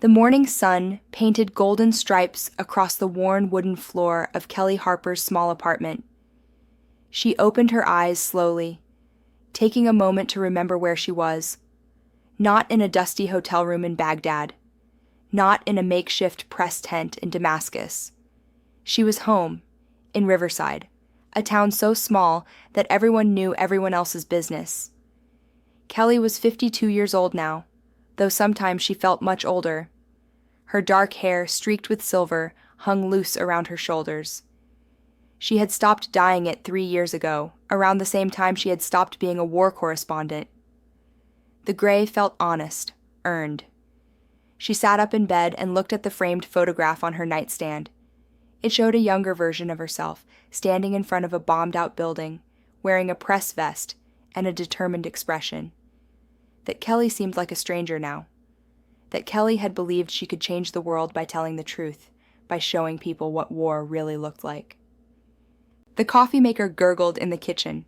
The morning sun painted golden stripes across the worn wooden floor of Kelly Harper's small apartment. She opened her eyes slowly, taking a moment to remember where she was. Not in a dusty hotel room in Baghdad. Not in a makeshift press tent in Damascus. She was home, in Riverside, a town so small that everyone knew everyone else's business. Kelly was 52 years old now, though sometimes she felt much older. Her dark hair, streaked with silver, hung loose around her shoulders. She had stopped dyeing it 3 years ago, around the same time she had stopped being a war correspondent. The gray felt honest, earned. She sat up in bed and looked at the framed photograph on her nightstand. It showed a younger version of herself, standing in front of a bombed-out building, wearing a press vest and a determined expression. That Kelly seemed like a stranger now. That Kelly had believed she could change the world by telling the truth, by showing people what war really looked like. The coffee maker gurgled in the kitchen.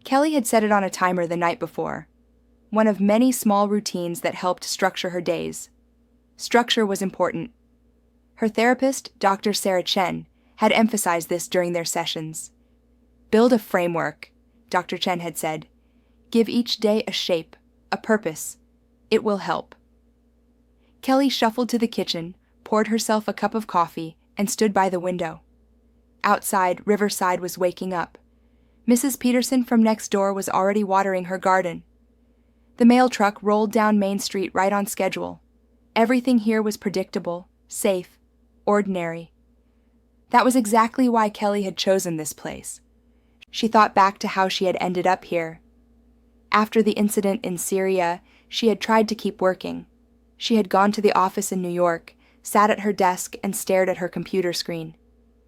Kelly had set it on a timer the night before, one of many small routines that helped structure her days. Structure was important. Her therapist, Dr. Sarah Chen, had emphasized this during their sessions. Build a framework, Dr. Chen had said. Give each day a shape, a purpose. It will help. Kelly shuffled to the kitchen, poured herself a cup of coffee, and stood by the window. Outside, Riverside was waking up. Mrs. Peterson from next door was already watering her garden. The mail truck rolled down Main Street right on schedule. Everything here was predictable, safe, ordinary. That was exactly why Kelly had chosen this place. She thought back to how she had ended up here. After the incident in Syria, she had tried to keep working. She had gone to the office in New York, sat at her desk and stared at her computer screen.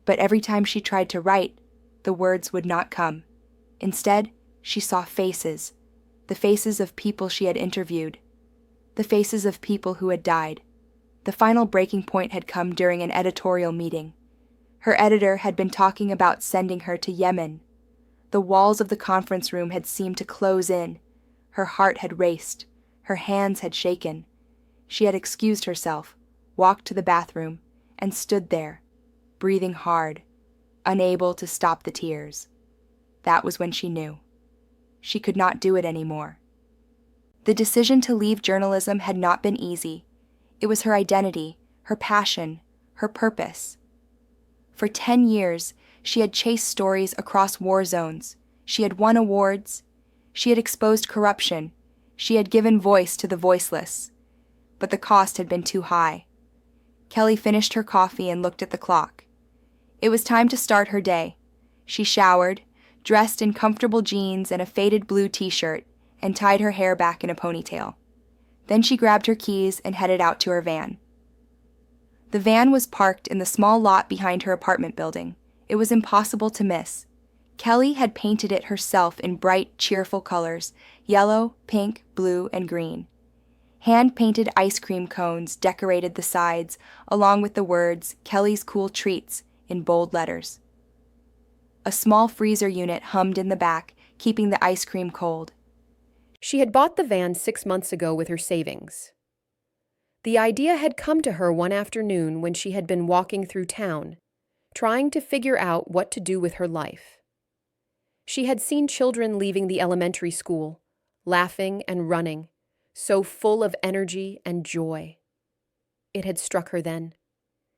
But every time she tried to write, the words would not come. Instead, she saw faces, the faces of people she had interviewed, the faces of people who had died. The final breaking point had come during an editorial meeting. Her editor had been talking about sending her to Yemen. The walls of the conference room had seemed to close in. Her heart had raced. Her hands had shaken. She had excused herself, walked to the bathroom, and stood there, breathing hard, unable to stop the tears. That was when she knew. She could not do it anymore. The decision to leave journalism had not been easy. It was her identity, her passion, her purpose. For 10 years, she had chased stories across war zones. She had won awards. She had exposed corruption. She had given voice to the voiceless. But the cost had been too high. Kelly finished her coffee and looked at the clock. It was time to start her day. She showered, dressed in comfortable jeans and a faded blue t-shirt, and tied her hair back in a ponytail. Then she grabbed her keys and headed out to her van. The van was parked in the small lot behind her apartment building. It was impossible to miss. Kelly had painted it herself in bright, cheerful colors, yellow, pink, blue, and green. Hand-painted ice cream cones decorated the sides, along with the words, "Kelly's Cool Treats," in bold letters. A small freezer unit hummed in the back, keeping the ice cream cold. She had bought the van 6 months ago with her savings. The idea had come to her one afternoon when she had been walking through town, trying to figure out what to do with her life. She had seen children leaving the elementary school, laughing and running, so full of energy and joy. It had struck her then.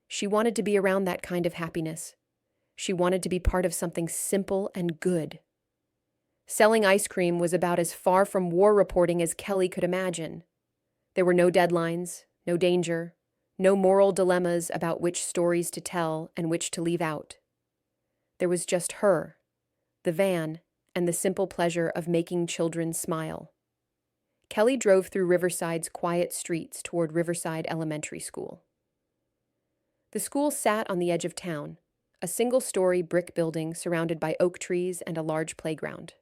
She wanted to be around that kind of happiness. She wanted to be part of something simple and good. Selling ice cream was about as far from war reporting as Kelly could imagine. There were no deadlines, no danger, no moral dilemmas about which stories to tell and which to leave out. There was just her, the van, and the simple pleasure of making children smile. Kelly drove through Riverside's quiet streets toward Riverside Elementary School. The school sat on the edge of town, a single-story brick building surrounded by oak trees and a large playground.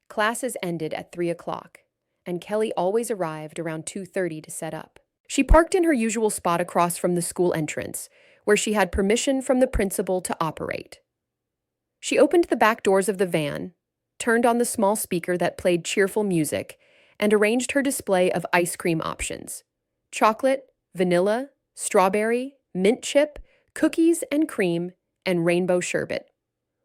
Classes ended at 3 o'clock, and Kelly always arrived around 2:30 to set up. She parked in her usual spot across from the school entrance, where she had permission from the principal to operate. She opened the back doors of the van, turned on the small speaker that played cheerful music, and arranged her display of ice cream options: chocolate, vanilla, strawberry, mint chip, cookies and cream, and rainbow sherbet.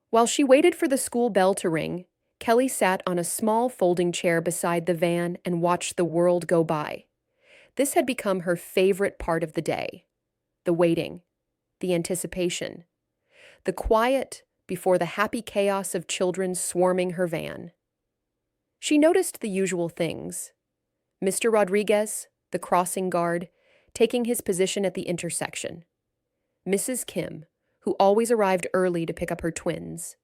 While she waited for the school bell to ring, Kelly sat on a small folding chair beside the van and watched the world go by. This had become her favorite part of the day. The waiting, the anticipation, the quiet before the happy chaos of children swarming her van. She noticed the usual things. Mr. Rodriguez, the crossing guard, taking his position at the intersection. Mrs. Kim, who always arrived early to pick up her twins.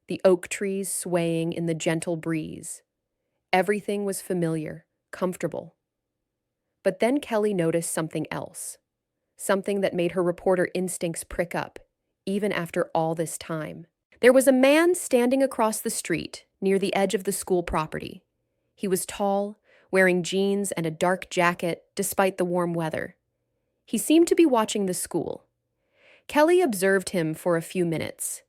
The oak trees swaying in the gentle breeze. Everything was familiar, comfortable. But then Kelly noticed something else. Something that made her reporter instincts prick up, even after all this time. There was a man standing across the street near the edge of the school property. He was tall, wearing jeans and a dark jacket despite the warm weather. He seemed to be watching the school. Kelly observed him for a few minutes.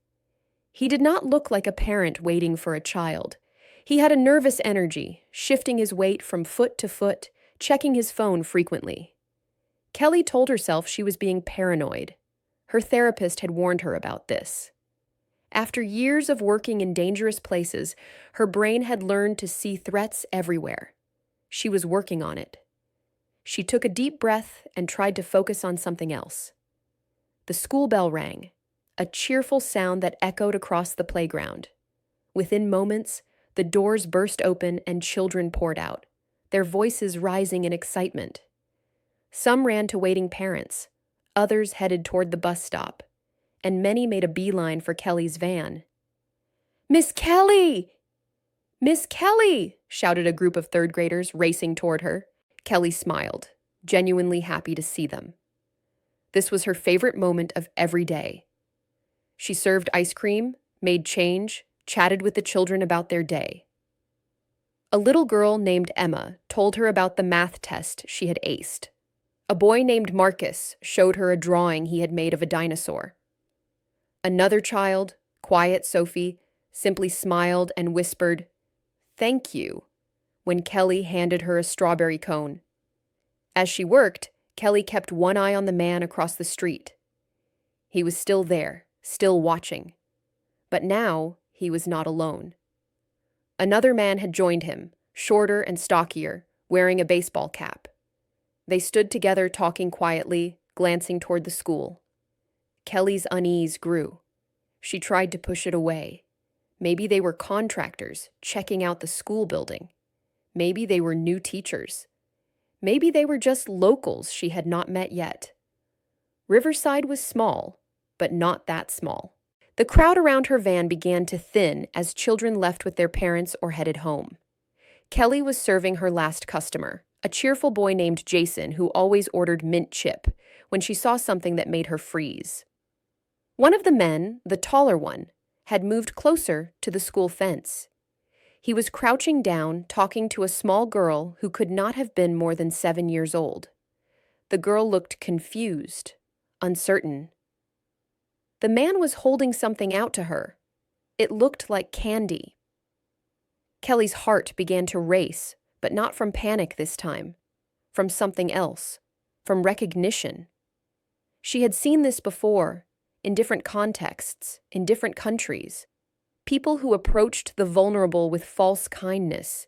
He did not look like a parent waiting for a child. He had a nervous energy, shifting his weight from foot to foot, checking his phone frequently. Kelly told herself she was being paranoid. Her therapist had warned her about this. After years of working in dangerous places, her brain had learned to see threats everywhere. She was working on it. She took a deep breath and tried to focus on something else. The school bell rang, a cheerful sound that echoed across the playground. Within moments, the doors burst open and children poured out, their voices rising in excitement. Some ran to waiting parents, others headed toward the bus stop, and many made a beeline for Kelly's van. "Miss Kelly! Miss Kelly!" shouted a group of third graders racing toward her. Kelly smiled, genuinely happy to see them. This was her favorite moment of every day. She served ice cream, made change, chatted with the children about their day. A little girl named Emma told her about the math test she had aced. A boy named Marcus showed her a drawing he had made of a dinosaur. Another child, quiet Sophie, simply smiled and whispered, "Thank you," when Kelly handed her a strawberry cone. As she worked, Kelly kept one eye on the man across the street. He was still there, still watching. But now he was not alone. Another man had joined him, shorter and stockier, wearing a baseball cap. They stood together talking quietly, glancing toward the school. Kelly's unease grew. She tried to push it away. Maybe they were contractors checking out the school building. Maybe they were new teachers. Maybe they were just locals she had not met yet. Riverside was small, but not that small. The crowd around her van began to thin as children left with their parents or headed home. Kelly was serving her last customer, a cheerful boy named Jason who always ordered mint chip, when she saw something that made her freeze. One of the men, the taller one, had moved closer to the school fence. He was crouching down, talking to a small girl who could not have been more than 7 years old. The girl looked confused, uncertain. The man was holding something out to her. It looked like candy. Kelly's heart began to race, but not from panic this time. From something else. From recognition. She had seen this before, in different contexts, in different countries. People who approached the vulnerable with false kindness.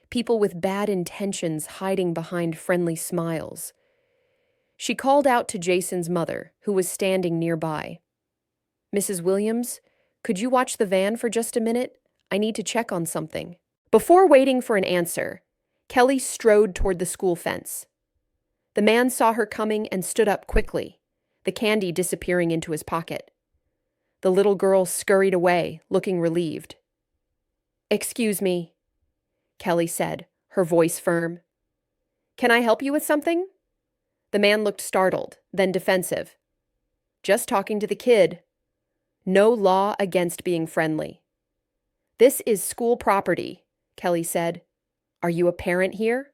People with bad intentions hiding behind friendly smiles. She called out to Jason's mother, who was standing nearby. "Mrs. Williams, could you watch the van for just a minute? I need to check on something." Before waiting for an answer, Kelly strode toward the school fence. The man saw her coming and stood up quickly, the candy disappearing into his pocket. The little girl scurried away, looking relieved. "Excuse me," Kelly said, her voice firm. "Can I help you with something?" The man looked startled, then defensive. "Just talking to the kid. No law against being friendly." "This is school property," Kelly said. "Are you a parent here?"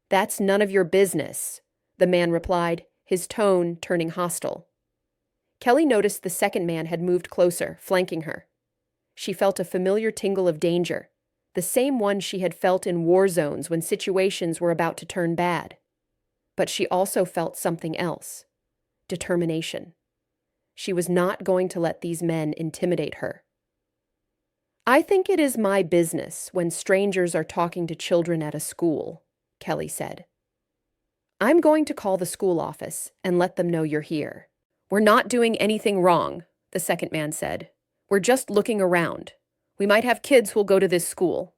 "That's none of your business," the man replied, his tone turning hostile. Kelly noticed the second man had moved closer, flanking her. She felt a familiar tingle of danger, the same one she had felt in war zones when situations were about to turn bad. But she also felt something else: determination. She was not going to let these men intimidate her. "I think it is my business when strangers are talking to children at a school," Kelly said. "I'm going to call the school office and let them know you're here." "We're not doing anything wrong," the second man said. "We're just looking around. We might have kids who'll go to this school."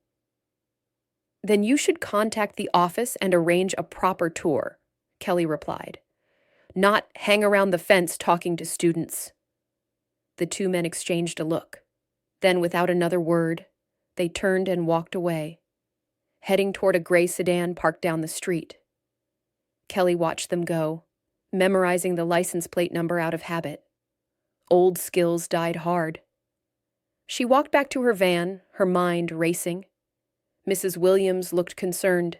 "Then you should contact the office and arrange a proper tour," Kelly replied. "Not hang around the fence talking to students." The two men exchanged a look. Then, without another word, they turned and walked away, heading toward a gray sedan parked down the street. Kelly watched them go, memorizing the license plate number out of habit. Old skills died hard. She walked back to her van, her mind racing. Mrs. Williams looked concerned.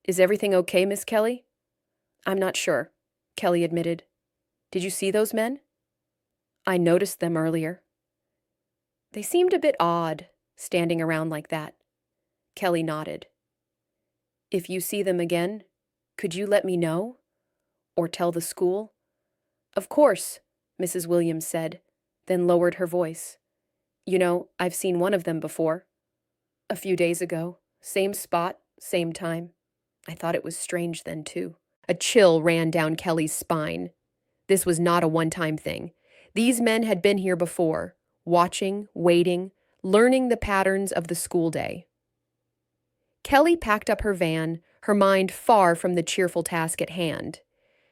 "Is everything okay, Miss Kelly?" "I'm not sure," Kelly admitted. "Did you see those men?" "I noticed them earlier." "They seemed a bit odd, standing around like that." Kelly nodded. "If you see them again, could you let me know? Or tell the school?" "Of course," Mrs. Williams said, then lowered her voice. "You know, I've seen one of them before. A few days ago. Same spot, same time. I thought it was strange then, too." A chill ran down Kelly's spine. This was not a one-time thing. These men had been here before, watching, waiting, learning the patterns of the school day. Kelly packed up her van, her mind far from the cheerful task at hand.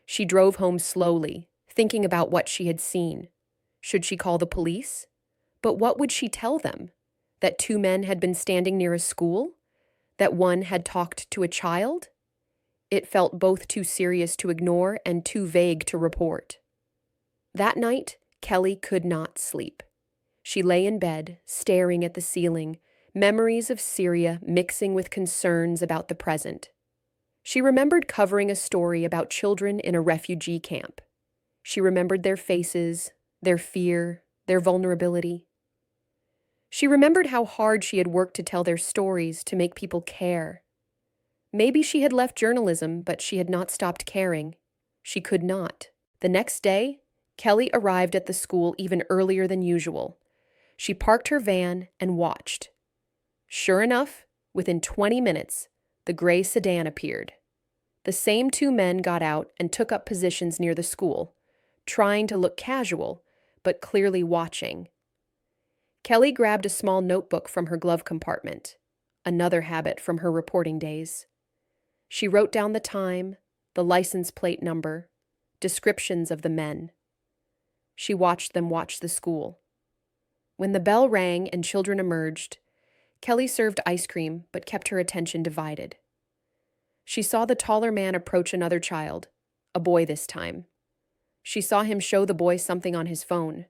She drove home slowly, thinking about what she had seen. Should she call the police? But what would she tell them? That two men had been standing near a school? That one had talked to a child? It felt both too serious to ignore and too vague to report. That night, Kelly could not sleep. She lay in bed, staring at the ceiling, memories of Syria mixing with concerns about the present. She remembered covering a story about children in a refugee camp. She remembered their faces, their fear, their vulnerability. She remembered how hard she had worked to tell their stories, to make people care. Maybe she had left journalism, but she had not stopped caring. She could not. The next day, Kelly arrived at the school even earlier than usual. She parked her van and watched. Sure enough, within 20 minutes, the gray sedan appeared. The same two men got out and took up positions near the school, trying to look casual, but clearly watching. Kelly grabbed a small notebook from her glove compartment, another habit from her reporting days. She wrote down the time, the license plate number, descriptions of the men. She watched them watch the school. When the bell rang and children emerged, Kelly served ice cream but kept her attention divided. She saw the taller man approach another child, a boy this time. She saw him show the boy something on his phone.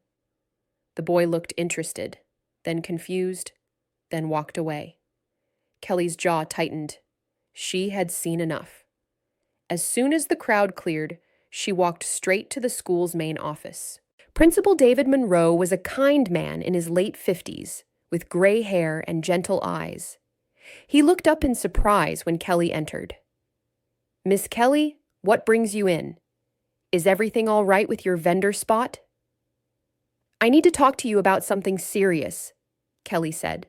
The boy looked interested, then confused, then walked away. Kelly's jaw tightened. She had seen enough. As soon as the crowd cleared, she walked straight to the school's main office. Principal David Monroe was a kind man in his late 50s, with gray hair and gentle eyes. He looked up in surprise when Kelly entered. "Miss Kelly, what brings you in? Is everything all right with your vendor spot?" "I need to talk to you about something serious," Kelly said.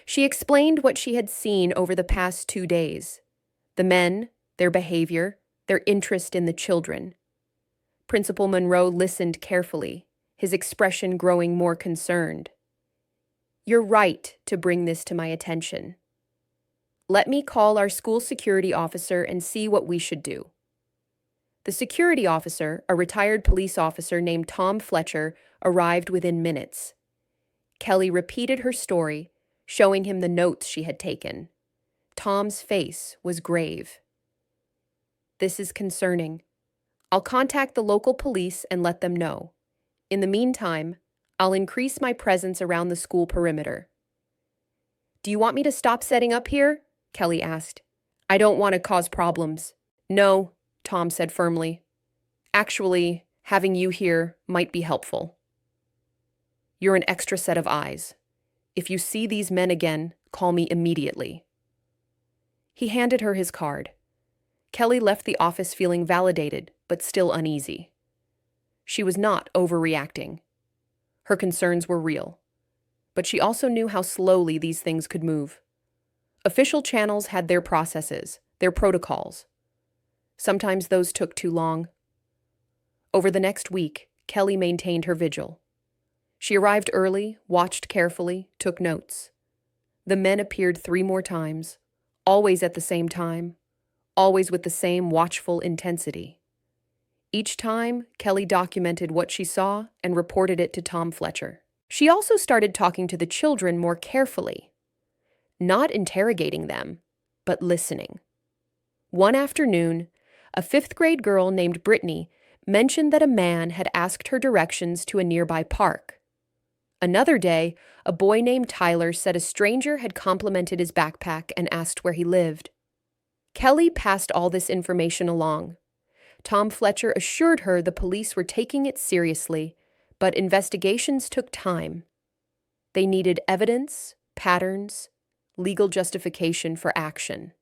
She explained what she had seen over the past 2 days. The men, their behavior, their interest in the children. Principal Monroe listened carefully, his expression growing more concerned. "You're right to bring this to my attention. Let me call our school security officer and see what we should do." The security officer, a retired police officer named Tom Fletcher, arrived within minutes. Kelly repeated her story, showing him the notes she had taken. Tom's face was grave. "This is concerning. I'll contact the local police and let them know. In the meantime, I'll increase my presence around the school perimeter." "Do you want me to stop setting up here?" Kelly asked. "I don't want to cause problems." "No," Tom said firmly. "Actually, having you here might be helpful. You're an extra set of eyes. If you see these men again, call me immediately." He handed her his card. Kelly left the office feeling validated, but still uneasy. She was not overreacting. Her concerns were real. But she also knew how slowly these things could move. Official channels had their processes, their protocols. Sometimes those took too long. Over the next week, Kelly maintained her vigil. She arrived early, watched carefully, took notes. The men appeared 3 more times, always at the same time, always with the same watchful intensity. Each time, Kelly documented what she saw and reported it to Tom Fletcher. She also started talking to the children more carefully, not interrogating them, but listening. One afternoon, a 5th-grade girl named Brittany mentioned that a man had asked her directions to a nearby park. Another day, a boy named Tyler said a stranger had complimented his backpack and asked where he lived. Kelly passed all this information along. Tom Fletcher assured her the police were taking it seriously, but investigations took time. They needed evidence, patterns, legal justification for action.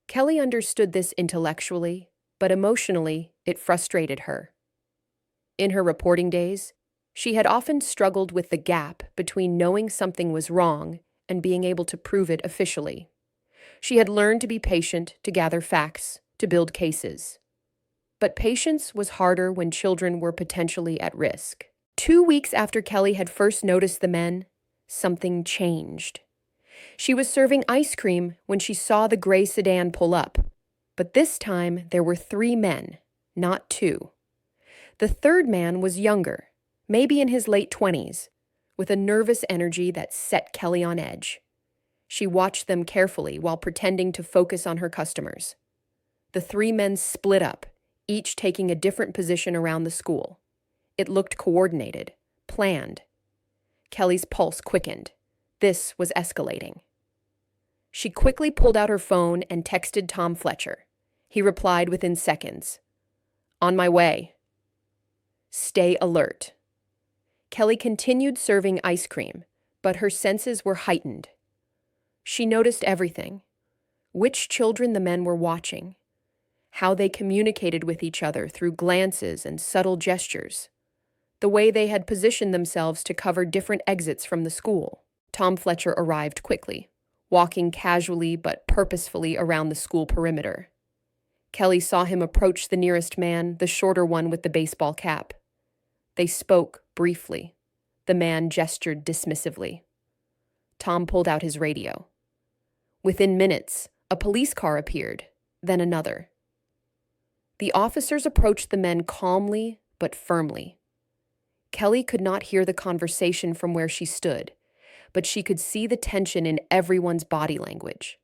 Kelly understood this intellectually, but emotionally, it frustrated her. In her reporting days, she had often struggled with the gap between knowing something was wrong and being able to prove it officially. She had learned to be patient, to gather facts, to build cases. But patience was harder when children were potentially at risk. 2 weeks after Kelly had first noticed the men, something changed. She was serving ice cream when she saw the gray sedan pull up. But this time, there were 3 men, not 2. The third man was younger, maybe in his late 20s, with a nervous energy that set Kelly on edge. She watched them carefully while pretending to focus on her customers. The 3 men split up, each taking a different position around the school. It looked coordinated, planned. Kelly's pulse quickened. This was escalating. She quickly pulled out her phone and texted Tom Fletcher. He replied within seconds. "On my way. Stay alert." Kelly continued serving ice cream, but her senses were heightened. She noticed everything: which children the men were watching, how they communicated with each other through glances and subtle gestures, the way they had positioned themselves to cover different exits from the school. Tom Fletcher arrived quickly, walking casually but purposefully around the school perimeter. Kelly saw him approach the nearest man, the shorter one with the baseball cap. They spoke briefly. The man gestured dismissively. Tom pulled out his radio. Within minutes, a police car appeared, then another. The officers approached the men calmly but firmly. Kelly could not hear the conversation from where she stood, but she could see the tension in everyone's body language.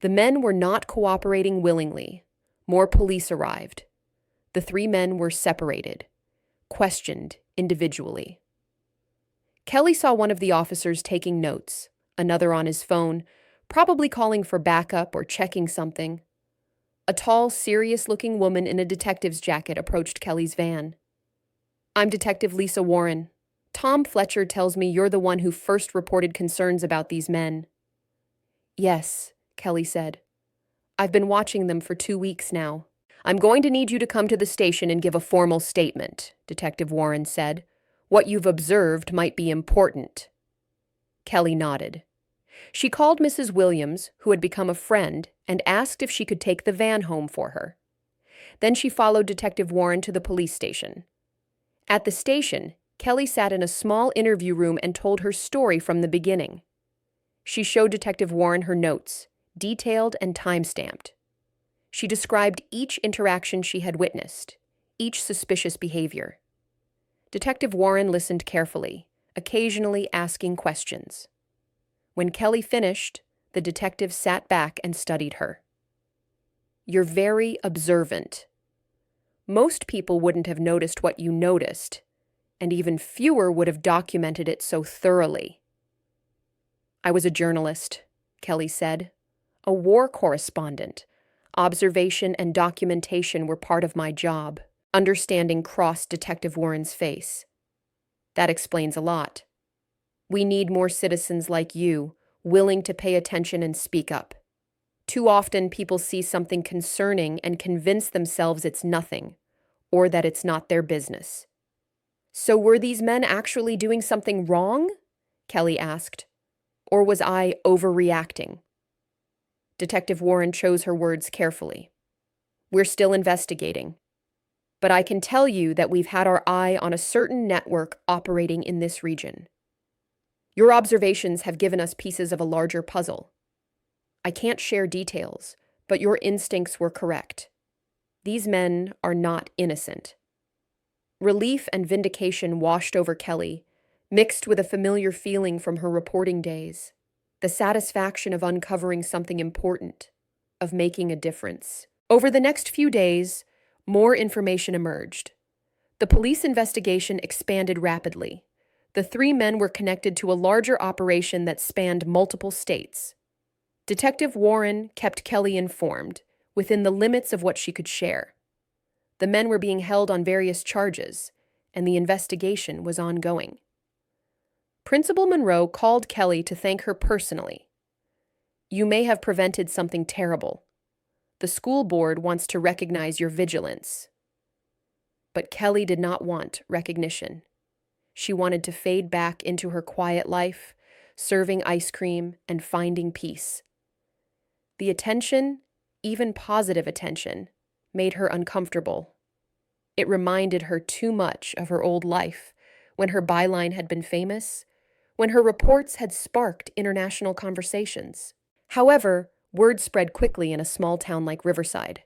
The men were not cooperating willingly. More police arrived. The 3 men were separated, questioned individually. Kelly saw one of the officers taking notes, another on his phone, probably calling for backup or checking something. A tall, serious-looking woman in a detective's jacket approached Kelly's van. "I'm Detective Lisa Warren. Tom Fletcher tells me you're the one who first reported concerns about these men." "Yes," Kelly said. "I've been watching them for 2 weeks now." "I'm going to need you to come to the station and give a formal statement," Detective Warren said. "What you've observed might be important." Kelly nodded. She called Mrs. Williams, who had become a friend, and asked if she could take the van home for her. Then she followed Detective Warren to the police station. At the station, Kelly sat in a small interview room and told her story from the beginning. She showed Detective Warren her notes, detailed and time-stamped. She described each interaction she had witnessed, each suspicious behavior. Detective Warren listened carefully, occasionally asking questions. When Kelly finished, the detective sat back and studied her. "You're very observant. Most people wouldn't have noticed what you noticed, and even fewer would have documented it so thoroughly." "I was a journalist," Kelly said. "A war correspondent. Observation and documentation were part of my job." Understanding crossed Detective Warren's face. "That explains a lot. We need more citizens like you, willing to pay attention and speak up." Too often, people see something concerning and convince themselves it's nothing, or that it's not their business. So were these men actually doing something wrong? Kelly asked. Or was I overreacting? Detective Warren chose her words carefully. We're still investigating. But I can tell you that we've had our eye on a certain network operating in this region. Your observations have given us pieces of a larger puzzle. I can't share details, but your instincts were correct. These men are not innocent. Relief and vindication washed over Kelly, mixed with a familiar feeling from her reporting days. The satisfaction of uncovering something important, of making a difference. Over the next few days, more information emerged. The police investigation expanded rapidly. The three men were connected to a larger operation that spanned multiple states. Detective Warren kept Kelly informed, within the limits of what she could share. The men were being held on various charges, and the investigation was ongoing. Principal Monroe called Kelly to thank her personally. You may have prevented something terrible. The school board wants to recognize your vigilance. But Kelly did not want recognition. She wanted to fade back into her quiet life, serving ice cream and finding peace. The attention, even positive attention, made her uncomfortable. It reminded her too much of her old life, when her byline had been famous, when her reports had sparked international conversations. However, word spread quickly in a small town like Riverside.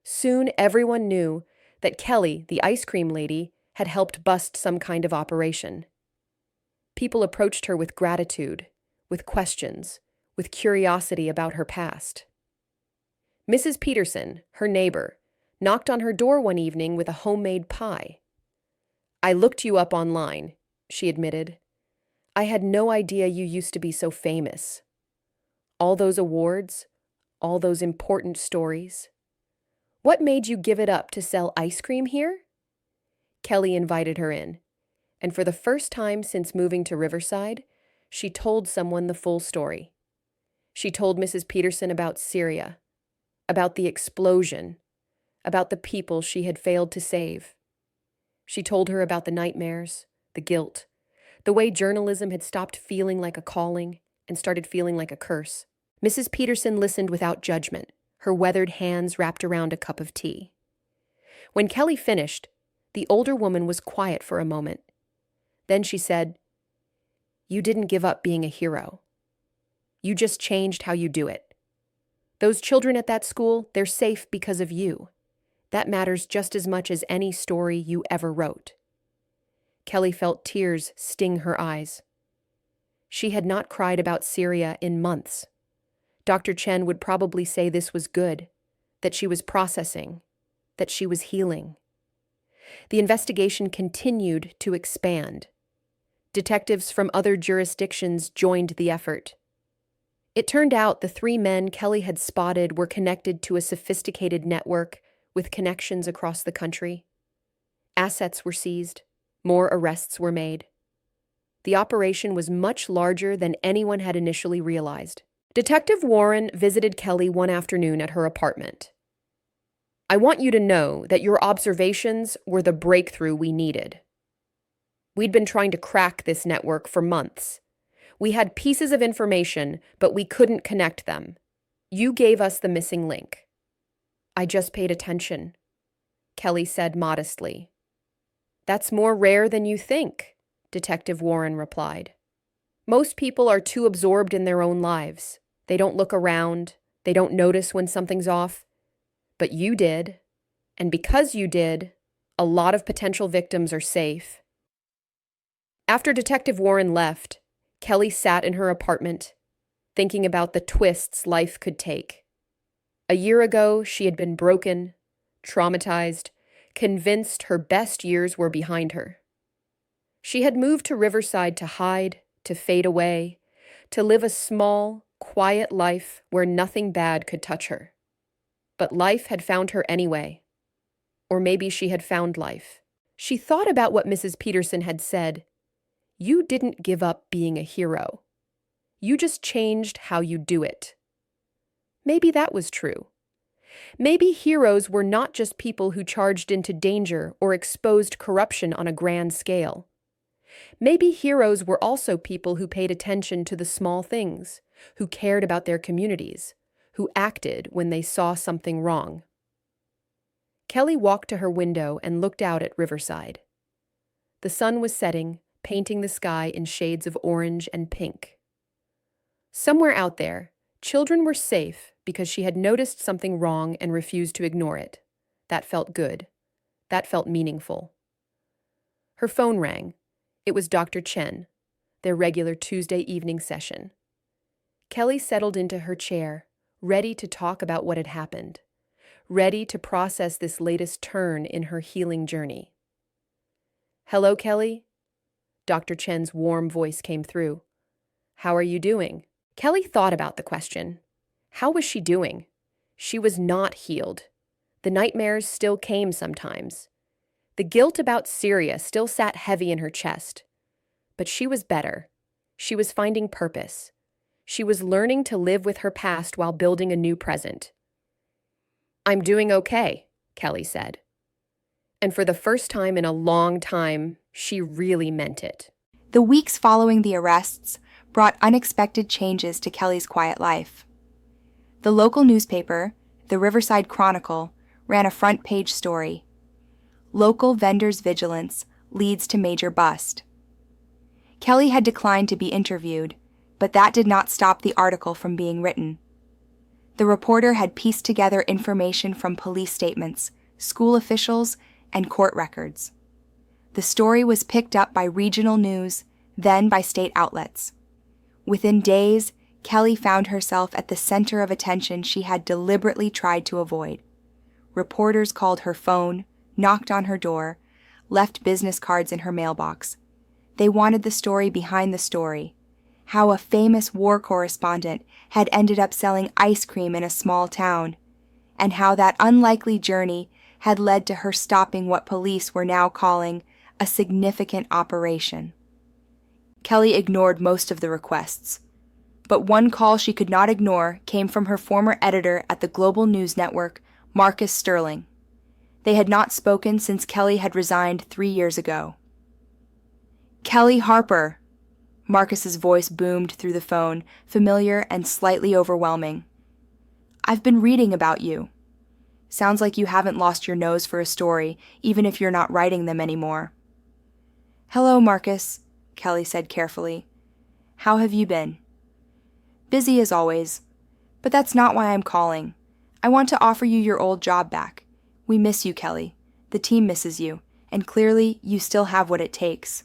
Soon everyone knew that Kelly, the ice cream lady, had helped bust some kind of operation. People approached her with gratitude, with questions, with curiosity about her past. Mrs. Peterson, her neighbor, knocked on her door one evening with a homemade pie. I looked you up online, she admitted. I had no idea you used to be so famous. All those awards, all those important stories. What made you give it up to sell ice cream here? Kelly invited her in, and for the first time since moving to Riverside, she told someone the full story. She told Mrs. Peterson about Syria, about the explosion, about the people she had failed to save. She told her about the nightmares, the guilt, the way journalism had stopped feeling like a calling and started feeling like a curse. Mrs. Peterson listened without judgment, her weathered hands wrapped around a cup of tea. When Kelly finished, the older woman was quiet for a moment. Then she said, You didn't give up being a hero. You just changed how you do it. Those children at that school, they're safe because of you. That matters just as much as any story you ever wrote. Kelly felt tears sting her eyes. She had not cried about Syria in months. Dr. Chen would probably say this was good, that she was processing, that she was healing. The investigation continued to expand. Detectives from other jurisdictions joined the effort. It turned out the three men Kelly had spotted were connected to a sophisticated network with connections across the country. Assets were seized. More arrests were made. The operation was much larger than anyone had initially realized. Detective Warren visited Kelly one afternoon at her apartment. I want you to know that your observations were the breakthrough we needed. We'd been trying to crack this network for months. We had pieces of information, but we couldn't connect them. You gave us the missing link. I just paid attention, Kelly said modestly. That's more rare than you think, Detective Warren replied. Most people are too absorbed in their own lives. They don't look around. They don't notice when something's off. But you did. And because you did, a lot of potential victims are safe. After Detective Warren left, Kelly sat in her apartment, thinking about the twists life could take. A year ago, she had been broken, traumatized, convinced her best years were behind her. She had moved to Riverside to hide, to fade away, to live a small, quiet life where nothing bad could touch her. But life had found her anyway. Or maybe she had found life. She thought about what Mrs. Peterson had said. You didn't give up being a hero. You just changed how you do it. Maybe that was true. Maybe heroes were not just people who charged into danger or exposed corruption on a grand scale. Maybe heroes were also people who paid attention to the small things, who cared about their communities, who acted when they saw something wrong. Kelly walked to her window and looked out at Riverside. The sun was setting, painting the sky in shades of orange and pink. Somewhere out there, children were safe because she had noticed something wrong and refused to ignore it. That felt good. That felt meaningful. Her phone rang. It was Dr. Chen, their regular Tuesday evening session. Kelly settled into her chair, ready to talk about what had happened, ready to process this latest turn in her healing journey. "Hello, Kelly?" Dr. Chen's warm voice came through. "How are you doing?" Kelly thought about the question. How was she doing? She was not healed. The nightmares still came sometimes. The guilt about Syria still sat heavy in her chest. But she was better. She was finding purpose. She was learning to live with her past while building a new present. "I'm doing okay," Kelly said. And for the first time in a long time, she really meant it. The weeks following the arrests brought unexpected changes to Kelly's quiet life. The local newspaper, the Riverside Chronicle, ran a front-page story. Local vendors' vigilance leads to major bust. Kelly had declined to be interviewed, but that did not stop the article from being written. The reporter had pieced together information from police statements, school officials, and court records. The story was picked up by regional news, then by state outlets. Within days, Kelly found herself at the center of attention she had deliberately tried to avoid. Reporters called her phone, knocked on her door, left business cards in her mailbox. They wanted the story behind the story, how a famous war correspondent had ended up selling ice cream in a small town, and how that unlikely journey had led to her stopping what police were now calling a significant operation. Kelly ignored most of the requests, but one call she could not ignore came from her former editor at the global news network, Marcus Sterling. They had not spoken since Kelly had resigned 3 years ago. "Kelly Harper!" Marcus's voice boomed through the phone, familiar and slightly overwhelming. "I've been reading about you. Sounds like you haven't lost your nose for a story, even if you're not writing them anymore." "Hello, Marcus," Kelly said carefully. "How have you been?" "Busy as always. But that's not why I'm calling. I want to offer you your old job back. We miss you, Kelly. The team misses you, and clearly you still have what it takes."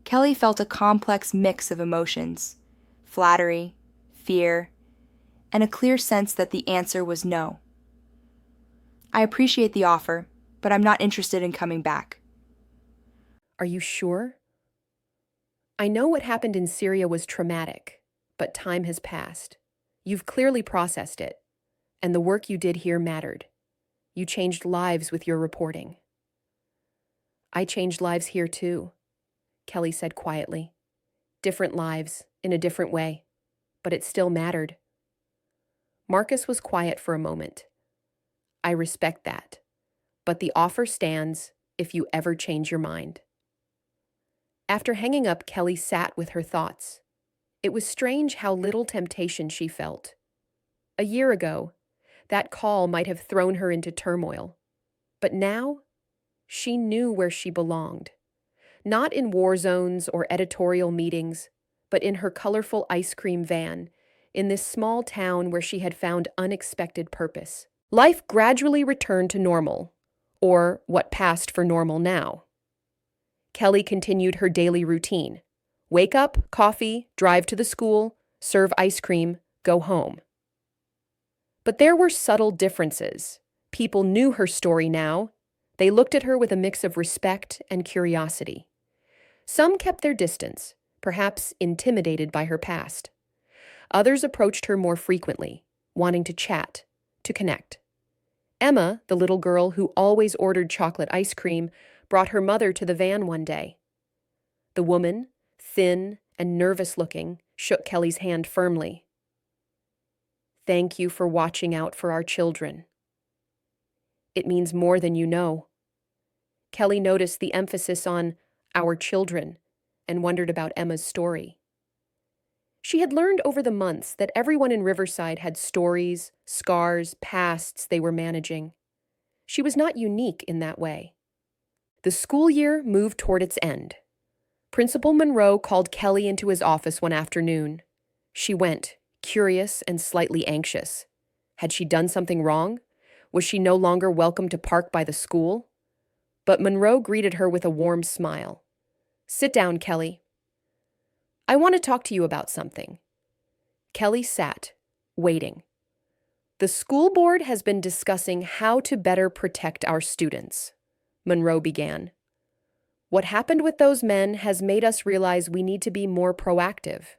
Kelly felt a complex mix of emotions: flattery, fear, and a clear sense that the answer was no. "I appreciate the offer, but I'm not interested in coming back." "Are you sure?" "I know what happened in Syria was traumatic, but time has passed. You've clearly processed it, and the work you did here mattered. You changed lives with your reporting." "I changed lives here too," Kelly said quietly. "Different lives, in a different way, but it still mattered." Marcus was quiet for a moment. "I respect that, but the offer stands if you ever change your mind." After hanging up, Kelly sat with her thoughts. It was strange how little temptation she felt. A year ago, that call might have thrown her into turmoil. But now, she knew where she belonged. Not in war zones or editorial meetings, but in her colorful ice cream van, in this small town where she had found unexpected purpose. Life gradually returned to normal, or what passed for normal now. Kelly continued her daily routine. Wake up, coffee, drive to the school, serve ice cream, go home. But there were subtle differences. People knew her story now. They looked at her with a mix of respect and curiosity. Some kept their distance, perhaps intimidated by her past. Others approached her more frequently, wanting to chat, to connect. Emma, the little girl who always ordered chocolate ice cream, brought her mother to the van one day. The woman, thin and nervous-looking, shook Kelly's hand firmly. thank you for watching out for our children. It means more than you know. Kelly noticed the emphasis on our children and wondered about Emma's story. She had learned over the months that everyone in Riverside had stories, scars, pasts they were managing. She was not unique in that way. The school year moved toward its end. Principal Monroe called Kelly into his office one afternoon. She went, curious and slightly anxious. Had she done something wrong? Was she no longer welcome to park by the school? But Monroe greeted her with a warm smile. "Sit down, Kelly. I want to talk to you about something." Kelly sat, waiting. "The school board has been discussing how to better protect our students," Monroe began. "What happened with those men has made us realize we need to be more proactive.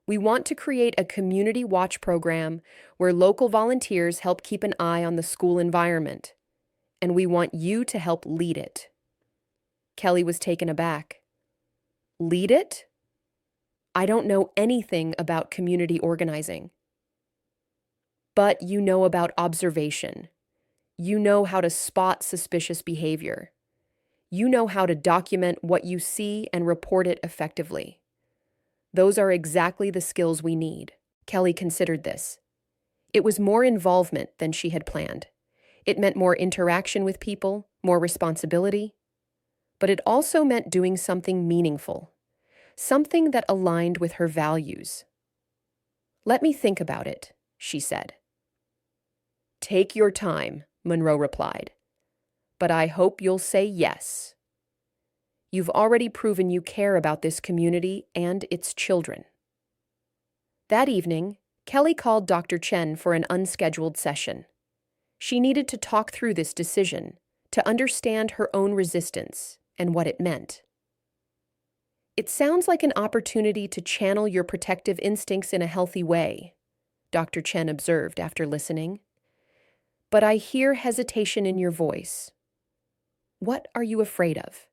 We want to create a community watch program where local volunteers help keep an eye on the school environment, and we want you to help lead it." Kelly was taken aback. "Lead it? I don't know anything about community organizing." "But you know about observation. You know how to spot suspicious behavior. You know how to document what you see and report it effectively. Those are exactly the skills we need." Kelly considered this. It was more involvement than she had planned. It meant more interaction with people, more responsibility. But it also meant doing something meaningful, something that aligned with her values. "Let me think about it," she said. "Take your time," Monroe replied. "But I hope you'll say yes. You've already proven you care about this community and its children." That evening, Kelly called Dr. Chen for an unscheduled session. She needed to talk through this decision, to understand her own resistance and what it meant. "It sounds like an opportunity to channel your protective instincts in a healthy way," Dr. Chen observed after listening. "But I hear hesitation in your voice. What are you afraid of?"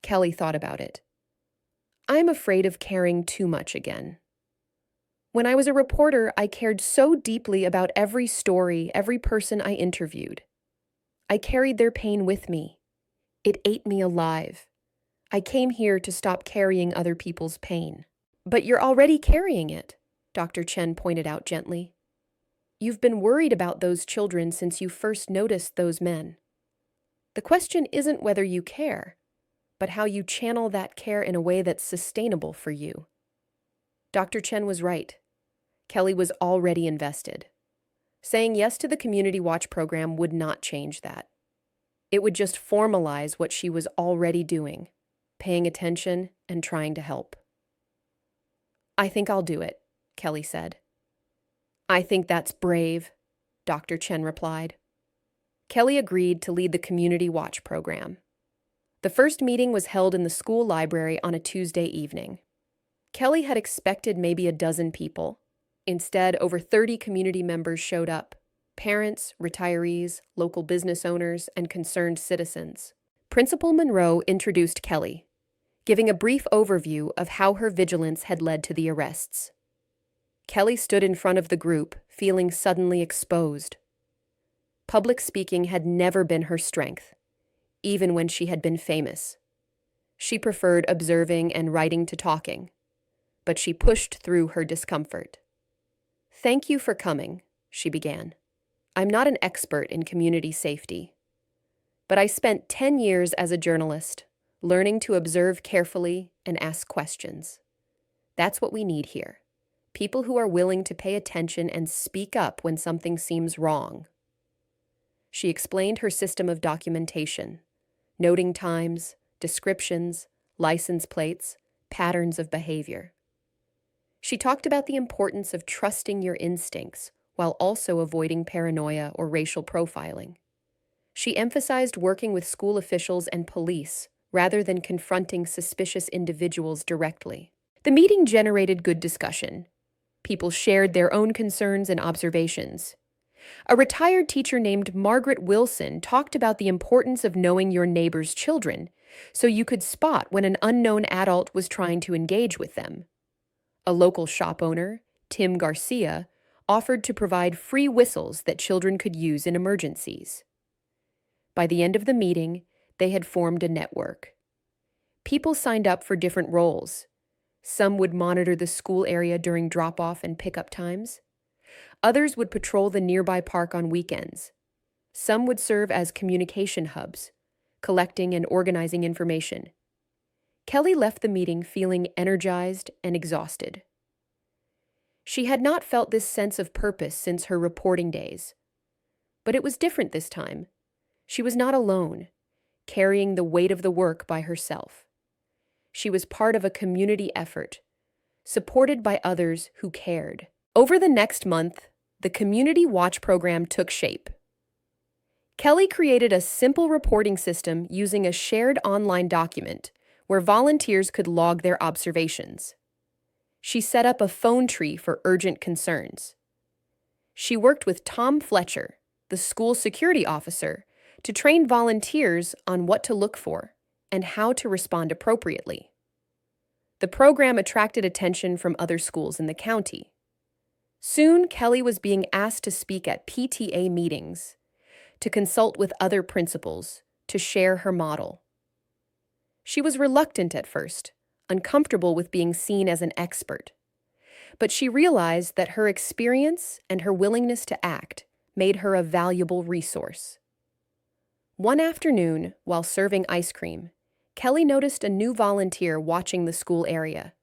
Kelly thought about it. "I'm afraid of caring too much again. When I was a reporter, I cared so deeply about every story, every person I interviewed. I carried their pain with me. It ate me alive. I came here to stop carrying other people's pain." "But you're already carrying it," Dr. Chen pointed out gently. "You've been worried about those children since you first noticed those men. The question isn't whether you care, but how you channel that care in a way that's sustainable for you." Dr. Chen was right. Kelly was already invested. Saying yes to the Community Watch program would not change that. It would just formalize what she was already doing, paying attention and trying to help. "I think I'll do it," Kelly said. "I think that's brave," Dr. Chen replied. Kelly agreed to lead the Community Watch program. The first meeting was held in the school library on a Tuesday evening. Kelly had expected maybe a dozen people. Instead, over 30 community members showed up: parents, retirees, local business owners, and concerned citizens. Principal Monroe introduced Kelly, giving a brief overview of how her vigilance had led to the arrests. Kelly stood in front of the group, feeling suddenly exposed. Public speaking had never been her strength, even when she had been famous. She preferred observing and writing to talking, but she pushed through her discomfort. "Thank you for coming," she began. "I'm not an expert in community safety, but I spent 10 years as a journalist, learning to observe carefully and ask questions. That's what we need here. People who are willing to pay attention and speak up when something seems wrong." She explained her system of documentation, noting times, descriptions, license plates, patterns of behavior. She talked about the importance of trusting your instincts while also avoiding paranoia or racial profiling. She emphasized working with school officials and police rather than confronting suspicious individuals directly. The meeting generated good discussion. People shared their own concerns and observations. A retired teacher named Margaret Wilson talked about the importance of knowing your neighbor's children so you could spot when an unknown adult was trying to engage with them. A local shop owner, Tim Garcia, offered to provide free whistles that children could use in emergencies. By the end of the meeting, they had formed a network. People signed up for different roles. Some would monitor the school area during drop-off and pickup times. Others would patrol the nearby park on weekends. Some would serve as communication hubs, collecting and organizing information. Kelly left the meeting feeling energized and exhausted. She had not felt this sense of purpose since her reporting days. But it was different this time. She was not alone, carrying the weight of the work by herself. She was part of a community effort, supported by others who cared. Over the next month, the Community Watch program took shape. Kelly created a simple reporting system using a shared online document where volunteers could log their observations. She set up a phone tree for urgent concerns. She worked with Tom Fletcher, the school security officer, to train volunteers on what to look for and how to respond appropriately. The program attracted attention from other schools in the county. Soon, Kelly was being asked to speak at PTA meetings, to consult with other principals, to share her model. She was reluctant at first, uncomfortable with being seen as an expert. But she realized that her experience and her willingness to act made her a valuable resource. One afternoon, while serving ice cream, Kelly noticed a new volunteer watching the school area.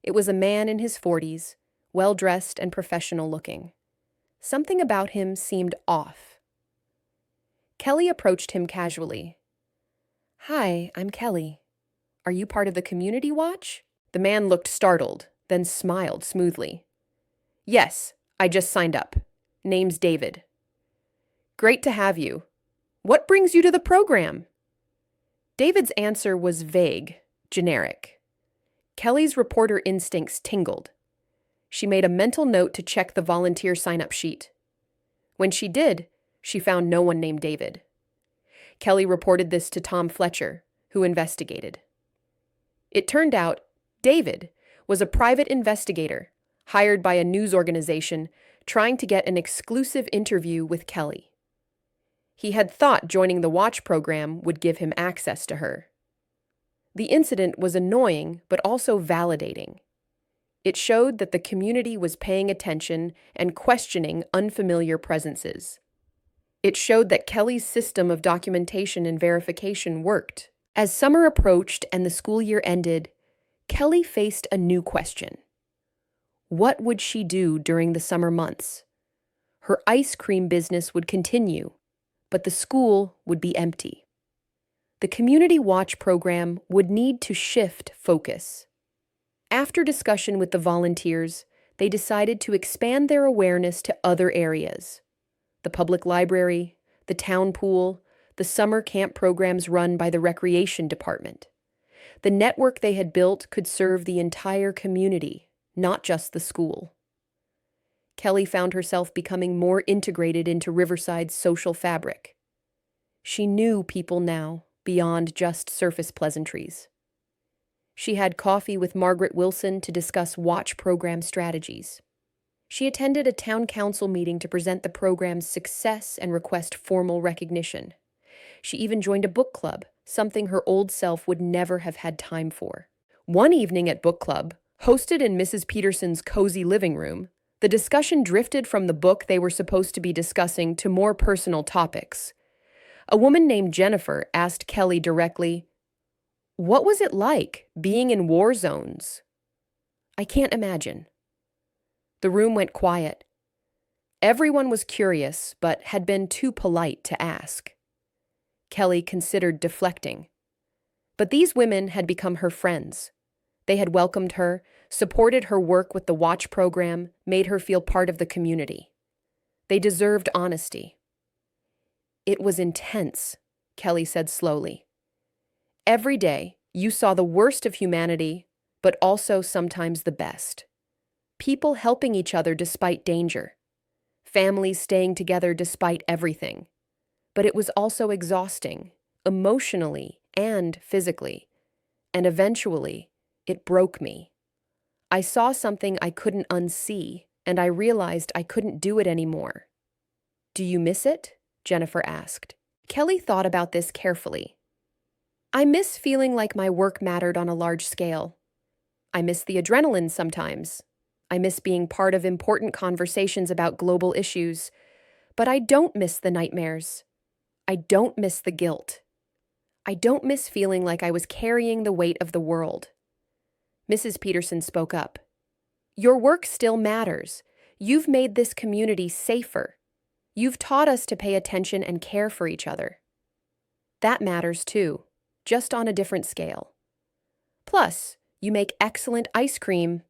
It was a man in his 40s, well-dressed and professional-looking. Something about him seemed off. Kelly approached him casually. "Hi, I'm Kelly. Are you part of the Community Watch?" The man looked startled, then smiled smoothly. "Yes, I just signed up. Name's David." "Great to have you. What brings you to the program?" David's answer was vague, generic. Kelly's reporter instincts tingled. She made a mental note to check the volunteer sign-up sheet. When she did, she found no one named David. Kelly reported this to Tom Fletcher, who investigated. It turned out David was a private investigator hired by a news organization trying to get an exclusive interview with Kelly. He had thought joining the Watch program would give him access to her. The incident was annoying but also validating. It showed that the community was paying attention and questioning unfamiliar presences. It showed that Kelly's system of documentation and verification worked. As summer approached and the school year ended, Kelly faced a new question. What would she do during the summer months? Her ice cream business would continue, but the school would be empty. The Community Watch program would need to shift focus. After discussion with the volunteers, they decided to expand their awareness to other areas: the public library, the town pool, the summer camp programs run by the recreation department. The network they had built could serve the entire community, not just the school. Kelly found herself becoming more integrated into Riverside's social fabric. She knew people now, beyond just surface pleasantries. She had coffee with Margaret Wilson to discuss Watch program strategies. She attended a town council meeting to present the program's success and request formal recognition. She even joined a book club, something her old self would never have had time for. One evening at book club, hosted in Mrs. Peterson's cozy living room, the discussion drifted from the book they were supposed to be discussing to more personal topics. A woman named Jennifer asked Kelly directly, "What was it like being in war zones?" "I can't imagine." The room went quiet. Everyone was curious, but had been too polite to ask. Kelly considered deflecting. But these women had become her friends. They had welcomed her, supported her work with the Watch program, made her feel part of the community. They deserved honesty. "It was intense," Kelly said slowly. "Every day, you saw the worst of humanity, but also sometimes the best. People helping each other despite danger. Families staying together despite everything. But it was also exhausting, emotionally and physically. And eventually, it broke me. I saw something I couldn't unsee. and I realized I couldn't do it anymore. Do you miss it? Jennifer asked. Kelly thought about this carefully. I miss feeling like my work mattered on a large scale. I miss the adrenaline sometimes. I miss being part of important conversations about global issues. But I don't miss the nightmares. I don't miss the guilt. I don't miss feeling like I was carrying the weight of the world. Mrs. Peterson spoke up. Your work still matters. You've made this community safer. You've taught us to pay attention and care for each other. That matters too, just on a different scale. Plus, you make excellent ice cream,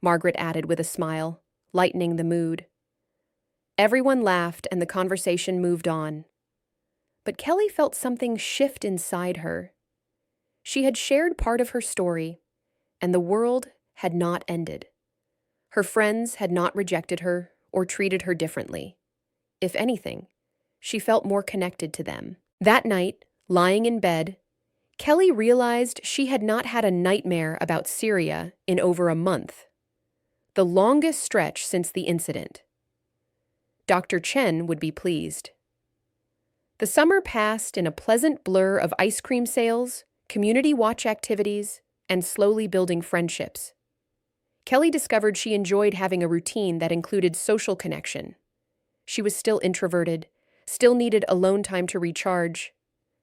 Margaret added with a smile, lightening the mood. Everyone laughed and the conversation moved on. But Kelly felt something shift inside her. She had shared part of her story, and the world had not ended. Her friends had not rejected her or treated her differently. If anything, she felt more connected to them. That night, lying in bed, Kelly realized she had not had a nightmare about Syria in over a month, the longest stretch since the incident. Dr. Chen would be pleased. The summer passed in a pleasant blur of ice cream sales, community watch activities, and slowly building friendships. Kelly discovered she enjoyed having a routine that included social connection. She was still introverted, still needed alone time to recharge,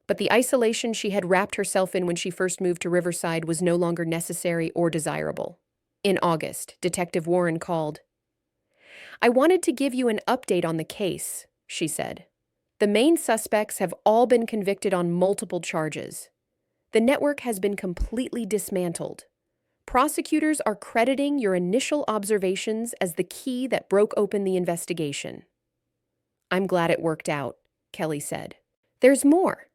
but the isolation she had wrapped herself in when she first moved to Riverside was no longer necessary or desirable. In August, Detective Warren called. I wanted to give you an update on the case, she said. The main suspects have all been convicted on multiple charges. The network has been completely dismantled. Prosecutors are crediting your initial observations as the key that broke open the investigation. I'm glad it worked out, Kelly said. There's more.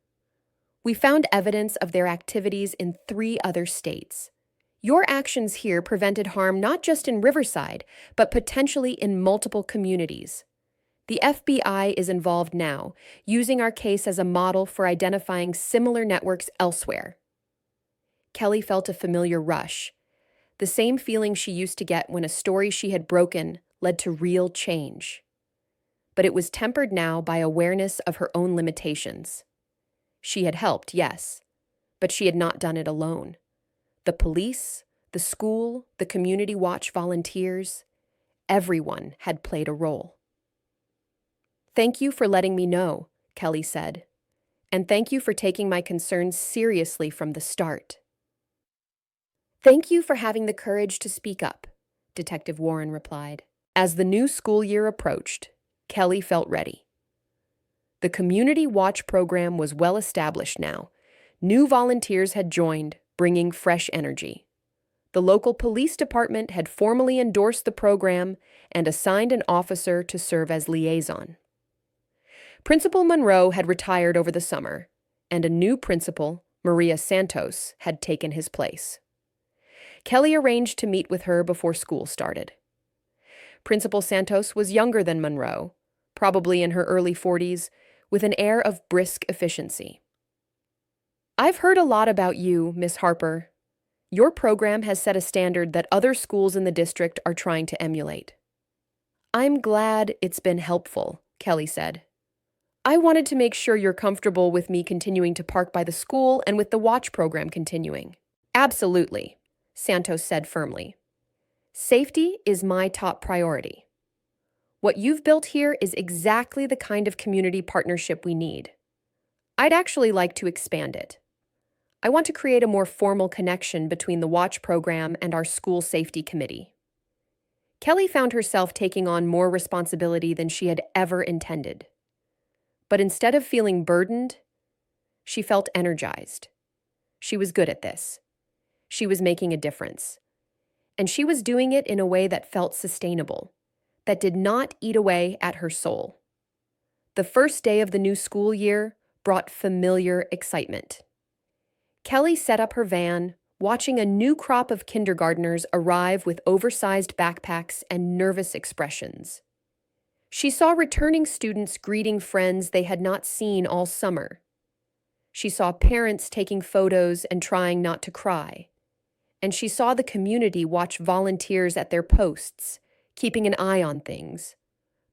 We found evidence of their activities in 3 other states. Your actions here prevented harm not just in Riverside, but potentially in multiple communities. The FBI is involved now, using our case as a model for identifying similar networks elsewhere. Kelly felt a familiar rush, the same feeling she used to get when a story she had broken led to real change. But it was tempered now by awareness of her own limitations. She had helped, yes, but she had not done it alone. The police, the school, the community watch volunteers, everyone had played a role. Thank you for letting me know, Kelly said, and thank you for taking my concerns seriously from the start. Thank you for having the courage to speak up, Detective Warren replied. As the new school year approached, Kelly felt ready. The Community Watch program was well established now. New volunteers had joined, bringing fresh energy. The local police department had formally endorsed the program and assigned an officer to serve as liaison. Principal Monroe had retired over the summer, and a new principal, Maria Santos, had taken his place. Kelly arranged to meet with her before school started. Principal Santos was younger than Monroe, probably in her early 40s, with an air of brisk efficiency. I've heard a lot about you, Miss Harper. Your program has set a standard that other schools in the district are trying to emulate. I'm glad it's been helpful, Kelly said. I wanted to make sure you're comfortable with me continuing to park by the school and with the watch program continuing. Absolutely, Santos said firmly. Safety is my top priority. What you've built here is exactly the kind of community partnership we need. I'd actually like to expand it. I want to create a more formal connection between the watch program and our school safety committee. Kelly found herself taking on more responsibility than she had ever intended. But instead of feeling burdened, she felt energized. She was good at this. She was making a difference. And she was doing it in a way that felt sustainable, that did not eat away at her soul. The first day of the new school year brought familiar excitement. Kelly set up her van, watching a new crop of kindergartners arrive with oversized backpacks and nervous expressions. She saw returning students greeting friends they had not seen all summer. She saw parents taking photos and trying not to cry. And she saw the community watch volunteers at their posts, keeping an eye on things.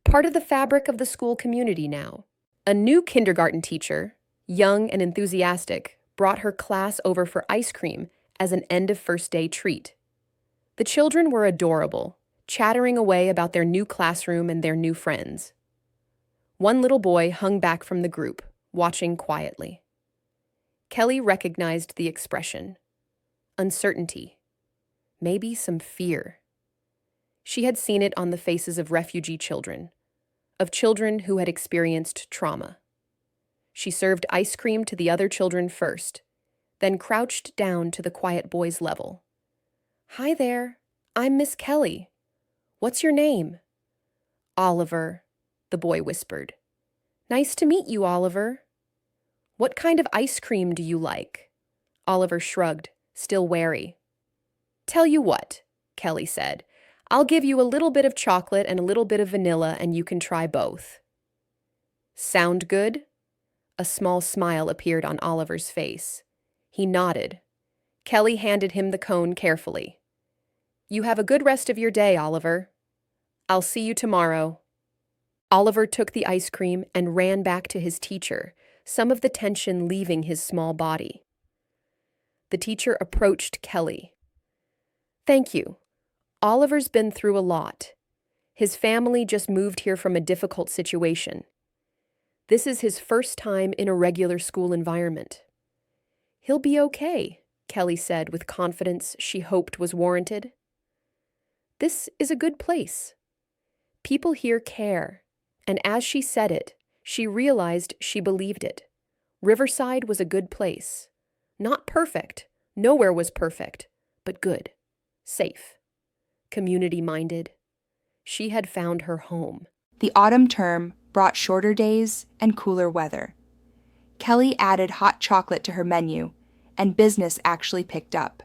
Part of the fabric of the school community now. A new kindergarten teacher, young and enthusiastic, brought her class over for ice cream as an end of first day treat. The children were adorable, chattering away about their new classroom and their new friends. One little boy hung back from the group, watching quietly. Kelly recognized the expression. Uncertainty. Maybe some fear. She had seen it on the faces of refugee children, of children who had experienced trauma. She served ice cream to the other children first, then crouched down to the quiet boy's level. "Hi there, I'm Miss Kelly. What's your name?" "Oliver," the boy whispered. "Nice to meet you, Oliver." "What kind of ice cream do you like?" Oliver shrugged, still wary. "Tell you what," Kelly said. "I'll give you a little bit of chocolate and a little bit of vanilla, and you can try both." "Sound good?" A small smile appeared on Oliver's face. He nodded. Kelly handed him the cone carefully. "You have a good rest of your day, Oliver. I'll see you tomorrow." Oliver took the ice cream and ran back to his teacher, some of the tension leaving his small body. The teacher approached Kelly. "Thank you. Oliver's been through a lot. His family just moved here from a difficult situation. This is his first time in a regular school environment." "He'll be okay," Kelly said with confidence she hoped was warranted. "This is a good place. People here care." And as she said it, she realized she believed it. Riverside was a good place. Not perfect. Nowhere was perfect, but good. Safe. Community-minded. She had found her home. The autumn term brought shorter days and cooler weather. Kelly added hot chocolate to her menu, and business actually picked up.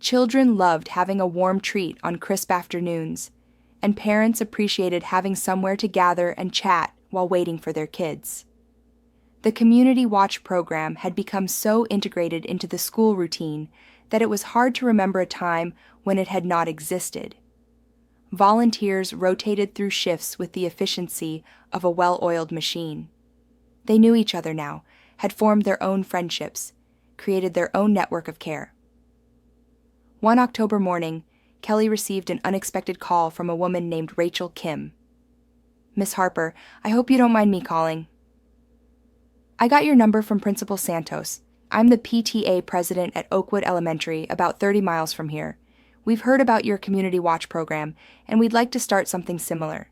Children loved having a warm treat on crisp afternoons, and parents appreciated having somewhere to gather and chat while waiting for their kids. The Community Watch program had become so integrated into the school routine that it was hard to remember a time when it had not existed. Volunteers rotated through shifts with the efficiency of a well-oiled machine. They knew each other now, had formed their own friendships, created their own network of care. One October morning, Kelly received an unexpected call from a woman named Rachel Kim. "Miss Harper, I hope you don't mind me calling." "I got your number from Principal Santos. I'm the PTA president at Oakwood Elementary, about 30 miles from here. We've heard about your Community Watch program, and we'd like to start something similar.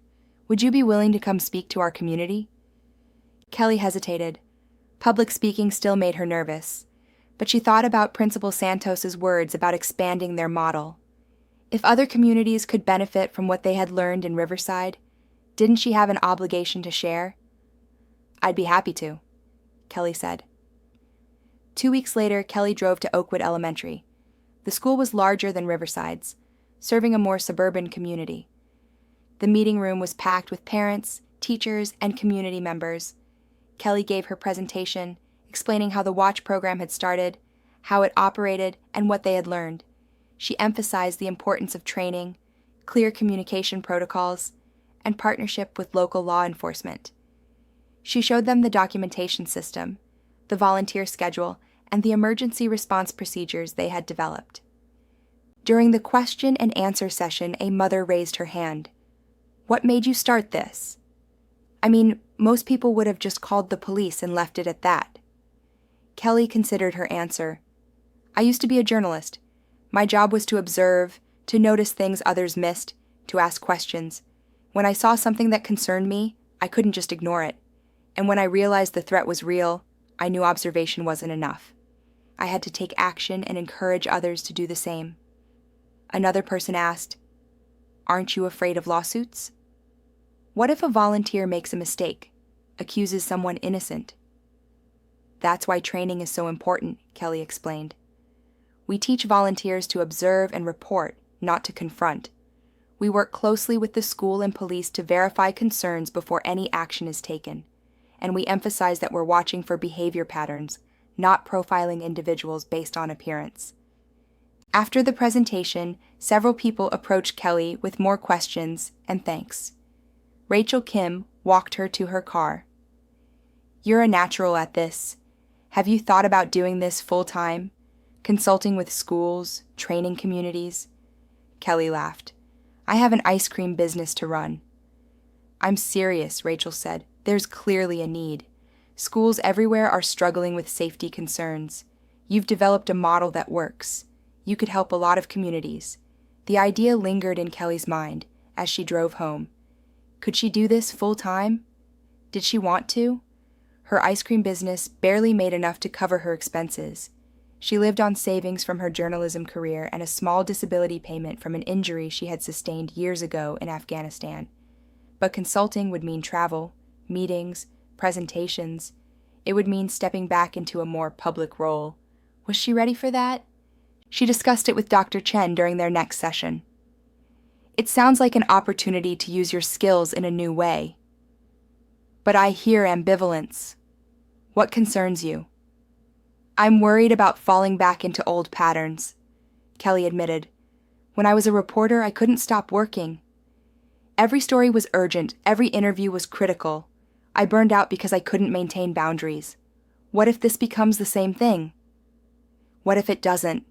Would you be willing to come speak to our community?" Kelly hesitated. Public speaking still made her nervous, but she thought about Principal Santos's words about expanding their model. If other communities could benefit from what they had learned in Riverside, didn't she have an obligation to share? "I'd be happy to," Kelly said. 2 weeks later, Kelly drove to Oakwood Elementary. The school was larger than Riverside's, serving a more suburban community. The meeting room was packed with parents, teachers, and community members. Kelly gave her presentation, explaining how the Watch program had started, how it operated, and what they had learned. She emphasized the importance of training, clear communication protocols, and partnership with local law enforcement. She showed them the documentation system, the volunteer schedule, and the emergency response procedures they had developed. During the question and answer session, a mother raised her hand. "What made you start this?" "I mean, most people would have just called the police and left it at that." Kelly considered her answer. "I used to be a journalist. My job was to observe, to notice things others missed, to ask questions. When I saw something that concerned me, I couldn't just ignore it. And when I realized the threat was real, I knew observation wasn't enough. I had to take action and encourage others to do the same." Another person asked, "Aren't you afraid of lawsuits?" "What if a volunteer makes a mistake, accuses someone innocent?" "That's why training is so important," Kelly explained. "We teach volunteers to observe and report, not to confront. We work closely with the school and police to verify concerns before any action is taken, and we emphasize that we're watching for behavior patterns, not profiling individuals based on appearance. After the presentation, several people approached Kelly with more questions and thanks. Rachel Kim walked her to her car. "You're a natural at this. Have you thought about doing this full-time? Consulting with schools, training communities?" Kelly laughed. "I have an ice cream business to run." "I'm serious," Rachel said. "There's clearly a need. Schools everywhere are struggling with safety concerns. You've developed a model that works. You could help a lot of communities." The idea lingered in Kelly's mind as she drove home. Could she do this full-time? Did she want to? Her ice cream business barely made enough to cover her expenses. She lived on savings from her journalism career and a small disability payment from an injury she had sustained years ago in Afghanistan. But consulting would mean travel, meetings, presentations. It would mean stepping back into a more public role. Was she ready for that? She discussed it with Dr. Chen during their next session. "It sounds like an opportunity to use your skills in a new way. But I hear ambivalence. What concerns you?" "I'm worried about falling back into old patterns," Kelly admitted. "When I was a reporter, I couldn't stop working. Every story was urgent, every interview was critical. I burned out because I couldn't maintain boundaries. What if this becomes the same thing?" "What if it doesn't?"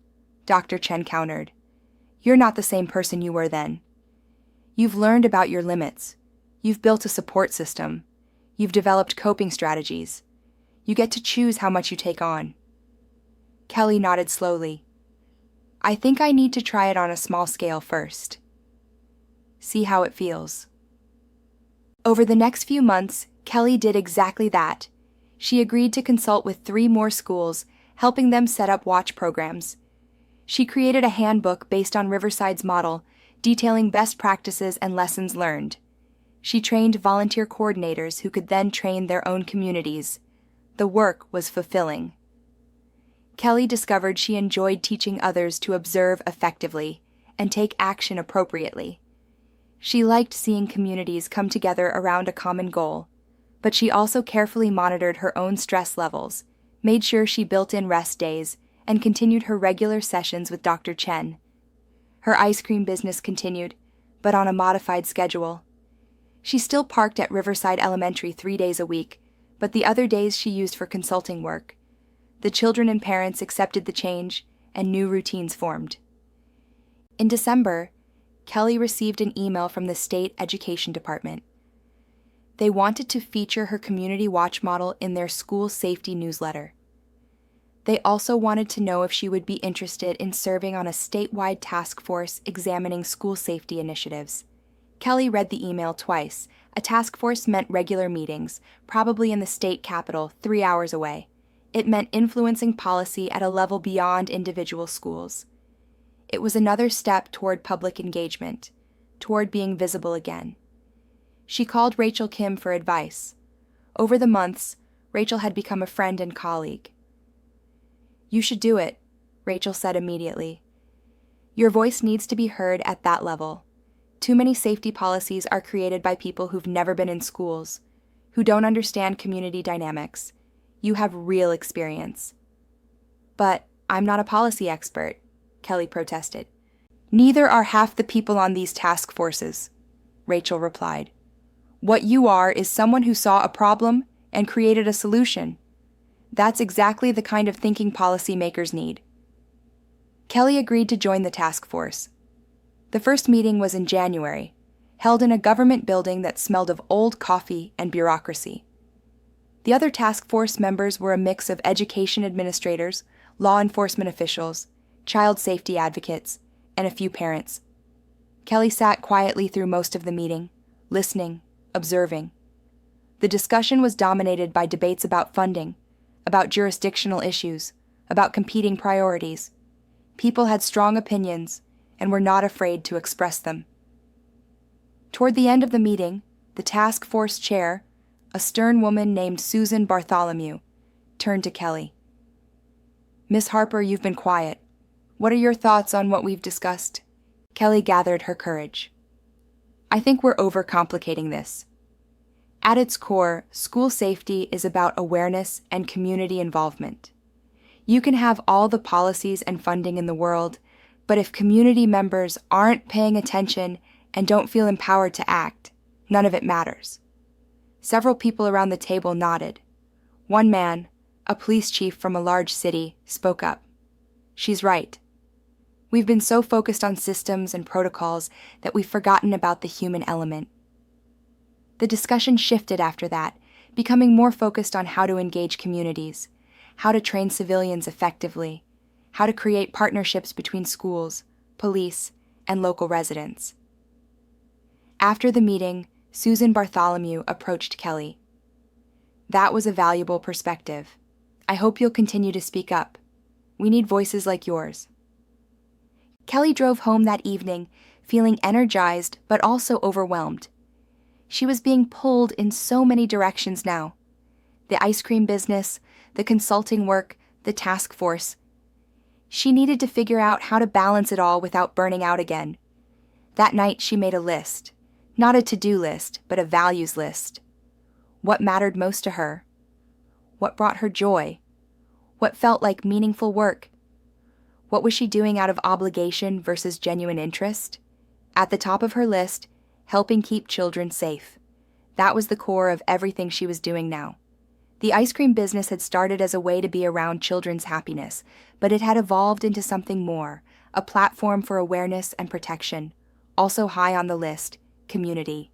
Dr. Chen countered. "You're not the same person you were then. You've learned about your limits. You've built a support system. You've developed coping strategies. You get to choose how much you take on." Kelly nodded slowly. "I think I need to try it on a small scale first. See how it feels." Over the next few months, Kelly did exactly that. She agreed to consult with 3 more schools, helping them set up watch programs. She created a handbook based on Riverside's model, detailing best practices and lessons learned. She trained volunteer coordinators who could then train their own communities. The work was fulfilling. Kelly discovered she enjoyed teaching others to observe effectively and take action appropriately. She liked seeing communities come together around a common goal, but she also carefully monitored her own stress levels, made sure she built in rest days, and continued her regular sessions with Dr. Chen. Her ice cream business continued, but on a modified schedule. She still parked at Riverside Elementary 3 days a week, but the other days she used for consulting work. The children and parents accepted the change, and new routines formed. In December, Kelly received an email from the state education department. They wanted to feature her community watch model in their school safety newsletter. They also wanted to know if she would be interested in serving on a statewide task force examining school safety initiatives. Kelly read the email twice. A task force meant regular meetings, probably in the state capitol, 3 hours away. It meant influencing policy at a level beyond individual schools. It was another step toward public engagement, toward being visible again. She called Rachel Kim for advice. Over the months, Rachel had become a friend and colleague. "You should do it," Rachel said immediately. "Your voice needs to be heard at that level. Too many safety policies are created by people who've never been in schools, who don't understand community dynamics. You have real experience." "But I'm not a policy expert," Kelly protested. "Neither are half the people on these task forces," Rachel replied. "What you are is someone who saw a problem and created a solution. That's exactly the kind of thinking policymakers need." Kelly agreed to join the task force. The first meeting was in January, held in a government building that smelled of old coffee and bureaucracy. The other task force members were a mix of education administrators, law enforcement officials, child safety advocates, and a few parents. Kelly sat quietly through most of the meeting, listening, observing. The discussion was dominated by debates about funding, about jurisdictional issues, about competing priorities. People had strong opinions and were not afraid to express them. Toward the end of the meeting, the task force chair, a stern woman named Susan Bartholomew, turned to Kelly. "Miss Harper, you've been quiet. What are your thoughts on what we've discussed?" Kelly gathered her courage. "I think we're overcomplicating this. At its core, school safety is about awareness and community involvement. You can have all the policies and funding in the world, But if community members aren't paying attention and don't feel empowered to act, none of it matters. Several people around the table nodded. One man, a police chief from a large city, spoke up. She's right. We've been so focused on systems and protocols that we've forgotten about the human element. The discussion shifted after that, becoming more focused on how to engage communities, how to train civilians effectively, how to create partnerships between schools, police, and local residents. After the meeting, Susan Bartholomew approached Kelly. That was a valuable perspective. I hope you'll continue to speak up. We need voices like yours. Kelly drove home that evening, feeling energized but also overwhelmed. She was being pulled in so many directions now. The ice cream business, the consulting work, the task force. She needed to figure out how to balance it all without burning out again. That night she made a list. Not a to-do list, but a values list. What mattered most to her? What brought her joy? What felt like meaningful work? What was she doing out of obligation versus genuine interest? At the top of her list, helping keep children safe. That was the core of everything she was doing now. The ice cream business had started as a way to be around children's happiness, but it had evolved into something more, a platform for awareness and protection. Also high on the list, community.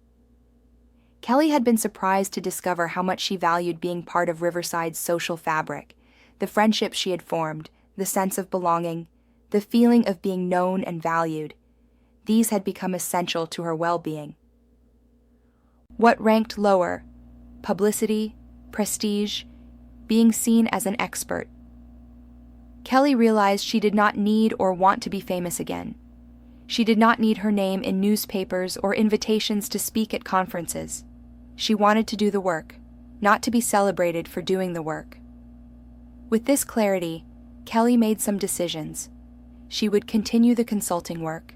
Kelly had been surprised to discover how much she valued being part of Riverside's social fabric, the friendships she had formed, the sense of belonging, the feeling of being known and valued. These had become essential to her well-being. What ranked lower? Publicity, prestige, being seen as an expert. Kelly realized she did not need or want to be famous again. She did not need her name in newspapers or invitations to speak at conferences. She wanted to do the work, not to be celebrated for doing the work. With this clarity, Kelly made some decisions. She would continue the consulting work,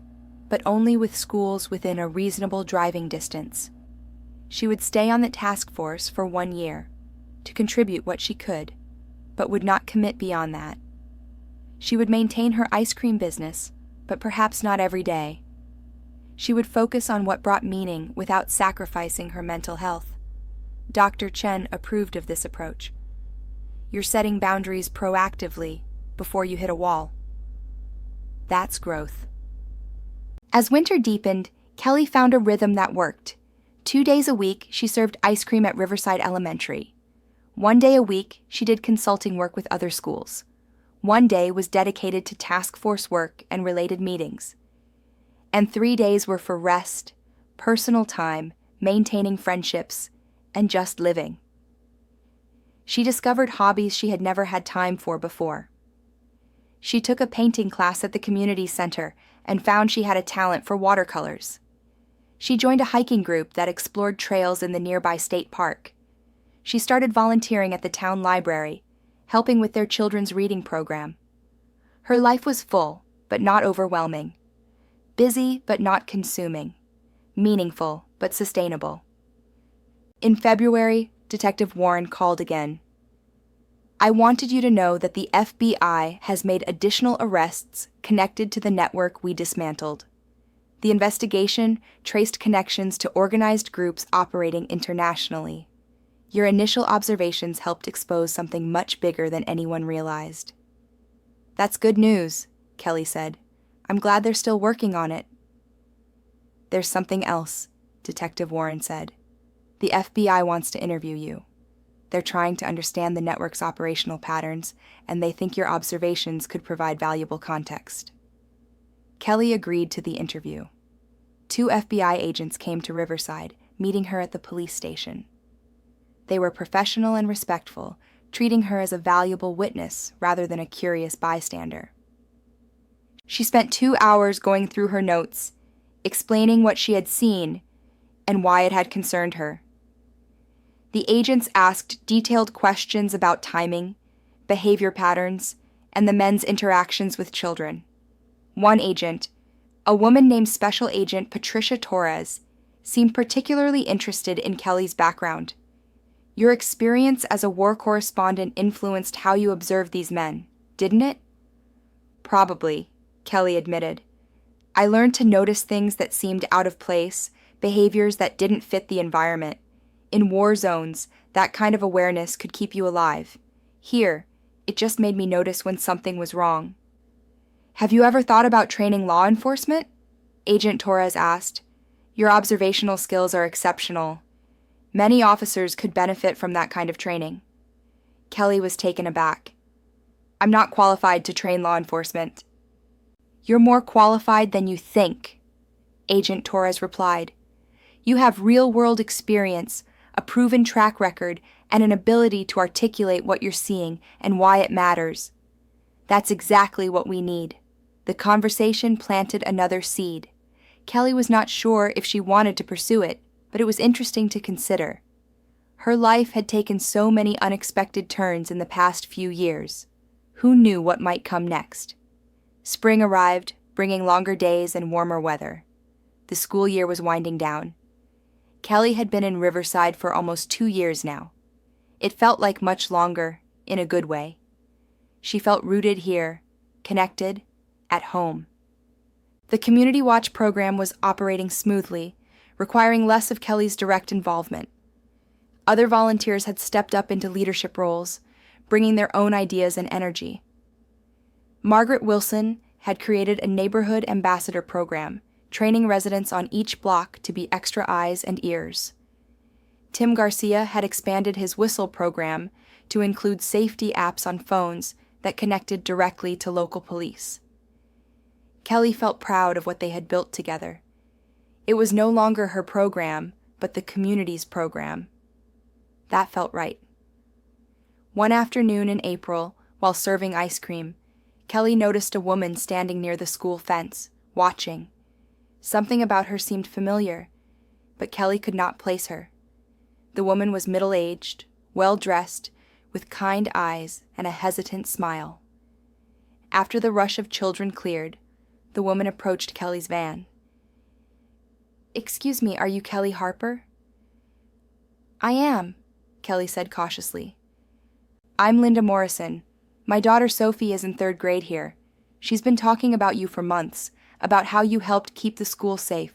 but only with schools within a reasonable driving distance. She would stay on the task force for 1 year, to contribute what she could, but would not commit beyond that. She would maintain her ice cream business, but perhaps not every day. She would focus on what brought meaning without sacrificing her mental health. Dr. Chen approved of this approach. You're setting boundaries proactively before you hit a wall. That's growth. As winter deepened, Kelly found a rhythm that worked. 2 days a week, she served ice cream at Riverside Elementary. 1 day a week, she did consulting work with other schools. 1 day was dedicated to task force work and related meetings. And 3 days were for rest, personal time, maintaining friendships, and just living. She discovered hobbies she had never had time for before. She took a painting class at the community center and found she had a talent for watercolors. She joined a hiking group that explored trails in the nearby state park. She started volunteering at the town library, helping with their children's reading program. Her life was full, but not overwhelming. Busy, but not consuming. Meaningful, but sustainable. In February, Detective Warren called again. I wanted you to know that the FBI has made additional arrests connected to the network we dismantled. The investigation traced connections to organized groups operating internationally. Your initial observations helped expose something much bigger than anyone realized. That's good news, Kelly said. I'm glad they're still working on it. There's something else, Detective Warren said. The FBI wants to interview you. They're trying to understand the network's operational patterns, and they think your observations could provide valuable context. Kelly agreed to the interview. 2 FBI agents came to Riverside, meeting her at the police station. They were professional and respectful, treating her as a valuable witness rather than a curious bystander. She spent 2 hours going through her notes, explaining what she had seen and why it had concerned her. The agents asked detailed questions about timing, behavior patterns, and the men's interactions with children. One agent, a woman named Special Agent Patricia Torres, seemed particularly interested in Kelly's background. Your experience as a war correspondent influenced how you observed these men, didn't it? Probably, Kelly admitted. I learned to notice things that seemed out of place, behaviors that didn't fit the environment. In war zones, that kind of awareness could keep you alive. Here, it just made me notice when something was wrong. Have you ever thought about training law enforcement? Agent Torres asked. Your observational skills are exceptional. Many officers could benefit from that kind of training. Kelly was taken aback. I'm not qualified to train law enforcement. You're more qualified than you think, Agent Torres replied. You have real-world experience, a proven track record, and an ability to articulate what you're seeing and why it matters. That's exactly what we need. The conversation planted another seed. Kelly was not sure if she wanted to pursue it, but it was interesting to consider. Her life had taken so many unexpected turns in the past few years. Who knew what might come next? Spring arrived, bringing longer days and warmer weather. The school year was winding down. Kelly had been in Riverside for almost 2 years now. It felt like much longer, in a good way. She felt rooted here, connected, at home. The Community Watch program was operating smoothly, requiring less of Kelly's direct involvement. Other volunteers had stepped up into leadership roles, bringing their own ideas and energy. Margaret Wilson had created a neighborhood ambassador program, training residents on each block to be extra eyes and ears. Tim Garcia had expanded his Whistle program to include safety apps on phones that connected directly to local police. Kelly felt proud of what they had built together. It was no longer her program, but the community's program. That felt right. One afternoon in April, while serving ice cream, Kelly noticed a woman standing near the school fence, watching. Something about her seemed familiar, but Kelly could not place her. The woman was middle-aged, well-dressed, with kind eyes and a hesitant smile. After the rush of children cleared, the woman approached Kelly's van. Excuse me, are you Kelly Harper? I am, Kelly said cautiously. I'm Linda Morrison. My daughter Sophie is in 3rd grade here. She's been talking about you for months, about how you helped keep the school safe.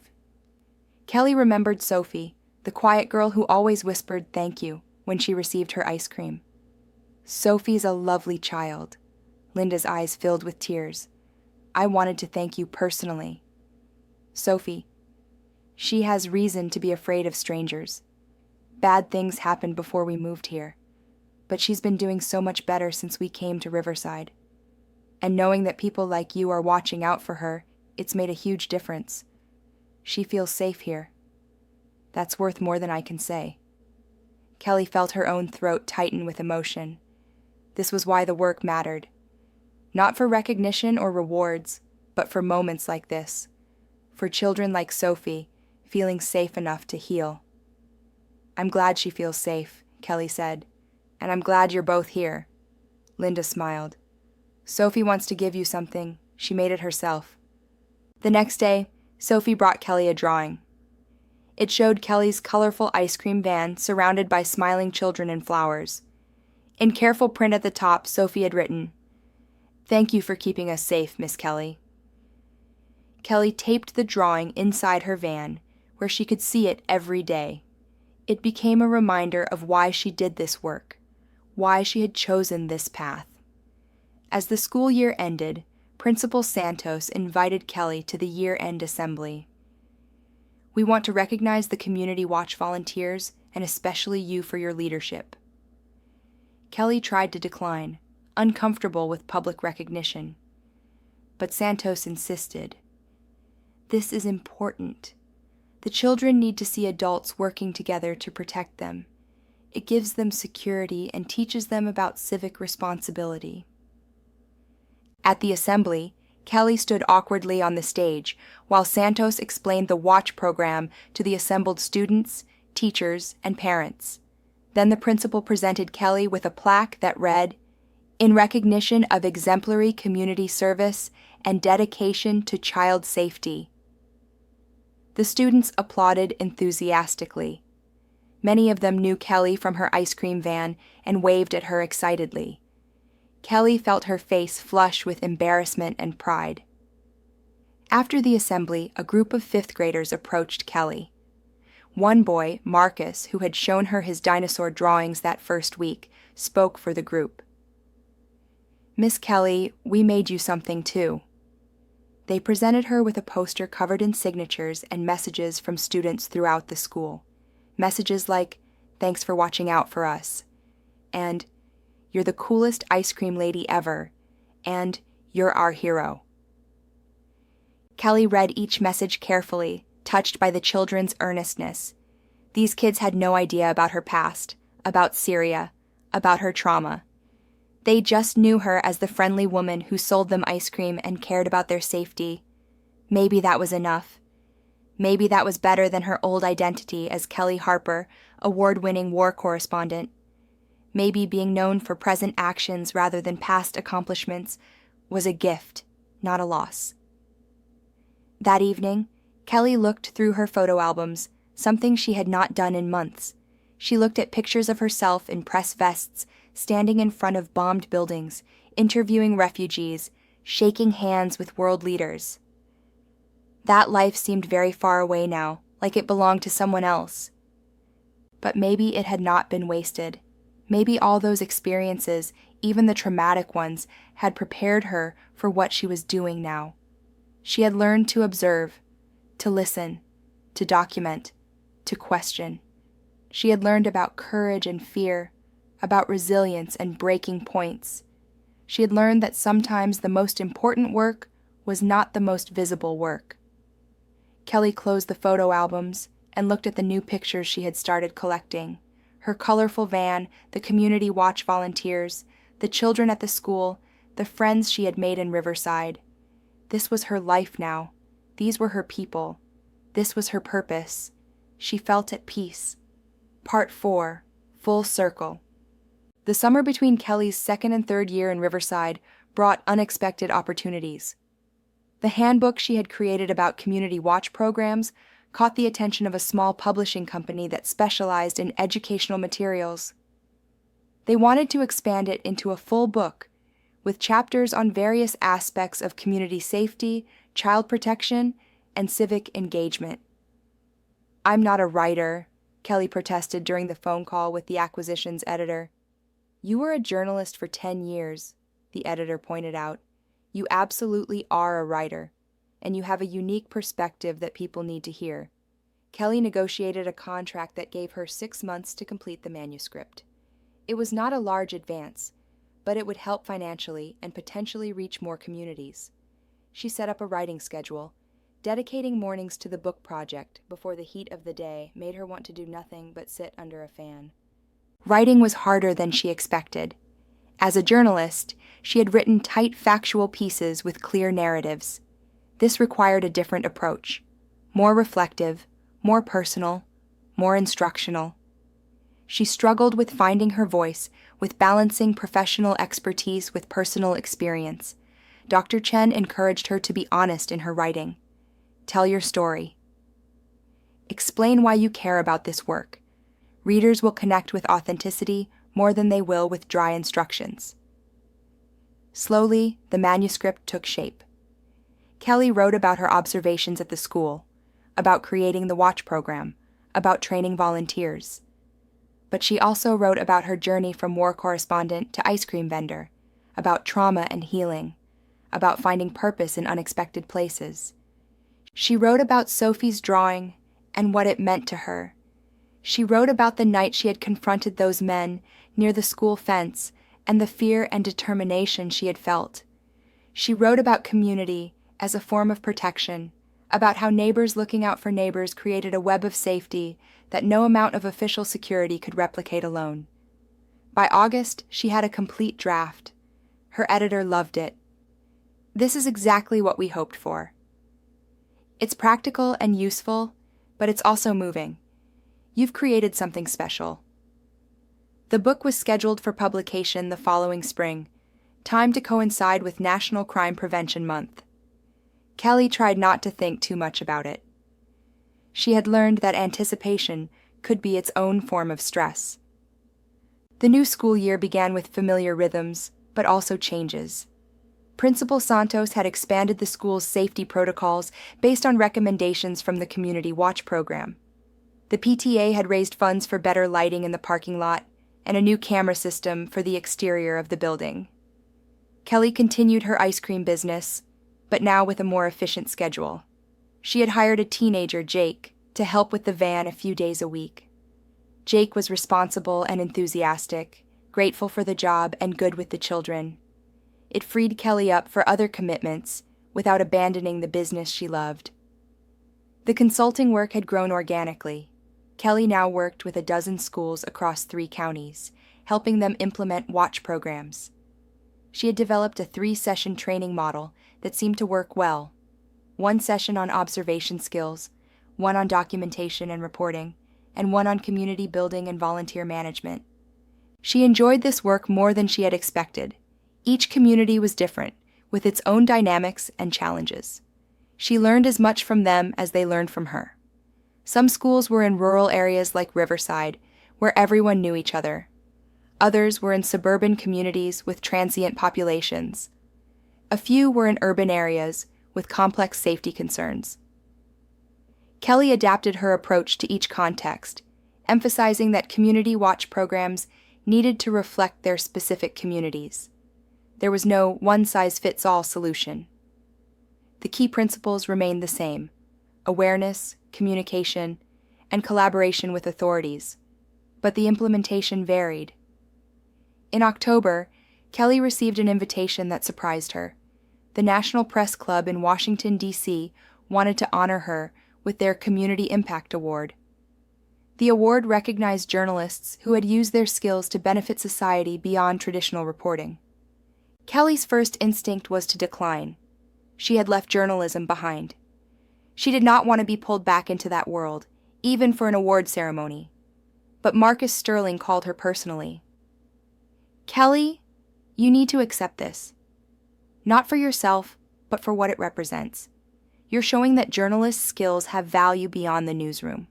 Kelly remembered Sophie, the quiet girl who always whispered thank you when she received her ice cream. Sophie's a lovely child. Linda's eyes filled with tears. I wanted to thank you personally. Sophie, she has reason to be afraid of strangers. Bad things happened before we moved here, but she's been doing so much better since we came to Riverside. And knowing that people like you are watching out for her, it's made a huge difference. She feels safe here. That's worth more than I can say. Kelly felt her own throat tighten with emotion. This was why the work mattered. Not for recognition or rewards, but for moments like this. For children like Sophie, feeling safe enough to heal. I'm glad she feels safe, Kelly said. And I'm glad you're both here. Linda smiled. Sophie wants to give you something. She made it herself. The next day, Sophie brought Kelly a drawing. It showed Kelly's colorful ice cream van surrounded by smiling children and flowers. In careful print at the top, Sophie had written, "Thank you for keeping us safe, Miss Kelly." Kelly taped the drawing inside her van, where she could see it every day. It became a reminder of why she did this work, why she had chosen this path. As the school year ended, Principal Santos invited Kelly to the year-end assembly. We want to recognize the Community Watch volunteers, and especially you for your leadership. Kelly tried to decline, uncomfortable with public recognition. But Santos insisted. This is important. The children need to see adults working together to protect them. It gives them security and teaches them about civic responsibility. At the assembly, Kelly stood awkwardly on the stage while Santos explained the watch program to the assembled students, teachers, and parents. Then the principal presented Kelly with a plaque that read, "In recognition of exemplary community service and dedication to child safety." The students applauded enthusiastically. Many of them knew Kelly from her ice cream van and waved at her excitedly. Kelly felt her face flush with embarrassment and pride. After the assembly, a group of fifth graders approached Kelly. One boy, Marcus, who had shown her his dinosaur drawings that first week, spoke for the group. "Miss Kelly, we made you something too." They presented her with a poster covered in signatures and messages from students throughout the school. Messages like, "Thanks for watching out for us," and "You're the coolest ice cream lady ever," and "You're our hero." Kelly read each message carefully, touched by the children's earnestness. These kids had no idea about her past, about Syria, about her trauma. They just knew her as the friendly woman who sold them ice cream and cared about their safety. Maybe that was enough. Maybe that was better than her old identity as Kelly Harper, award-winning war correspondent. Maybe being known for present actions rather than past accomplishments was a gift, not a loss. That evening, Kelly looked through her photo albums, something she had not done in months. She looked at pictures of herself in press vests, standing in front of bombed buildings, interviewing refugees, shaking hands with world leaders. That life seemed very far away now, like it belonged to someone else. But maybe it had not been wasted. Maybe all those experiences, even the traumatic ones, had prepared her for what she was doing now. She had learned to observe, to listen, to document, to question. She had learned about courage and fear, about resilience and breaking points. She had learned that sometimes the most important work was not the most visible work. Kelly closed the photo albums and looked at the new pictures she had started collecting. Her colorful van, the community watch volunteers, the children at the school, the friends she had made in Riverside. This was her life now. These were her people. This was her purpose. She felt at peace. Part 4. Full Circle. The summer between Kelly's second and third year in Riverside brought unexpected opportunities. The handbook she had created about community watch programs caught the attention of a small publishing company that specialized in educational materials. They wanted to expand it into a full book, with chapters on various aspects of community safety, child protection, and civic engagement. "I'm not a writer," Kelly protested during the phone call with the acquisitions editor. "You were a journalist for 10 years, the editor pointed out. "You absolutely are a writer, and you have a unique perspective that people need to hear." Kelly negotiated a contract that gave her 6 months to complete the manuscript. It was not a large advance, but it would help financially and potentially reach more communities. She set up a writing schedule. Dedicating mornings to the book project before the heat of the day made her want to do nothing but sit under a fan. Writing was harder than she expected. As a journalist, she had written tight factual pieces with clear narratives. This required a different approach, more reflective, more personal, more instructional. She struggled with finding her voice, with balancing professional expertise with personal experience. Dr. Chen encouraged her to be honest in her writing. Tell your story. Explain why you care about this work. Readers will connect with authenticity more than they will with dry instructions. Slowly, the manuscript took shape. Kelly wrote about her observations at the school, about creating the watch program, about training volunteers. But she also wrote about her journey from war correspondent to ice cream vendor, about trauma and healing, about finding purpose in unexpected places. She wrote about Sophie's drawing and what it meant to her. She wrote about the night she had confronted those men near the school fence and the fear and determination she had felt. She wrote about community as a form of protection, about how neighbors looking out for neighbors created a web of safety that no amount of official security could replicate alone. By August, she had a complete draft. Her editor loved it. "This is exactly what we hoped for. It's practical and useful, but it's also moving. You've created something special." The book was scheduled for publication the following spring, timed to coincide with National Crime Prevention Month. Kelly tried not to think too much about it. She had learned that anticipation could be its own form of stress. The new school year began with familiar rhythms, but also changes. Principal Santos had expanded the school's safety protocols based on recommendations from the Community Watch program. The PTA had raised funds for better lighting in the parking lot and a new camera system for the exterior of the building. Kelly continued her ice cream business, but now with a more efficient schedule. She had hired a teenager, Jake, to help with the van a few days a week. Jake was responsible and enthusiastic, grateful for the job and good with the children. It freed Kelly up for other commitments without abandoning the business she loved. The consulting work had grown organically. Kelly now worked with 12 schools across 3 counties, helping them implement watch programs. She had developed a 3-session training model that seemed to work well. 1 session on observation skills, 1 on documentation and reporting, and 1 on community building and volunteer management. She enjoyed this work more than she had expected. Each community was different, with its own dynamics and challenges. She learned as much from them as they learned from her. Some schools were in rural areas like Riverside, where everyone knew each other. Others were in suburban communities with transient populations. A few were in urban areas with complex safety concerns. Kelly adapted her approach to each context, emphasizing that community watch programs needed to reflect their specific communities. There was no one-size-fits-all solution. The key principles remained the same: awareness, communication, and collaboration with authorities, but the implementation varied. In October, Kelly received an invitation that surprised her. The National Press Club in Washington, D.C. wanted to honor her with their Community Impact Award. The award recognized journalists who had used their skills to benefit society beyond traditional reporting. Kelly's first instinct was to decline. She had left journalism behind. She did not want to be pulled back into that world, even for an award ceremony. But Marcus Sterling called her personally. "Kelly, you need to accept this. Not for yourself, but for what it represents. You're showing that journalists' skills have value beyond the newsroom.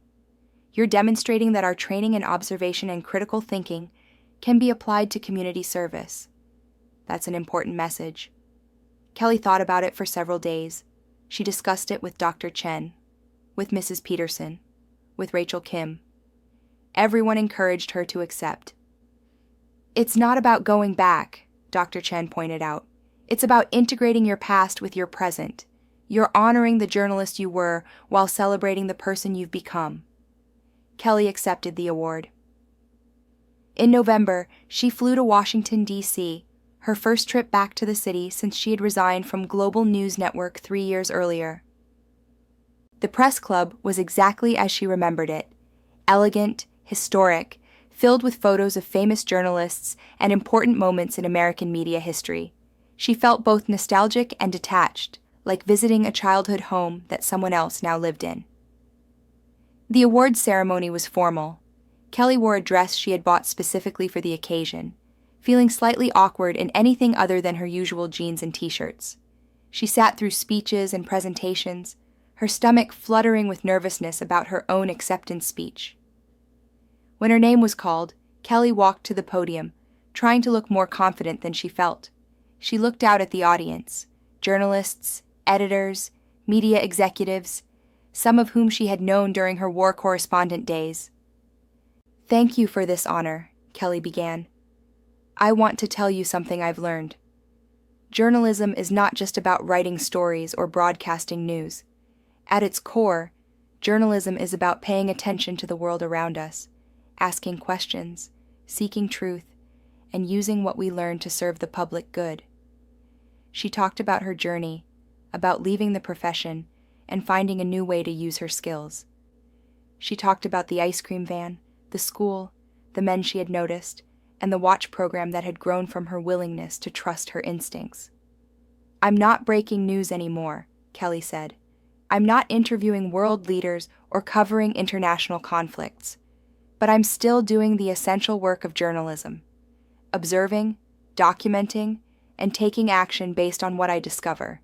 You're demonstrating that our training in observation and critical thinking can be applied to community service. That's an important message." Kelly thought about it for several days. She discussed it with Dr. Chen, with Mrs. Peterson, with Rachel Kim. Everyone encouraged her to accept. "It's not about going back," Dr. Chen pointed out. "It's about integrating your past with your present. You're honoring the journalist you were while celebrating the person you've become." Kelly accepted the award. In November, she flew to Washington, D.C., her first trip back to the city since she had resigned from Global News Network 3 years earlier. The press club was exactly as she remembered it: elegant, historic, filled with photos of famous journalists and important moments in American media history. She felt both nostalgic and detached, like visiting a childhood home that someone else now lived in. The awards ceremony was formal. Kelly wore a dress she had bought specifically for the occasion, feeling slightly awkward in anything other than her usual jeans and t-shirts. She sat through speeches and presentations, her stomach fluttering with nervousness about her own acceptance speech. When her name was called, Kelly walked to the podium, trying to look more confident than she felt. She looked out at the audience: journalists, editors, media executives, some of whom she had known during her war correspondent days. "Thank you for this honor," Kelly began. "I want to tell you something I've learned. Journalism is not just about writing stories or broadcasting news. At its core, journalism is about paying attention to the world around us, asking questions, seeking truth, and using what we learn to serve the public good." She talked about her journey, about leaving the profession and finding a new way to use her skills. She talked about the ice cream van, the school, the men she had noticed, and the watch program that had grown from her willingness to trust her instincts. "I'm not breaking news anymore," Kelly said. "I'm not interviewing world leaders or covering international conflicts. But I'm still doing the essential work of journalism: observing, documenting, and taking action based on what I discover.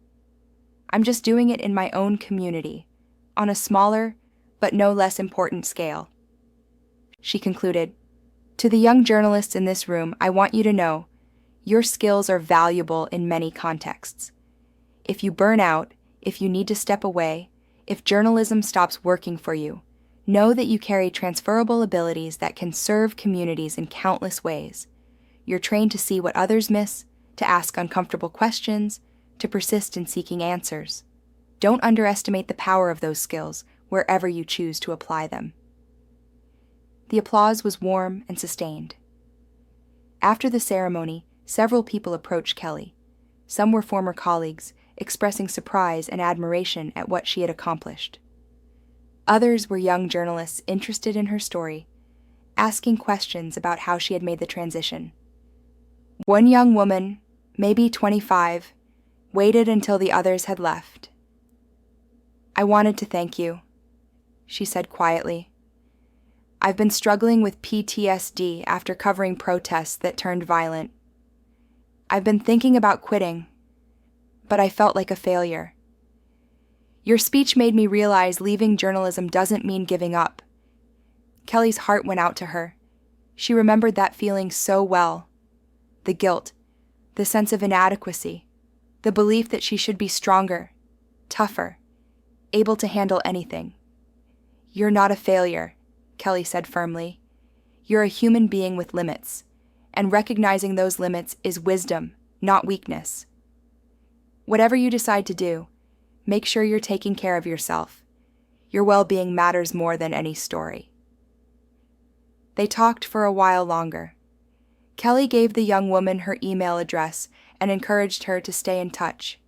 I'm just doing it in my own community, on a smaller, but no less important scale." She concluded, "To the young journalists in this room, I want you to know, Your skills are valuable in many contexts. If you burn out, if you need to step away, if journalism stops working for you, know that you carry transferable abilities that can serve communities in countless ways. You're trained to see what others miss, to ask uncomfortable questions, to persist in seeking answers. Don't underestimate the power of those skills wherever you choose to apply them. The applause was warm and sustained. After the ceremony, several people approached Kelly. Some were former colleagues, expressing surprise and admiration at what she had accomplished. Others were young journalists interested in her story, asking questions about how she had made the transition. One young woman, maybe 25, waited until the others had left. "I wanted to thank you," she said quietly. "I've been struggling with PTSD after covering protests that turned violent. I've been thinking about quitting, but I felt like a failure. Your speech made me realize leaving journalism doesn't mean giving up." Kelly's heart went out to her. She remembered that feeling so well. The guilt, the sense of inadequacy, the belief that she should be stronger, tougher, able to handle anything. "You're not a failure," Kelly said firmly. "You're a human being with limits, and recognizing those limits is wisdom, not weakness. Whatever you decide to do, make sure you're taking care of yourself. Your well-being matters more than any story." They talked for a while longer. Kelly gave the young woman her email address and encouraged her to stay in touch.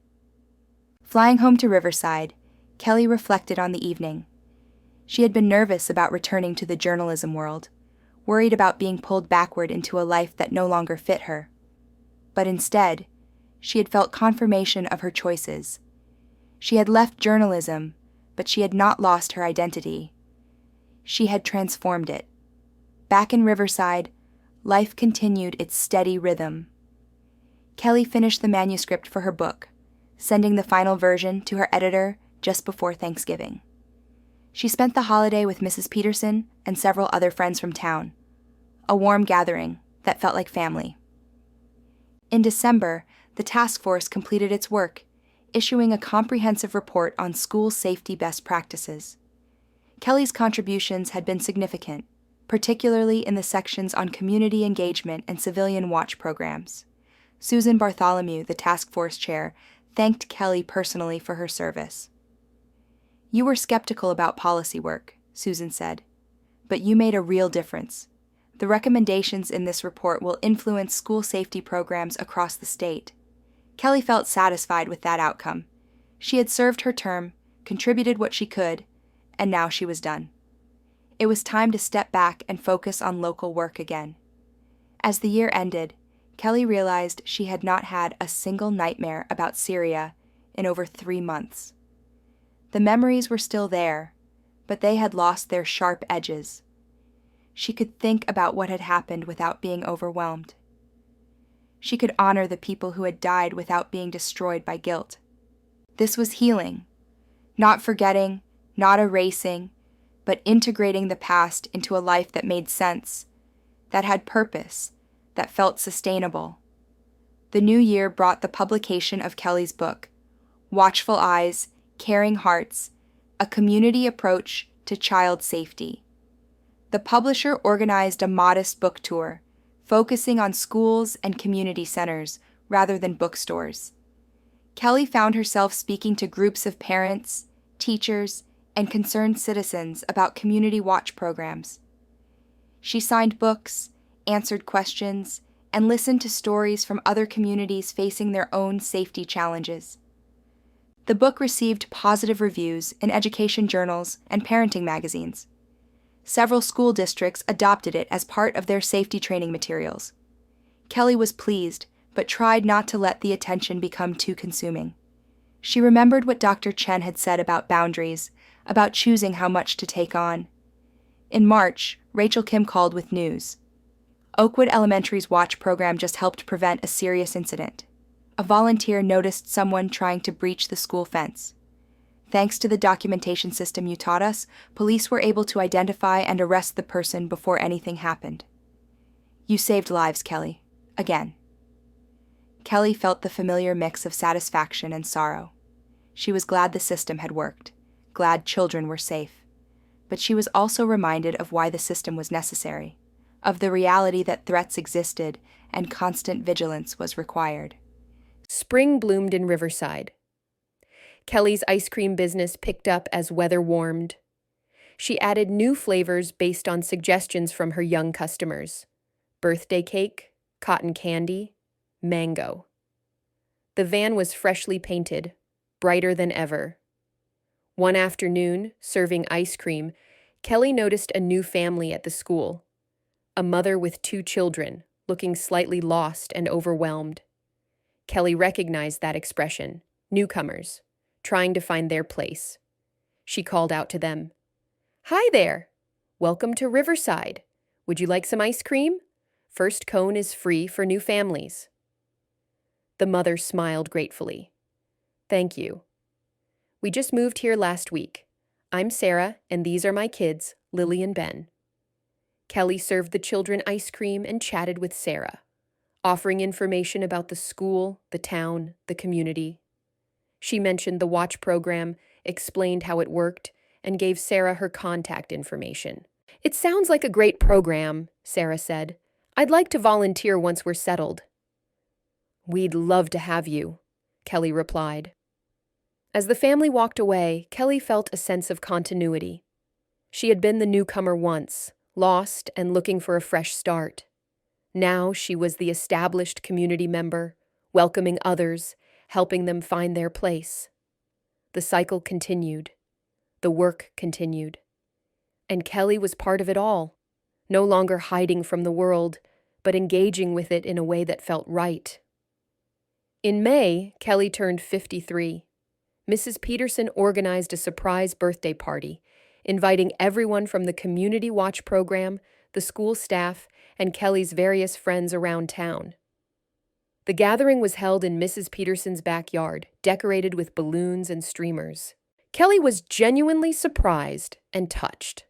Flying home to Riverside, Kelly reflected on the evening. She had been nervous about returning to the journalism world, worried about being pulled backward into a life that no longer fit her. But instead, she had felt confirmation of her choices. She had left journalism, but she had not lost her identity. She had transformed it. Back in Riverside, life continued its steady rhythm. Kelly finished the manuscript for her book, sending the final version to her editor just before Thanksgiving. She spent the holiday with Mrs. Peterson and several other friends from town, a warm gathering that felt like family. In December, the task force completed its work, issuing a comprehensive report on school safety best practices. Kelly's contributions had been significant, particularly in the sections on community engagement and civilian watch programs. Susan Bartholomew, the task force chair, thanked Kelly personally for her service. "You were skeptical about policy work," Susan said, "but you made a real difference. The recommendations in this report will influence school safety programs across the state." Kelly felt satisfied with that outcome. She had served her term, contributed what she could, and now she was done. It was time to step back and focus on local work again. As the year ended, Kelly realized she had not had a single nightmare about Syria in over 3 months. The memories were still there, but they had lost their sharp edges. She could think about what had happened without being overwhelmed. She could honor the people who had died without being destroyed by guilt. This was healing, not forgetting, not erasing, but integrating the past into a life that made sense, that had purpose, that felt sustainable. The new year brought the publication of Kelly's book, Watchful Eyes, Caring Hearts, A Community Approach to Child Safety. The publisher organized a modest book tour, focusing on schools and community centers rather than bookstores. Kelly found herself speaking to groups of parents, teachers, and concerned citizens about community watch programs. She signed books, answered questions, and listened to stories from other communities facing their own safety challenges. The book received positive reviews in education journals and parenting magazines. Several school districts adopted it as part of their safety training materials. Kelly was pleased, but tried not to let the attention become too consuming. She remembered what Dr. Chen had said about boundaries, about choosing how much to take on. In March, Rachel Kim called with news. Oakwood Elementary's watch program just helped prevent a serious incident. A volunteer noticed someone trying to breach the school fence. Thanks to the documentation system you taught us, police were able to identify and arrest the person before anything happened. You saved lives, Kelly. Again. Kelly felt the familiar mix of satisfaction and sorrow. She was glad the system had worked, glad children were safe. But she was also reminded of why the system was necessary, of the reality that threats existed and constant vigilance was required. Spring bloomed in Riverside. Kelly's ice cream business picked up as weather warmed. She added new flavors based on suggestions from her young customers: birthday cake, cotton candy, mango. The van was freshly painted, brighter than ever. One afternoon, serving ice cream, Kelly noticed a new family at the school. A mother with 2 children, looking slightly lost and overwhelmed. Kelly recognized that expression: newcomers, trying to find their place. She called out to them, "Hi there! Welcome to Riverside. Would you like some ice cream? First cone is free for new families." The mother smiled gratefully. "Thank you. We just moved here last week. I'm Sarah, and these are my kids, Lily and Ben." Kelly served the children ice cream and chatted with Sarah, offering information about the school, the town, the community. She mentioned the watch program, explained how it worked, and gave Sarah her contact information. "It sounds like a great program," Sarah said. "I'd like to volunteer once we're settled." "We'd love to have you," Kelly replied. As the family walked away, Kelly felt a sense of continuity. She had been the newcomer once, lost and looking for a fresh start. Now she was the established community member, welcoming others, helping them find their place. The cycle continued. The work continued. And Kelly was part of it all, no longer hiding from the world, but engaging with it in a way that felt right. In May, Kelly turned 53. Mrs. Peterson organized a surprise birthday party, inviting everyone from the Community Watch program, the school staff, and Kelly's various friends around town. The gathering was held in Mrs. Peterson's backyard, decorated with balloons and streamers. Kelly was genuinely surprised and touched.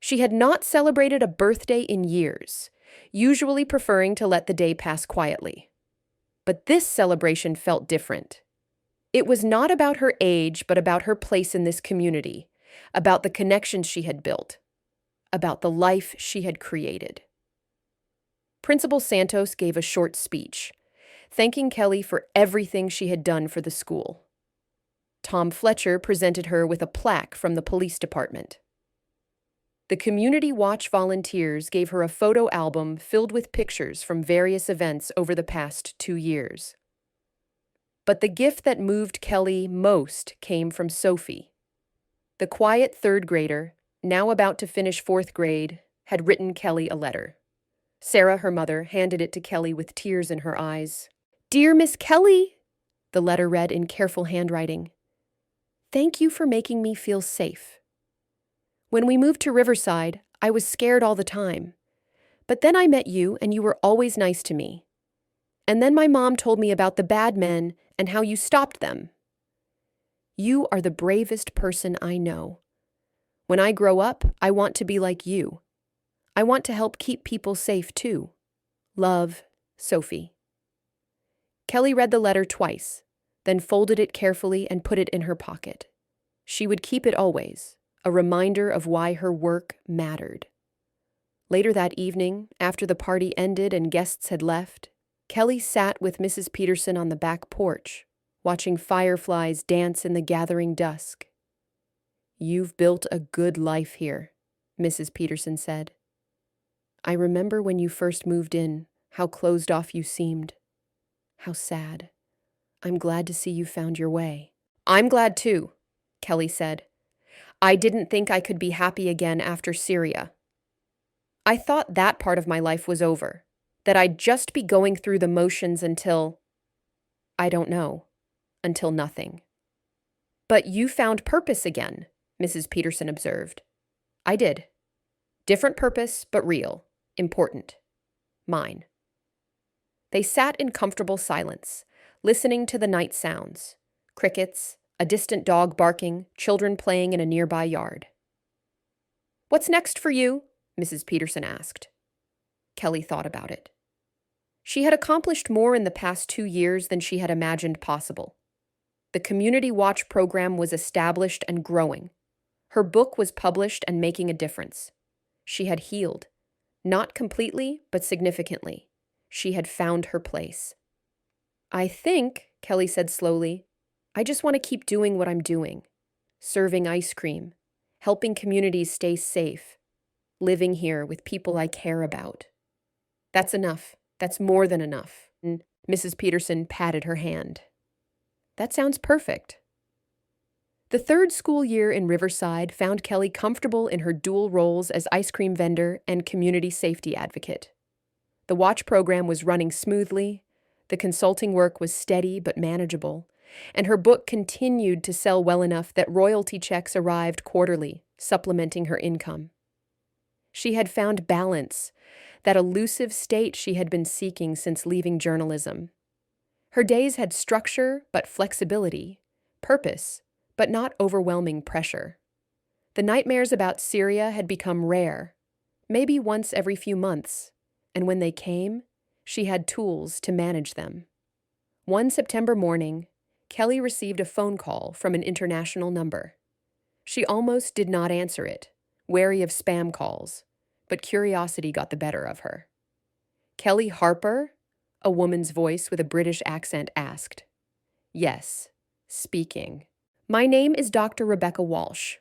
She had not celebrated a birthday in years, usually preferring to let the day pass quietly. But this celebration felt different. It was not about her age, but about her place in this community, about the connections she had built, about the life she had created. Principal Santos gave a short speech, thanking Kelly for everything she had done for the school. Tom Fletcher presented her with a plaque from the police department. The Community Watch volunteers gave her a photo album filled with pictures from various events over the past 2 years. But the gift that moved Kelly most came from Sophie. The quiet 3rd grader, now about to finish 4th grade, had written Kelly a letter. Sarah, her mother, handed it to Kelly with tears in her eyes. "Dear Miss Kelly," the letter read in careful handwriting, "thank you for making me feel safe. When we moved to Riverside, I was scared all the time. But then I met you, and you were always nice to me. And then my mom told me about the bad men and how you stopped them. You are the bravest person I know. When I grow up, I want to be like you. I want to help keep people safe too. Love, Sophie." Kelly read the letter twice, then folded it carefully and put it in her pocket. She would keep it always, a reminder of why her work mattered. Later that evening, after the party ended and guests had left, Kelly sat with Mrs. Peterson on the back porch, watching fireflies dance in the gathering dusk. "You've built a good life here," Mrs. Peterson said. "I remember when you first moved in, how closed off you seemed. How sad. I'm glad to see you found your way." "I'm glad too," Kelly said. "I didn't think I could be happy again after Syria. I thought that part of my life was over, that I'd just be going through the motions until, I don't know, until nothing." "But you found purpose again," Mrs. Peterson observed. "I did. Different purpose, but real, important. Mine." They sat in comfortable silence, listening to the night sounds: crickets, a distant dog barking, children playing in a nearby yard. "What's next for you?" Mrs. Peterson asked. Kelly thought about it. She had accomplished more in the past 2 years than she had imagined possible. The Community Watch program was established and growing. Her book was published and making a difference. She had healed. Not completely, but significantly. She had found her place. I think, Kelly said slowly, I just want to keep doing what I'm doing. Serving ice cream, helping communities stay safe, living here with people I care about. That's enough. That's more than enough. And Mrs. Peterson patted her hand. That sounds perfect. The third school year in Riverside found Kelly comfortable in her dual roles as ice cream vendor and community safety advocate. The watch program was running smoothly, the consulting work was steady but manageable, and her book continued to sell well enough that royalty checks arrived quarterly, supplementing her income. She had found balance, that elusive state she had been seeking since leaving journalism. Her days had structure but flexibility, purpose but not overwhelming pressure. The nightmares about Syria had become rare, maybe once every few months, and when they came, she had tools to manage them. One September morning, Kelly received a phone call from an international number. She almost did not answer it, wary of spam calls, but curiosity got the better of her. Kelly Harper? A woman's voice with a British accent asked. Yes, speaking. My name is Dr. Rebecca Walsh.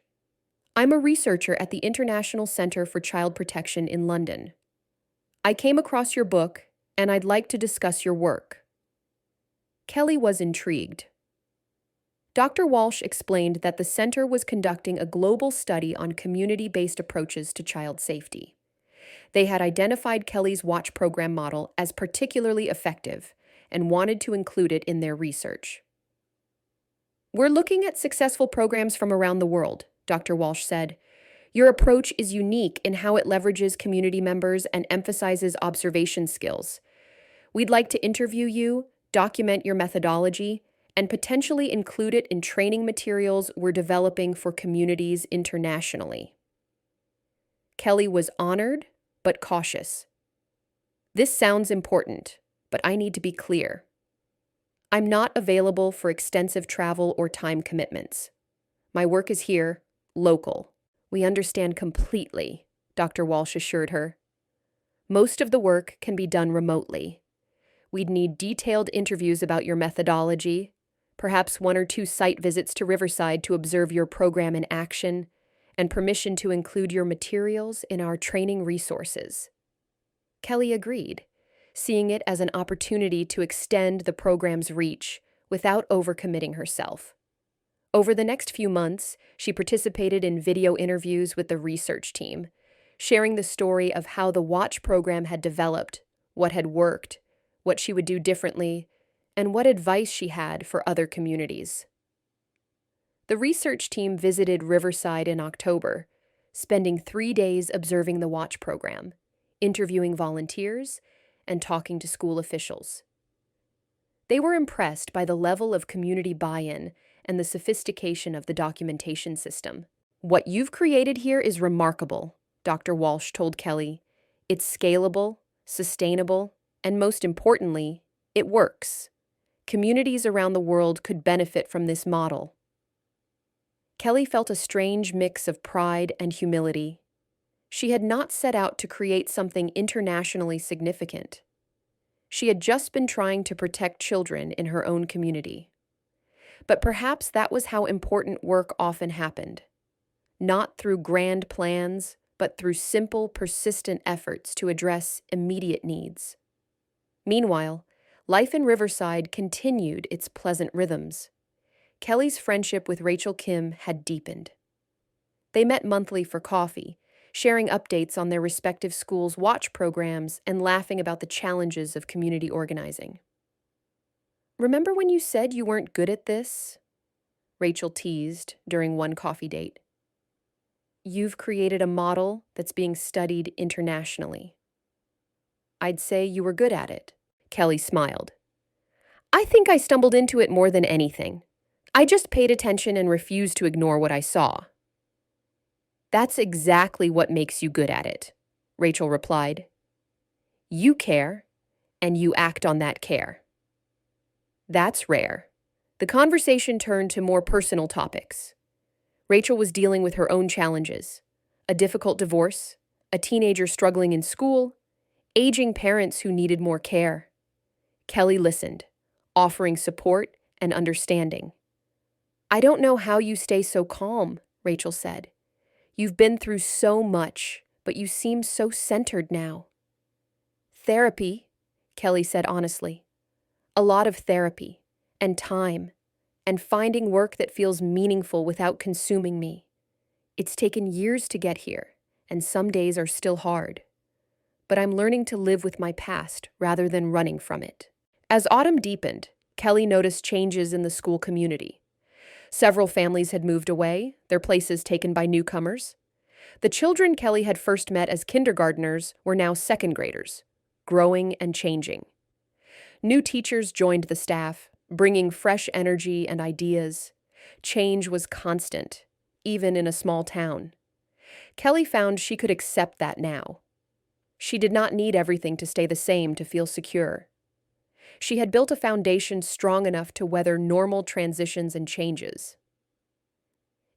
I'm a researcher at the International Center for Child Protection in London. I came across your book, and I'd like to discuss your work. Kelly was intrigued. Dr. Walsh explained that the center was conducting a global study on community-based approaches to child safety. They had identified Kelly's watch program model as particularly effective and wanted to include it in their research. We're looking at successful programs from around the world, Dr. Walsh said. Your approach is unique in how it leverages community members and emphasizes observation skills. We'd like to interview you, document your methodology, and potentially include it in training materials we're developing for communities internationally. Kelly was honored, but cautious. This sounds important, but I need to be clear. I'm not available for extensive travel or time commitments. My work is here, local. We understand completely, Dr. Walsh assured her. Most of the work can be done remotely. We'd need detailed interviews about your methodology, perhaps 1 or 2 site visits to Riverside to observe your program in action, and permission to include your materials in our training resources. Kelly agreed, seeing it as an opportunity to extend the program's reach without overcommitting herself. Over the next few months, she participated in video interviews with the research team, sharing the story of how the watch program had developed, what had worked, what she would do differently, and what advice she had for other communities. The research team visited Riverside in October, spending 3 days observing the watch program, interviewing volunteers, and talking to school officials. They were impressed by the level of community buy-in and the sophistication of the documentation system. What you've created here is remarkable, Dr. Walsh told Kelly. It's scalable, sustainable, and most importantly, it works. Communities around the world could benefit from this model. Kelly felt a strange mix of pride and humility. She had not set out to create something internationally significant. She had just been trying to protect children in her own community. But perhaps that was how important work often happened. Not through grand plans, but through simple, persistent efforts to address immediate needs. Meanwhile, life in Riverside continued its pleasant rhythms. Kelly's friendship with Rachel Kim had deepened. They met monthly for coffee, sharing updates on their respective schools' watch programs and laughing about the challenges of community organizing. Remember when you said you weren't good at this? Rachel teased during one coffee date. You've created a model that's being studied internationally. I'd say you were good at it. Kelly smiled. I think I stumbled into it more than anything. I just paid attention and refused to ignore what I saw. That's exactly what makes you good at it, Rachel replied. You care, and you act on that care. That's rare. The conversation turned to more personal topics. Rachel was dealing with her own challenges: a difficult divorce, a teenager struggling in school, aging parents who needed more care. Kelly listened, offering support and understanding. "I don't know how you stay so calm," Rachel said. "You've been through so much, but you seem so centered now." "Therapy," Kelly said honestly. "A lot of therapy, and time, and finding work that feels meaningful without consuming me. It's taken years to get here, and some days are still hard. But I'm learning to live with my past rather than running from it." As autumn deepened, Kelly noticed changes in the school community. Several families had moved away, their places taken by newcomers. The children Kelly had first met as kindergartners were now second graders, growing and changing. New teachers joined the staff, bringing fresh energy and ideas. Change was constant, even in a small town. Kelly found she could accept that now. She did not need everything to stay the same to feel secure. She had built a foundation strong enough to weather normal transitions and changes.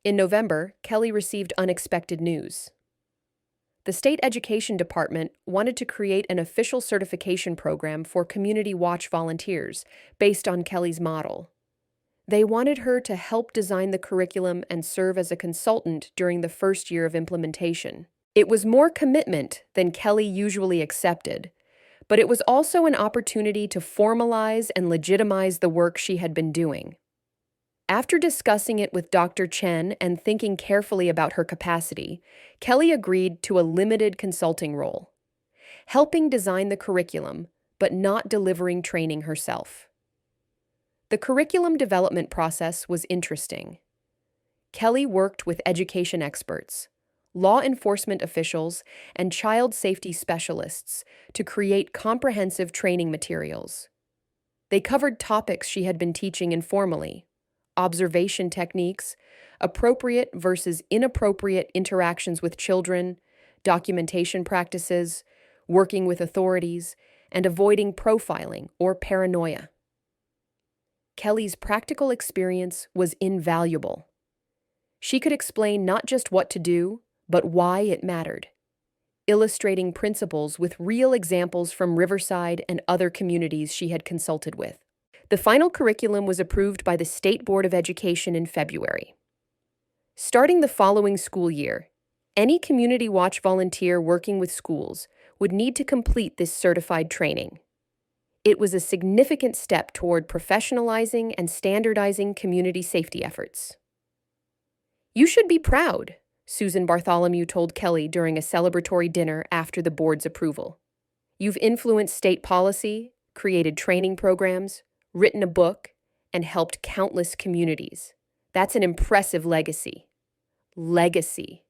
In November, Kelly received unexpected news. The state education department wanted to create an official certification program for community watch volunteers based on Kelly's model. They wanted her to help design the curriculum and serve as a consultant during the first year of implementation. It was more commitment than Kelly usually accepted, but it was also an opportunity to formalize and legitimize the work she had been doing. After discussing it with Dr. Chen and thinking carefully about her capacity, Kelly agreed to a limited consulting role, helping design the curriculum, but not delivering training herself. The curriculum development process was interesting. Kelly worked with education experts, law enforcement officials, and child safety specialists to create comprehensive training materials. They covered topics she had been teaching informally: observation techniques, appropriate versus inappropriate interactions with children, documentation practices, working with authorities, and avoiding profiling or paranoia. Kelly's practical experience was invaluable. She could explain not just what to do, but why it mattered, illustrating principles with real examples from Riverside and other communities she had consulted with. The final curriculum was approved by the State Board of Education in February. Starting the following school year, any community watch volunteer working with schools would need to complete this certified training. It was a significant step toward professionalizing and standardizing community safety efforts. "You should be proud," Susan Bartholomew told Kelly during a celebratory dinner after the board's approval. "You've influenced state policy, created training programs, written a book, and helped countless communities. That's an impressive legacy." Legacy.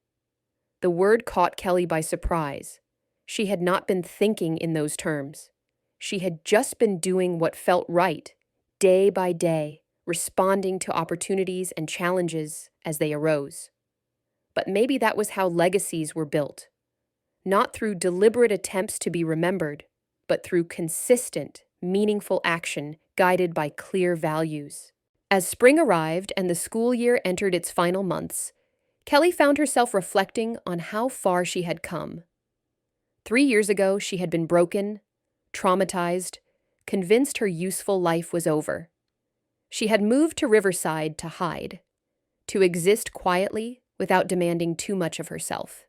The word caught Kelly by surprise. She had not been thinking in those terms. She had just been doing what felt right, day by day, responding to opportunities and challenges as they arose. But maybe that was how legacies were built. Not through deliberate attempts to be remembered, but through consistent, meaningful action guided by clear values. As spring arrived and the school year entered its final months, Kelly found herself reflecting on how far she had come. 3 years ago, she had been broken, traumatized, convinced her useful life was over. She had moved to Riverside to hide, to exist quietly without demanding too much of herself.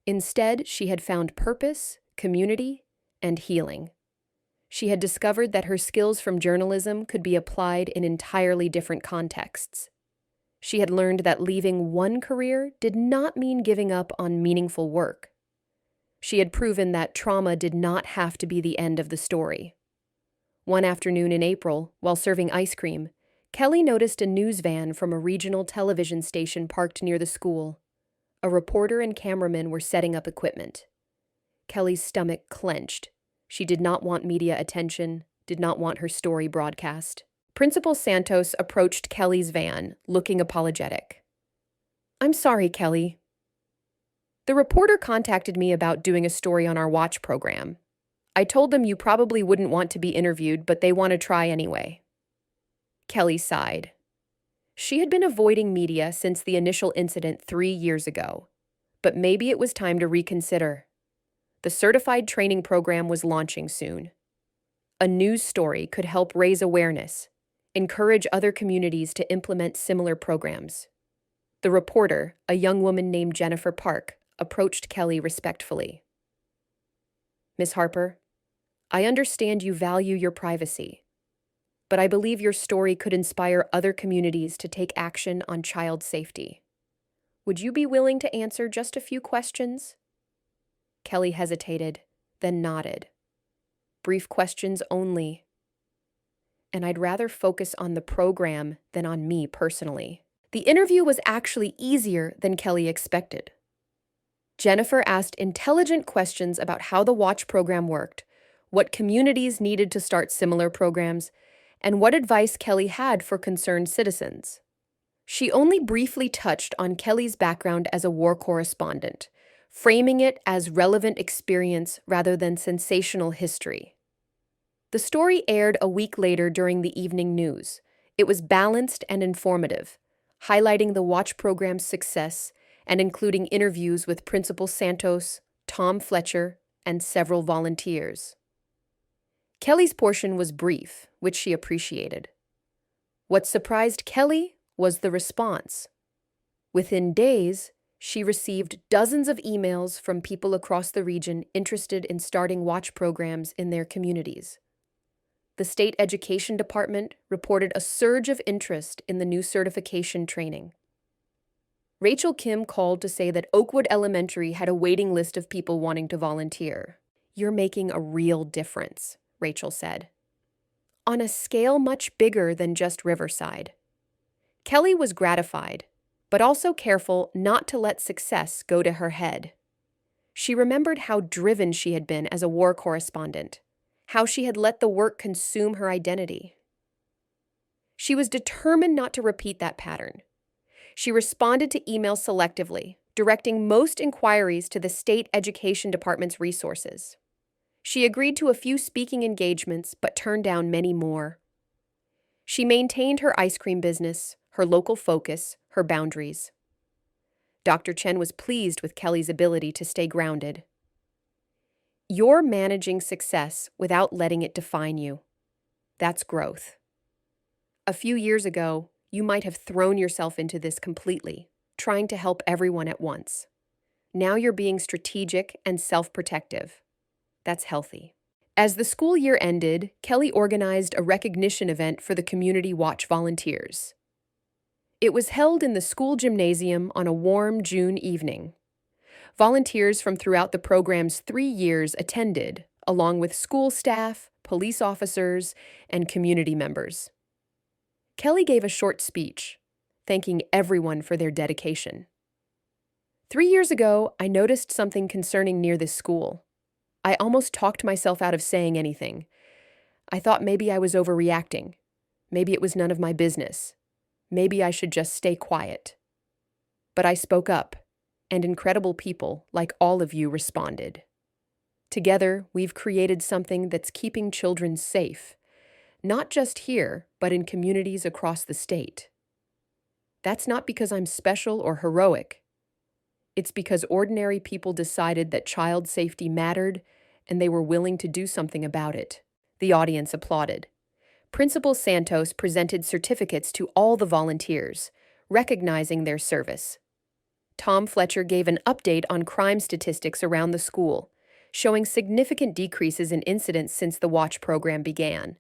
Instead, she had found purpose, community, and healing. She had discovered that her skills from journalism could be applied in entirely different contexts. She had learned that leaving one career did not mean giving up on meaningful work. She had proven that trauma did not have to be the end of the story. One afternoon in April, while serving ice cream, Kelly noticed a news van from a regional television station parked near the school. A reporter and cameraman were setting up equipment. Kelly's stomach clenched. She did not want media attention, did not want her story broadcast. Principal Santos approached Kelly's van, looking apologetic. "I'm sorry, Kelly. The reporter contacted me about doing a story on our watch program. I told them you probably wouldn't want to be interviewed, but they want to try anyway. Kelly sighed. She had been avoiding media since the initial incident 3 years ago, but maybe it was time to reconsider. The certified training program was launching soon. A news story could help raise awareness, encourage other communities to implement similar programs. The reporter, a young woman named Jennifer Park, approached Kelly respectfully. Miss Harper, I understand you value your privacy, but I believe your story could inspire other communities to take action on child safety. Would you be willing to answer just a few questions? Kelly hesitated, then nodded. Brief questions only. And I'd rather focus on the program than on me personally. The interview was actually easier than Kelly expected. Jennifer asked intelligent questions about how the Watch program worked, what communities needed to start similar programs, and what advice Kelly had for concerned citizens. She only briefly touched on Kelly's background as a war correspondent, framing it as relevant experience rather than sensational history. The story aired a week later during the evening news. It was balanced and informative, highlighting the Watch program's success and including interviews with Principal Santos, Tom Fletcher, and several volunteers. Kelly's portion was brief, which she appreciated. What surprised Kelly was the response. Within days, she received dozens of emails from people across the region interested in starting Watch programs in their communities. The state education department reported a surge of interest in the new certification training. Rachel Kim called to say that Oakwood Elementary had a waiting list of people wanting to volunteer. You're making a real difference, Rachel said. On a scale much bigger than just Riverside. Kelly was gratified, but also careful not to let success go to her head. She remembered how driven she had been as a war correspondent, how she had let the work consume her identity. She was determined not to repeat that pattern. She responded to emails selectively, directing most inquiries to the state education department's resources. She agreed to a few speaking engagements, but turned down many more. She maintained her ice cream business, her local focus, her boundaries. Dr. Chen was pleased with Kelly's ability to stay grounded. You're managing success without letting it define you. That's growth. A few years ago, you might have thrown yourself into this completely, trying to help everyone at once. Now you're being strategic and self-protective. That's healthy. As the school year ended, Kelly organized a recognition event for the Community Watch volunteers. It was held in the school gymnasium on a warm June evening. Volunteers from throughout the program's 3 years attended, along with school staff, police officers, and community members. Kelly gave a short speech, thanking everyone for their dedication. 3 years ago, I noticed something concerning near this school. I almost talked myself out of saying anything. I thought maybe I was overreacting. Maybe it was none of my business. Maybe I should just stay quiet. But I spoke up, and incredible people, like all of you, responded. Together, we've created something that's keeping children safe, not just here, but in communities across the state. That's not because I'm special or heroic. It's because ordinary people decided that child safety mattered, and they were willing to do something about it. The audience applauded. Principal Santos presented certificates to all the volunteers, recognizing their service. Tom Fletcher gave an update on crime statistics around the school, showing significant decreases in incidents since the Watch program began.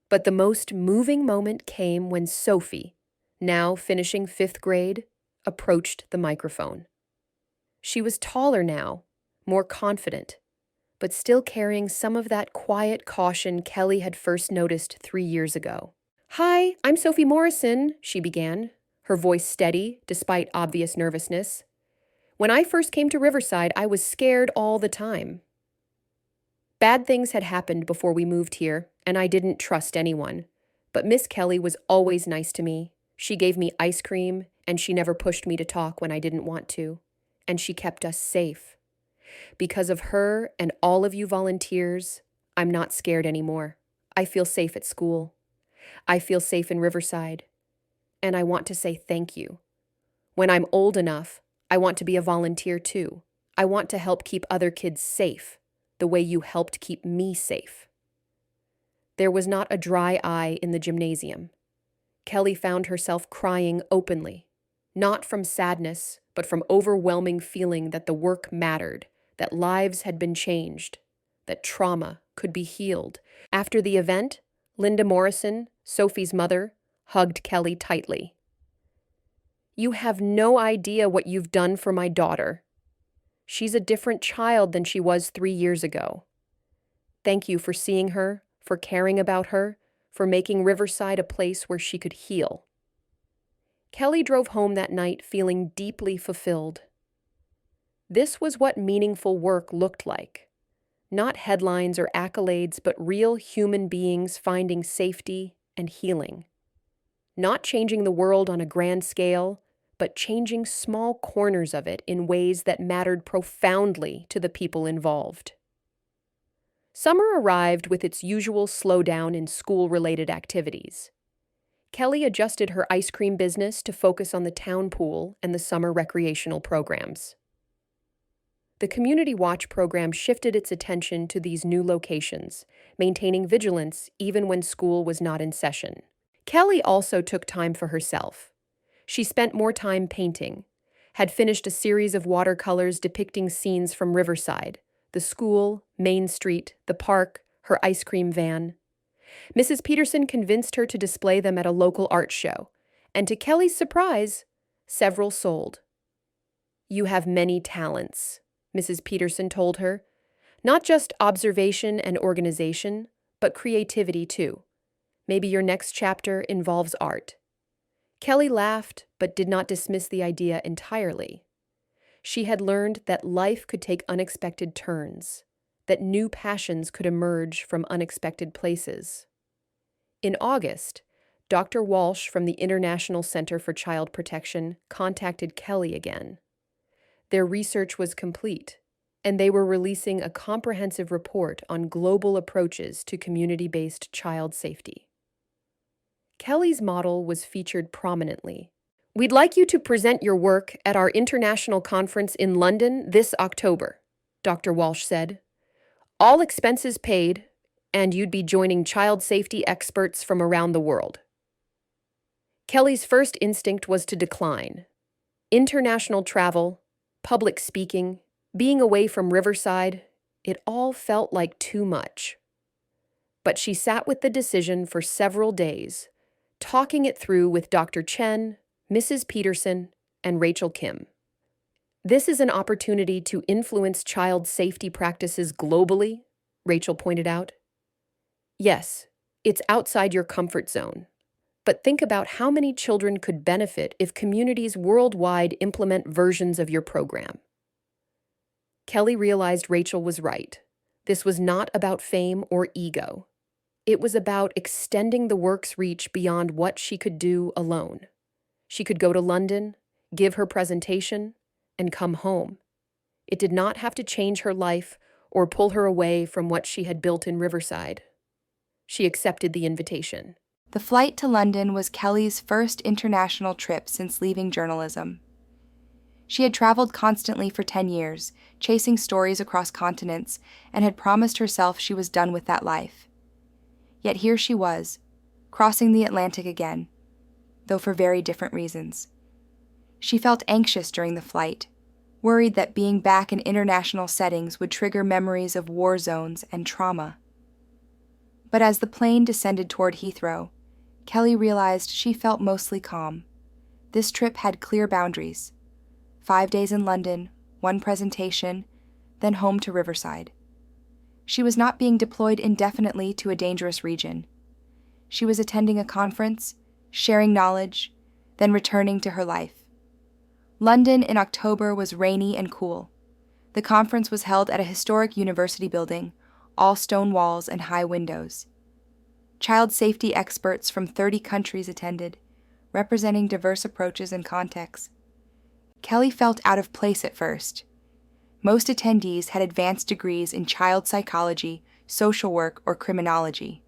But the most moving moment came when Sophie, now finishing 5th grade, approached the microphone. She was taller now, more confident, but still carrying some of that quiet caution Kelly had first noticed 3 years ago. "Hi, I'm Sophie Morrison," she began, her voice steady despite obvious nervousness. "When I first came to Riverside, I was scared all the time. Bad things had happened before we moved here, and I didn't trust anyone. But Miss Kelly was always nice to me. She gave me ice cream, and she never pushed me to talk when I didn't want to. And she kept us safe. Because of her and all of you volunteers, I'm not scared anymore. I feel safe at school. I feel safe in Riverside. And I want to say thank you. When I'm old enough, I want to be a volunteer too. I want to help keep other kids safe, the way you helped keep me safe. There was not a dry eye in the gymnasium. Kelly found herself crying openly, not from sadness, but from overwhelming feeling that the work mattered, that lives had been changed, that trauma could be healed. After the event, Linda Morrison, Sophie's mother, hugged Kelly tightly. "You have no idea what you've done for my daughter. She's a different child than she was 3 years ago. Thank you for seeing her, for caring about her, for making Riverside a place where she could heal." Kelly drove home that night feeling deeply fulfilled. This was what meaningful work looked like. Not headlines or accolades, but real human beings finding safety and healing. Not changing the world on a grand scale, but changing small corners of it in ways that mattered profoundly to the people involved. Summer arrived with its usual slowdown in school-related activities. Kelly adjusted her ice cream business to focus on the town pool and the summer recreational programs. The Community Watch program shifted its attention to these new locations, maintaining vigilance even when school was not in session. Kelly also took time for herself. She spent more time painting, had finished a series of watercolors depicting scenes from Riverside, the school, Main Street, the park, her ice cream van. Mrs. Peterson convinced her to display them at a local art show, and to Kelly's surprise, several sold. "You have many talents," Mrs. Peterson told her. "Not just observation and organization, but creativity too. Maybe your next chapter involves art." Kelly laughed, but did not dismiss the idea entirely. She had learned that life could take unexpected turns, that new passions could emerge from unexpected places. In August, Dr. Walsh from the International Center for Child Protection contacted Kelly again. Their research was complete, and they were releasing a comprehensive report on global approaches to community-based child safety. Kelly's model was featured prominently. "We'd like you to present your work at our international conference in London this October," Dr. Walsh said. "All expenses paid, and you'd be joining child safety experts from around the world." Kelly's first instinct was to decline. International travel, public speaking, being away from Riverside, it all felt like too much. But she sat with the decision for several days, talking it through with Dr. Chen, Mrs. Peterson, and Rachel Kim. "This is an opportunity to influence child safety practices globally," Rachel pointed out. "Yes, it's outside your comfort zone. But think about how many children could benefit if communities worldwide implement versions of your program." Kelly realized Rachel was right. This was not about fame or ego. It was about extending the work's reach beyond what she could do alone. She could go to London, give her presentation, and come home. It did not have to change her life or pull her away from what she had built in Riverside. She accepted the invitation. The flight to London was Kelly's first international trip since leaving journalism. She had traveled constantly for 10 years, chasing stories across continents, and had promised herself she was done with that life. Yet here she was, crossing the Atlantic again, though for very different reasons. She felt anxious during the flight, worried that being back in international settings would trigger memories of war zones and trauma. But as the plane descended toward Heathrow, Kelly realized she felt mostly calm. This trip had clear boundaries. 5 days in London, 1 presentation, then home to Riverside. She was not being deployed indefinitely to a dangerous region. She was attending a conference, sharing knowledge, then returning to her life. London in October was rainy and cool. The conference was held at a historic university building, all stone walls and high windows. Child safety experts from 30 countries attended, representing diverse approaches and contexts. Kelly felt out of place at first. Most attendees had advanced degrees in child psychology, social work, or criminology.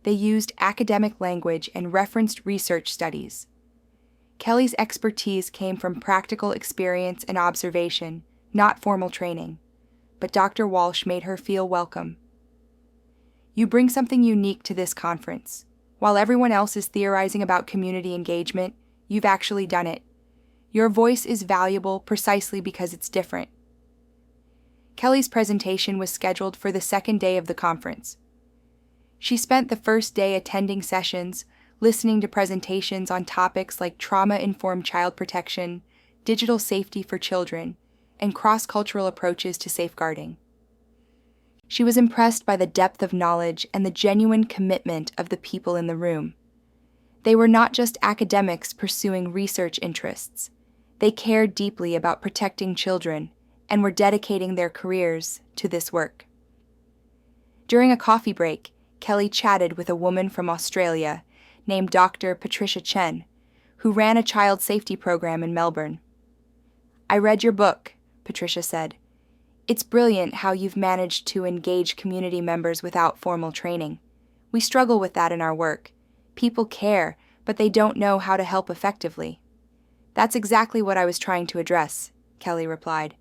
They used academic language and referenced research studies. Kelly's expertise came from practical experience and observation, not formal training, but Dr. Walsh made her feel welcome. You bring something unique to this conference. While everyone else is theorizing about community engagement, you've actually done it. Your voice is valuable precisely because it's different. Kelly's presentation was scheduled for the second day of the conference. She spent the first day attending sessions, listening to presentations on topics like trauma-informed child protection, digital safety for children, and cross-cultural approaches to safeguarding. She was impressed by the depth of knowledge and the genuine commitment of the people in the room. They were not just academics pursuing research interests. They cared deeply about protecting children and were dedicating their careers to this work. During a coffee break, Kelly chatted with a woman from Australia named Dr. Patricia Chen, who ran a child safety program in Melbourne. "I read your book," Patricia said. "It's brilliant how you've managed to engage community members without formal training. We struggle with that in our work. People care, but they don't know how to help effectively." "That's exactly what I was trying to address," Kelly replied.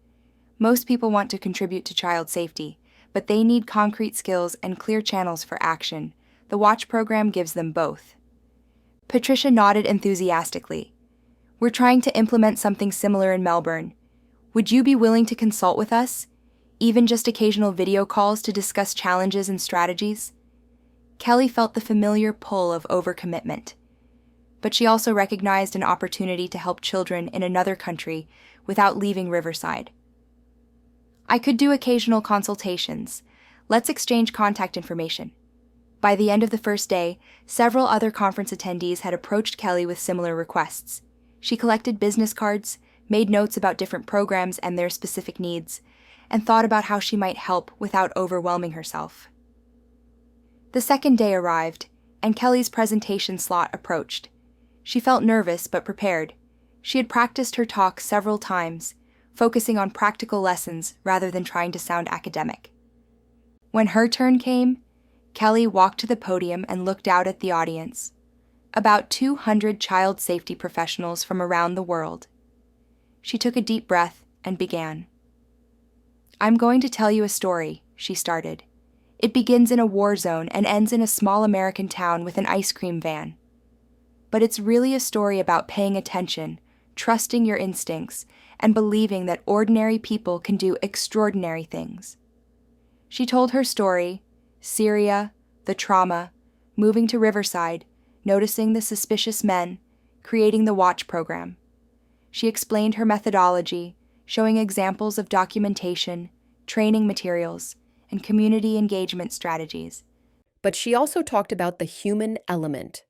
"Most people want to contribute to child safety, but they need concrete skills and clear channels for action. The Watch program gives them both." Patricia nodded enthusiastically. "We're trying to implement something similar in Melbourne. Would you be willing to consult with us? Even just occasional video calls to discuss challenges and strategies?" Kelly felt the familiar pull of overcommitment. But she also recognized an opportunity to help children in another country without leaving Riverside. "I could do occasional consultations. Let's exchange contact information." By the end of the first day, several other conference attendees had approached Kelly with similar requests. She collected business cards, made notes about different programs and their specific needs, and thought about how she might help without overwhelming herself. The second day arrived, and Kelly's presentation slot approached. She felt nervous but prepared. She had practiced her talk several times, focusing on practical lessons rather than trying to sound academic. When her turn came, Kelly walked to the podium and looked out at the audience. About 200 child safety professionals from around the world. She took a deep breath and began. "I'm going to tell you a story," she started. "It begins in a war zone and ends in a small American town with an ice cream van. But it's really a story about paying attention, trusting your instincts, and believing that ordinary people can do extraordinary things." She told her story, Syria, the trauma, moving to Riverside, noticing the suspicious men, creating the Watch program. She explained her methodology, showing examples of documentation, training materials, and community engagement strategies. But she also talked about the human element.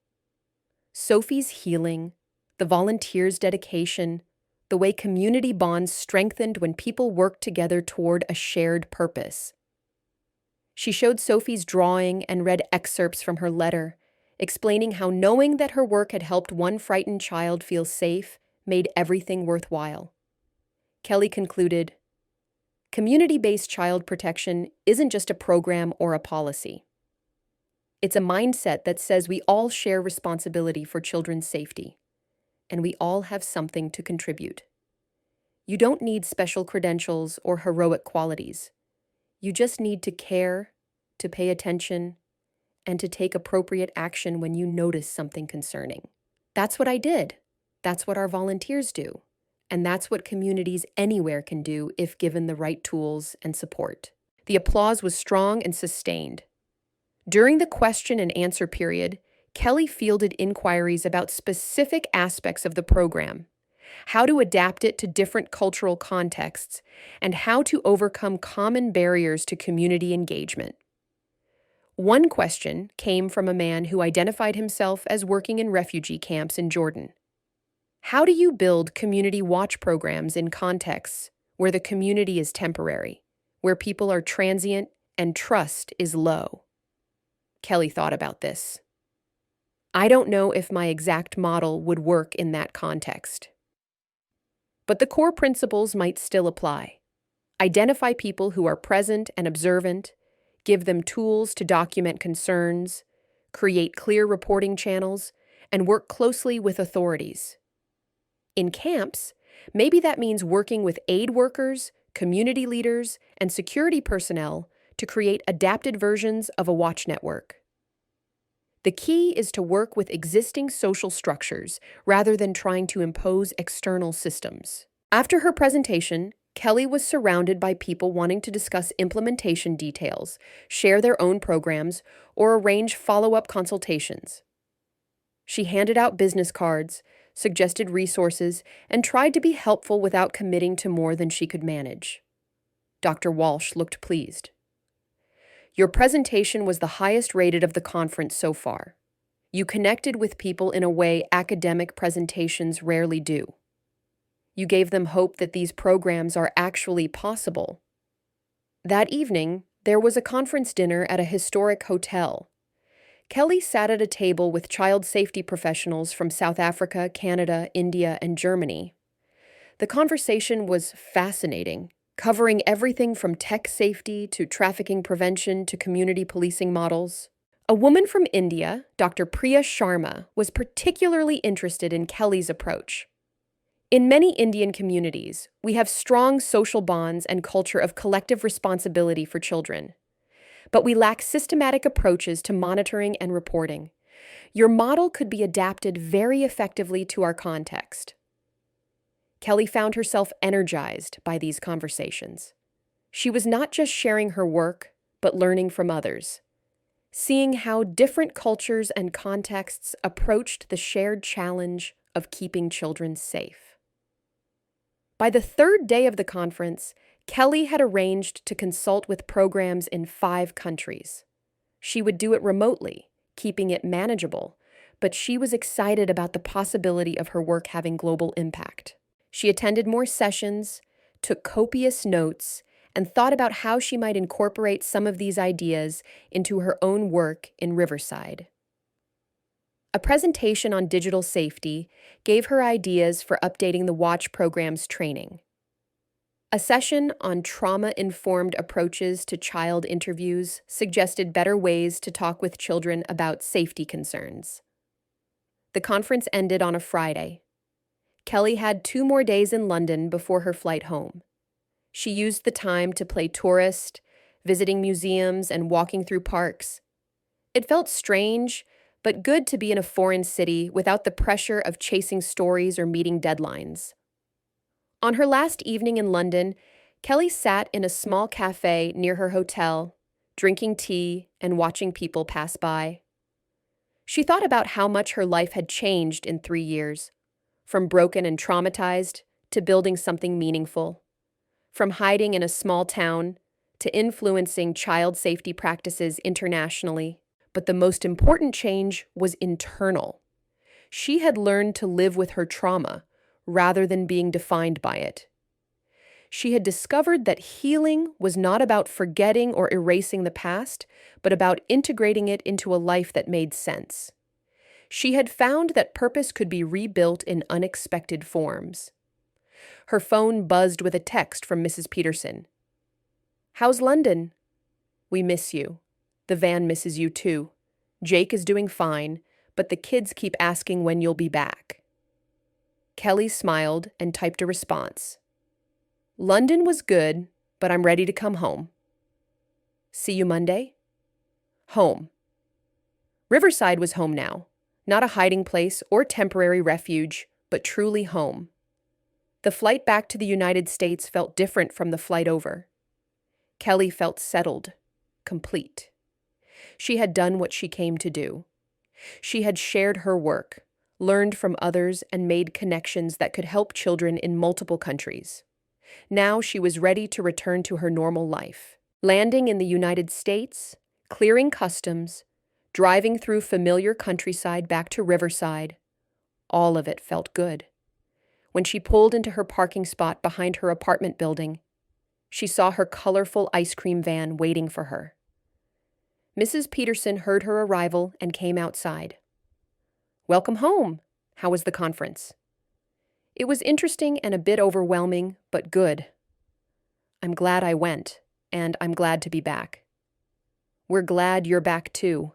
Sophie's healing, the volunteers' dedication, the way community bonds strengthened when people worked together toward a shared purpose. She showed Sophie's drawing and read excerpts from her letter, explaining how knowing that her work had helped one frightened child feel safe made everything worthwhile. Kelly concluded, "Community-based child protection isn't just a program or a policy. It's a mindset that says we all share responsibility for children's safety, and we all have something to contribute. You don't need special credentials or heroic qualities. You just need to care, to pay attention, and to take appropriate action when you notice something concerning." That's what I did. That's what our volunteers do. And that's what communities anywhere can do if given the right tools and support. The applause was strong and sustained. During the question and answer period, Kelly fielded inquiries about specific aspects of the program, how to adapt it to different cultural contexts, and how to overcome common barriers to community engagement. One question came from a man who identified himself as working in refugee camps in Jordan. How do you build community watch programs in contexts where the community is temporary, where people are transient and trust is low? Kelly thought about this. I don't know if my exact model would work in that context. But the core principles might still apply. Identify people who are present and observant, give them tools to document concerns, create clear reporting channels, and work closely with authorities. In camps, maybe that means working with aid workers, community leaders, and security personnel to create adapted versions of a watch network. The key is to work with existing social structures rather than trying to impose external systems. After her presentation, Kelly was surrounded by people wanting to discuss implementation details, share their own programs, or arrange follow-up consultations. She handed out business cards, suggested resources, and tried to be helpful without committing to more than she could manage. Dr. Walsh looked pleased. Your presentation was the highest rated of the conference so far. You connected with people in a way academic presentations rarely do. You gave them hope that these programs are actually possible. That evening, there was a conference dinner at a historic hotel. Kelly sat at a table with child safety professionals from South Africa, Canada, India, and Germany. The conversation was fascinating, covering everything from tech safety to trafficking prevention to community policing models. A woman from India, Dr. Priya Sharma, was particularly interested in Kelly's approach. In many Indian communities, we have strong social bonds and culture of collective responsibility for children. But we lack systematic approaches to monitoring and reporting. Your model could be adapted very effectively to our context. Kelly found herself energized by these conversations. She was not just sharing her work, but learning from others, seeing how different cultures and contexts approached the shared challenge of keeping children safe. By the third day of the conference, Kelly had arranged to consult with programs in 5 countries. She would do it remotely, keeping it manageable, but she was excited about the possibility of her work having global impact. She attended more sessions, took copious notes, and thought about how she might incorporate some of these ideas into her own work in Riverside. A presentation on digital safety gave her ideas for updating the watch program's training. A session on trauma-informed approaches to child interviews suggested better ways to talk with children about safety concerns. The conference ended on a Friday. Kelly had 2 more days in London before her flight home. She used the time to play tourist, visiting museums and walking through parks. It felt strange, but good to be in a foreign city without the pressure of chasing stories or meeting deadlines. On her last evening in London, Kelly sat in a small cafe near her hotel, drinking tea and watching people pass by. She thought about how much her life had changed in 3 years, from broken and traumatized to building something meaningful, from hiding in a small town to influencing child safety practices internationally. But the most important change was internal. She had learned to live with her trauma rather than being defined by it. She had discovered that healing was not about forgetting or erasing the past, but about integrating it into a life that made sense. She had found that purpose could be rebuilt in unexpected forms. Her phone buzzed with a text from Mrs. Peterson. "How's London?" "We miss you. The van misses you too. Jake is doing fine, but the kids keep asking when you'll be back." Kelly smiled and typed a response. "London was good, but I'm ready to come home." "See you Monday?" Home. Riverside was home now, not a hiding place or temporary refuge, but truly home. The flight back to the United States felt different from the flight over. Kelly felt settled, complete. She had done what she came to do. She had shared her work, learned from others, and made connections that could help children in multiple countries. Now she was ready to return to her normal life. Landing in the United States, clearing customs, driving through familiar countryside back to Riverside, all of it felt good. When she pulled into her parking spot behind her apartment building, she saw her colorful ice cream van waiting for her. Mrs. Peterson heard her arrival and came outside. "Welcome home. How was the conference?" "It was interesting and a bit overwhelming, but good." I'm glad I went, and I'm glad to be back. We're glad you're back too.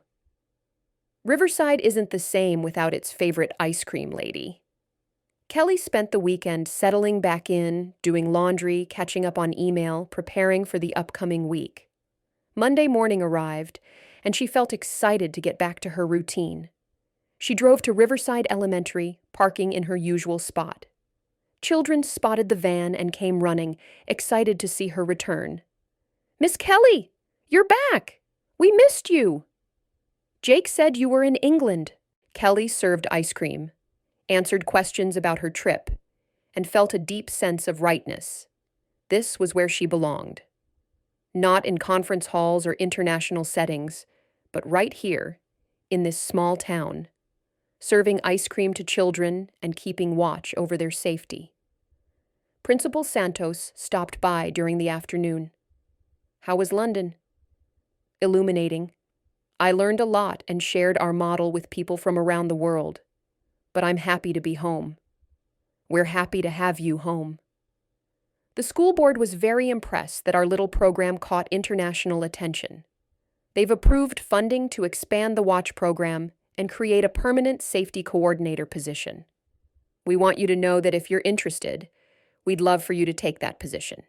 Riverside isn't the same without its favorite ice cream lady. Kelly spent the weekend settling back in, doing laundry, catching up on email, preparing for the upcoming week. Monday morning arrived, and she felt excited to get back to her routine. She drove to Riverside Elementary, parking in her usual spot. Children spotted the van and came running, excited to see her return. "Miss Kelly, you're back! We missed you!" "Jake said you were in England." Kelly served ice cream, answered questions about her trip, and felt a deep sense of rightness. This was where she belonged. Not in conference halls or international settings, but right here, in this small town, serving ice cream to children and keeping watch over their safety. Principal Santos stopped by during the afternoon. "How was London?" "Illuminating. I learned a lot and shared our model with people from around the world. But I'm happy to be home. We're happy to have you home." The school board was very impressed that our little program caught international attention. They've approved funding to expand the watch program and create a permanent safety coordinator position. We want you to know that if you're interested, we'd love for you to take that position.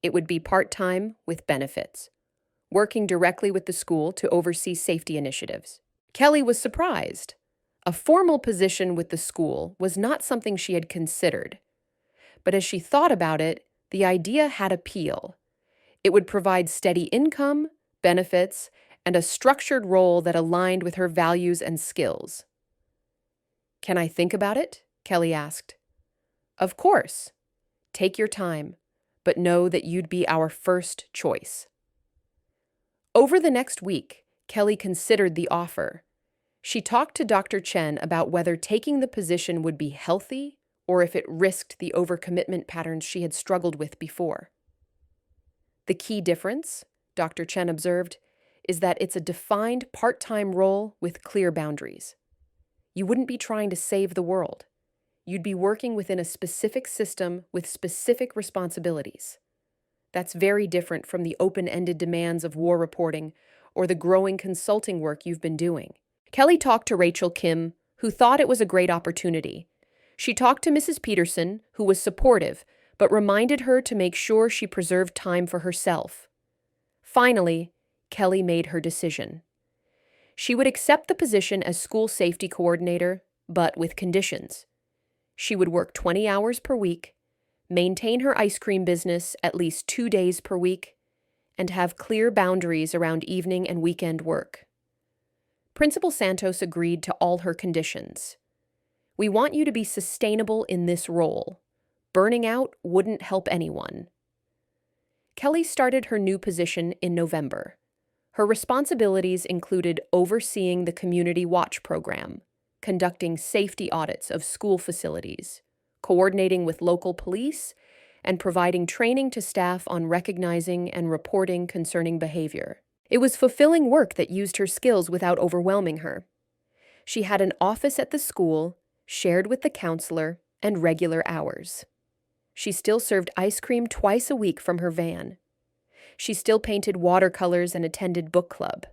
It would be part-time with benefits, working directly with the school to oversee safety initiatives. Kelly was surprised. A formal position with the school was not something she had considered. But as she thought about it, the idea had appeal. It would provide steady income, benefits, and a structured role that aligned with her values and skills. "Can I think about it?" Kelly asked. "Of course. Take your time, but know that you'd be our first choice." Over the next week, Kelly considered the offer. She talked to Dr. Chen about whether taking the position would be healthy or if it risked the overcommitment patterns she had struggled with before. The key difference, Dr. Chen observed, is that it's a defined part-time role with clear boundaries. You wouldn't be trying to save the world. You'd be working within a specific system with specific responsibilities. That's very different from the open-ended demands of war reporting or the growing consulting work you've been doing. Kelly talked to Rachel Kim, who thought it was a great opportunity. She talked to Mrs. Peterson, who was supportive, but reminded her to make sure she preserved time for herself. Finally, Kelly made her decision. She would accept the position as school safety coordinator, but with conditions. She would work 20 hours per week, maintain her ice cream business at least 2 days per week, and have clear boundaries around evening and weekend work. Principal Santos agreed to all her conditions. "We want you to be sustainable in this role. Burning out wouldn't help anyone." Kelly started her new position in November. Her responsibilities included overseeing the Community Watch program, conducting safety audits of school facilities, coordinating with local police, and providing training to staff on recognizing and reporting concerning behavior. It was fulfilling work that used her skills without overwhelming her. She had an office at the school, shared with the counselor, and regular hours. She still served ice cream twice a week from her van. She still painted watercolors and attended book club.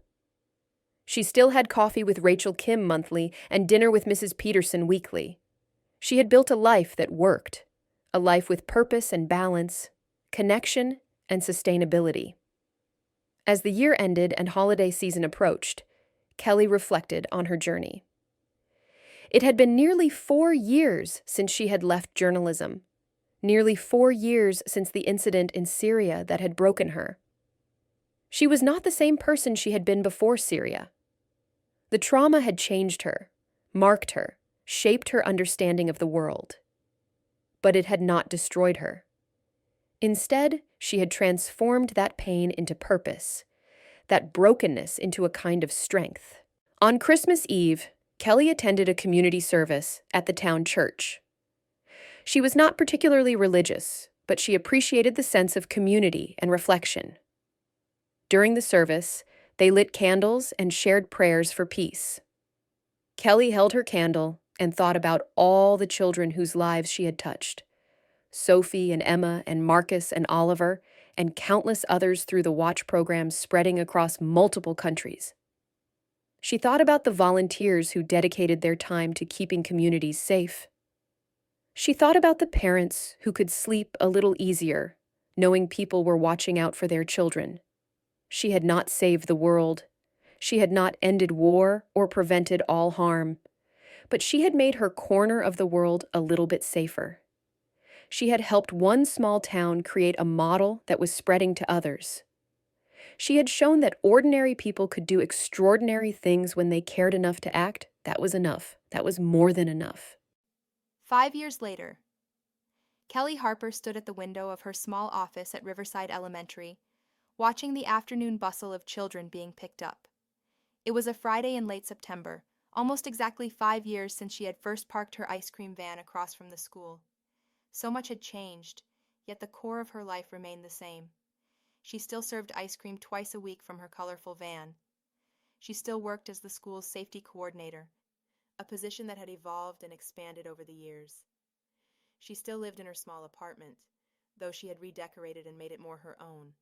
She still had coffee with Rachel Kim monthly and dinner with Mrs. Peterson weekly. She had built a life that worked, a life with purpose and balance, connection and sustainability. As the year ended and holiday season approached, Kelly reflected on her journey. It had been nearly 4 years since she had left journalism, nearly 4 years since the incident in Syria that had broken her. She was not the same person she had been before Syria. The trauma had changed her, marked her, shaped her understanding of the world. But it had not destroyed her. Instead, she had transformed that pain into purpose, that brokenness into a kind of strength. On Christmas Eve, Kelly attended a community service at the town church. She was not particularly religious, but she appreciated the sense of community and reflection. During the service, they lit candles and shared prayers for peace. Kelly held her candle and thought about all the children whose lives she had touched. Sophie and Emma and Marcus and Oliver and countless others through the watch programs spreading across multiple countries. She thought about the volunteers who dedicated their time to keeping communities safe. She thought about the parents who could sleep a little easier, knowing people were watching out for their children. She had not saved the world. She had not ended war or prevented all harm, but she had made her corner of the world a little bit safer. She had helped one small town create a model that was spreading to others. She had shown that ordinary people could do extraordinary things when they cared enough to act. That was enough. That was more than enough. 5 years later, Kelly Harper stood at the window of her small office at Riverside Elementary, watching the afternoon bustle of children being picked up. It was a Friday in late September, almost exactly 5 years since she had first parked her ice cream van across from the school. So much had changed, yet the core of her life remained the same. She still served ice cream twice a week from her colorful van. She still worked as the school's safety coordinator, a position that had evolved and expanded over the years. She still lived in her small apartment, though she had redecorated and made it more her own.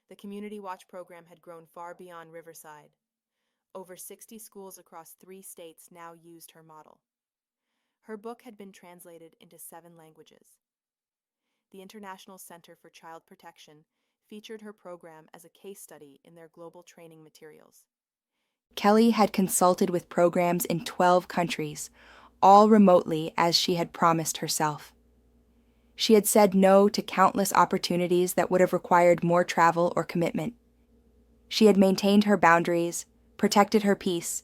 The Community Watch program had grown far beyond Riverside. Over 60 schools across 3 states now used her model. Her book had been translated into 7 languages. The International Center for Child Protection featured her program as a case study in their global training materials. Kelly had consulted with programs in 12 countries, all remotely as she had promised herself. She had said no to countless opportunities that would have required more travel or commitment. She had maintained her boundaries, protected her peace,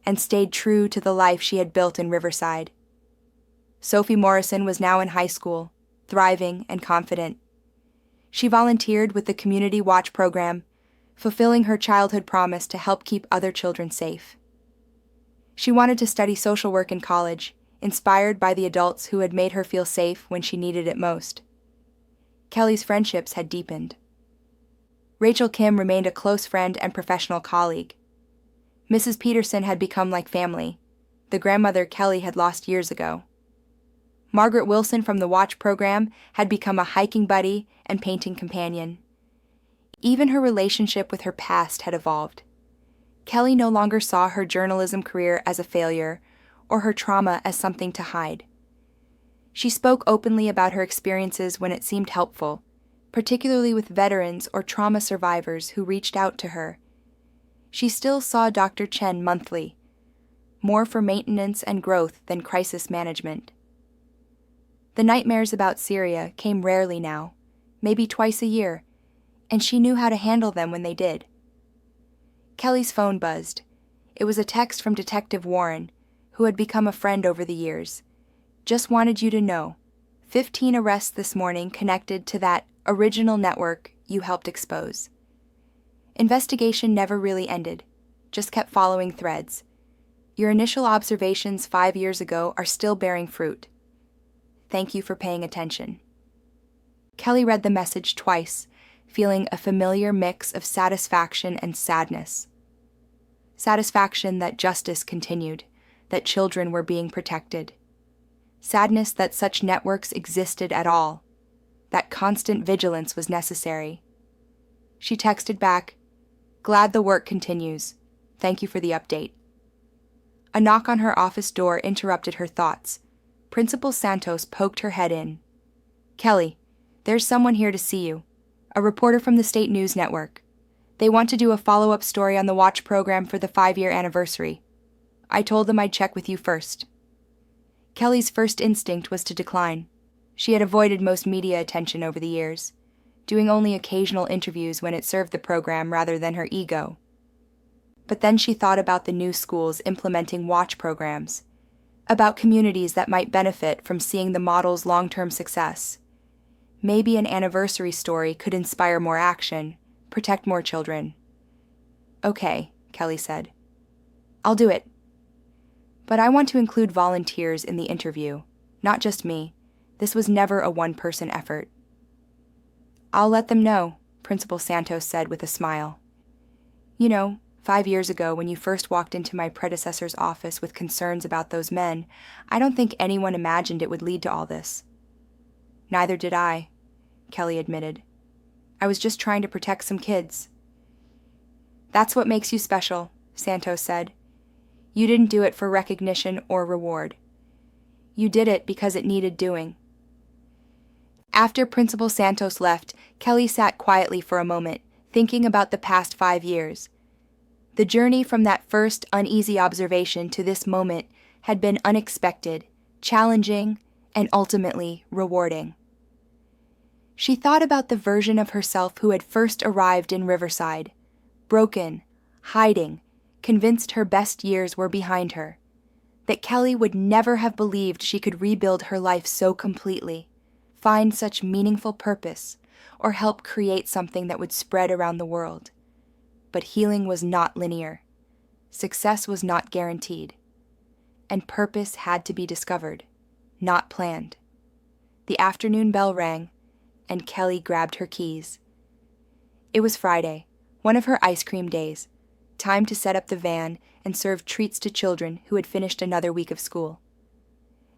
and stayed true to the life she had built in Riverside. Sophie Morrison was now in high school, thriving and confident. She volunteered with the Community Watch program, fulfilling her childhood promise to help keep other children safe. She wanted to study social work in college, inspired by the adults who had made her feel safe when she needed it most. Kelly's friendships had deepened. Rachel Kim remained a close friend and professional colleague. Mrs. Peterson had become like family, the grandmother Kelly had lost years ago. Margaret Wilson from the Watch program had become a hiking buddy and painting companion. Even her relationship with her past had evolved. Kelly no longer saw her journalism career as a failure or her trauma as something to hide. She spoke openly about her experiences when it seemed helpful, particularly with veterans or trauma survivors who reached out to her. She still saw Dr. Chen monthly, more for maintenance and growth than crisis management. The nightmares about Syria came rarely now, maybe twice a year, and she knew how to handle them when they did. Kelly's phone buzzed. It was a text from Detective Warren, who had become a friend over the years. Just wanted you to know, 15 arrests this morning connected to that original network you helped expose. Investigation never really ended, just kept following threads. Your initial observations 5 years ago are still bearing fruit. Thank you for paying attention. Kelly read the message twice, feeling a familiar mix of satisfaction and sadness. Satisfaction that justice continued, that children were being protected. Sadness that such networks existed at all, that constant vigilance was necessary. She texted back, "Glad the work continues. Thank you for the update." A knock on her office door interrupted her thoughts. Principal Santos poked her head in. "Kelly, there's someone here to see you. A reporter from the State News Network. They want to do a follow-up story on the Watch program for the 5-year anniversary. I told them I'd check with you first." Kelly's first instinct was to decline. She had avoided most media attention over the years, doing only occasional interviews when it served the program rather than her ego. But then she thought about the new schools implementing Watch programs, about communities that might benefit from seeing the model's long-term success. Maybe an anniversary story could inspire more action, protect more children. "Okay," Kelly said. "I'll do it. But I want to include volunteers in the interview, not just me. This was never a one-person effort." "I'll let them know," Principal Santos said with a smile. "You know, 5 years ago when you first walked into my predecessor's office with concerns about those men, I don't think anyone imagined it would lead to all this." "Neither did I," Kelly admitted. I was just trying to protect some kids." "That's what makes you special," Santos said. "You didn't do it for recognition or reward. You did it because it needed doing." After Principal Santos left, Kelly sat quietly for a moment, thinking about the past 5 years. The journey from that first uneasy observation to this moment had been unexpected, challenging, and ultimately rewarding. She thought about the version of herself who had first arrived in Riverside, broken, hiding, convinced her best years were behind her, that Kelly would never have believed she could rebuild her life so completely, find such meaningful purpose, or help create something that would spread around the world. But healing was not linear. Success was not guaranteed. And purpose had to be discovered, not planned. The afternoon bell rang, and Kelly grabbed her keys. It was Friday, one of her ice cream days, time to set up the van and serve treats to children who had finished another week of school.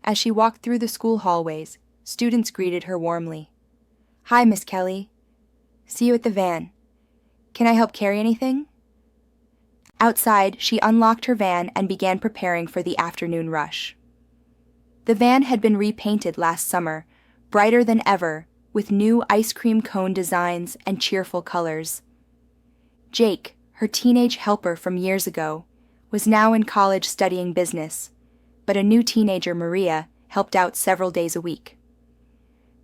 As she walked through the school hallways, students greeted her warmly. "Hi, Miss Kelly. See you at the van. Can I help carry anything?" Outside, she unlocked her van and began preparing for the afternoon rush. The van had been repainted last summer, brighter than ever, with new ice cream cone designs and cheerful colors. Jake, her teenage helper from years ago, was now in college studying business, but a new teenager, Maria, helped out several days a week.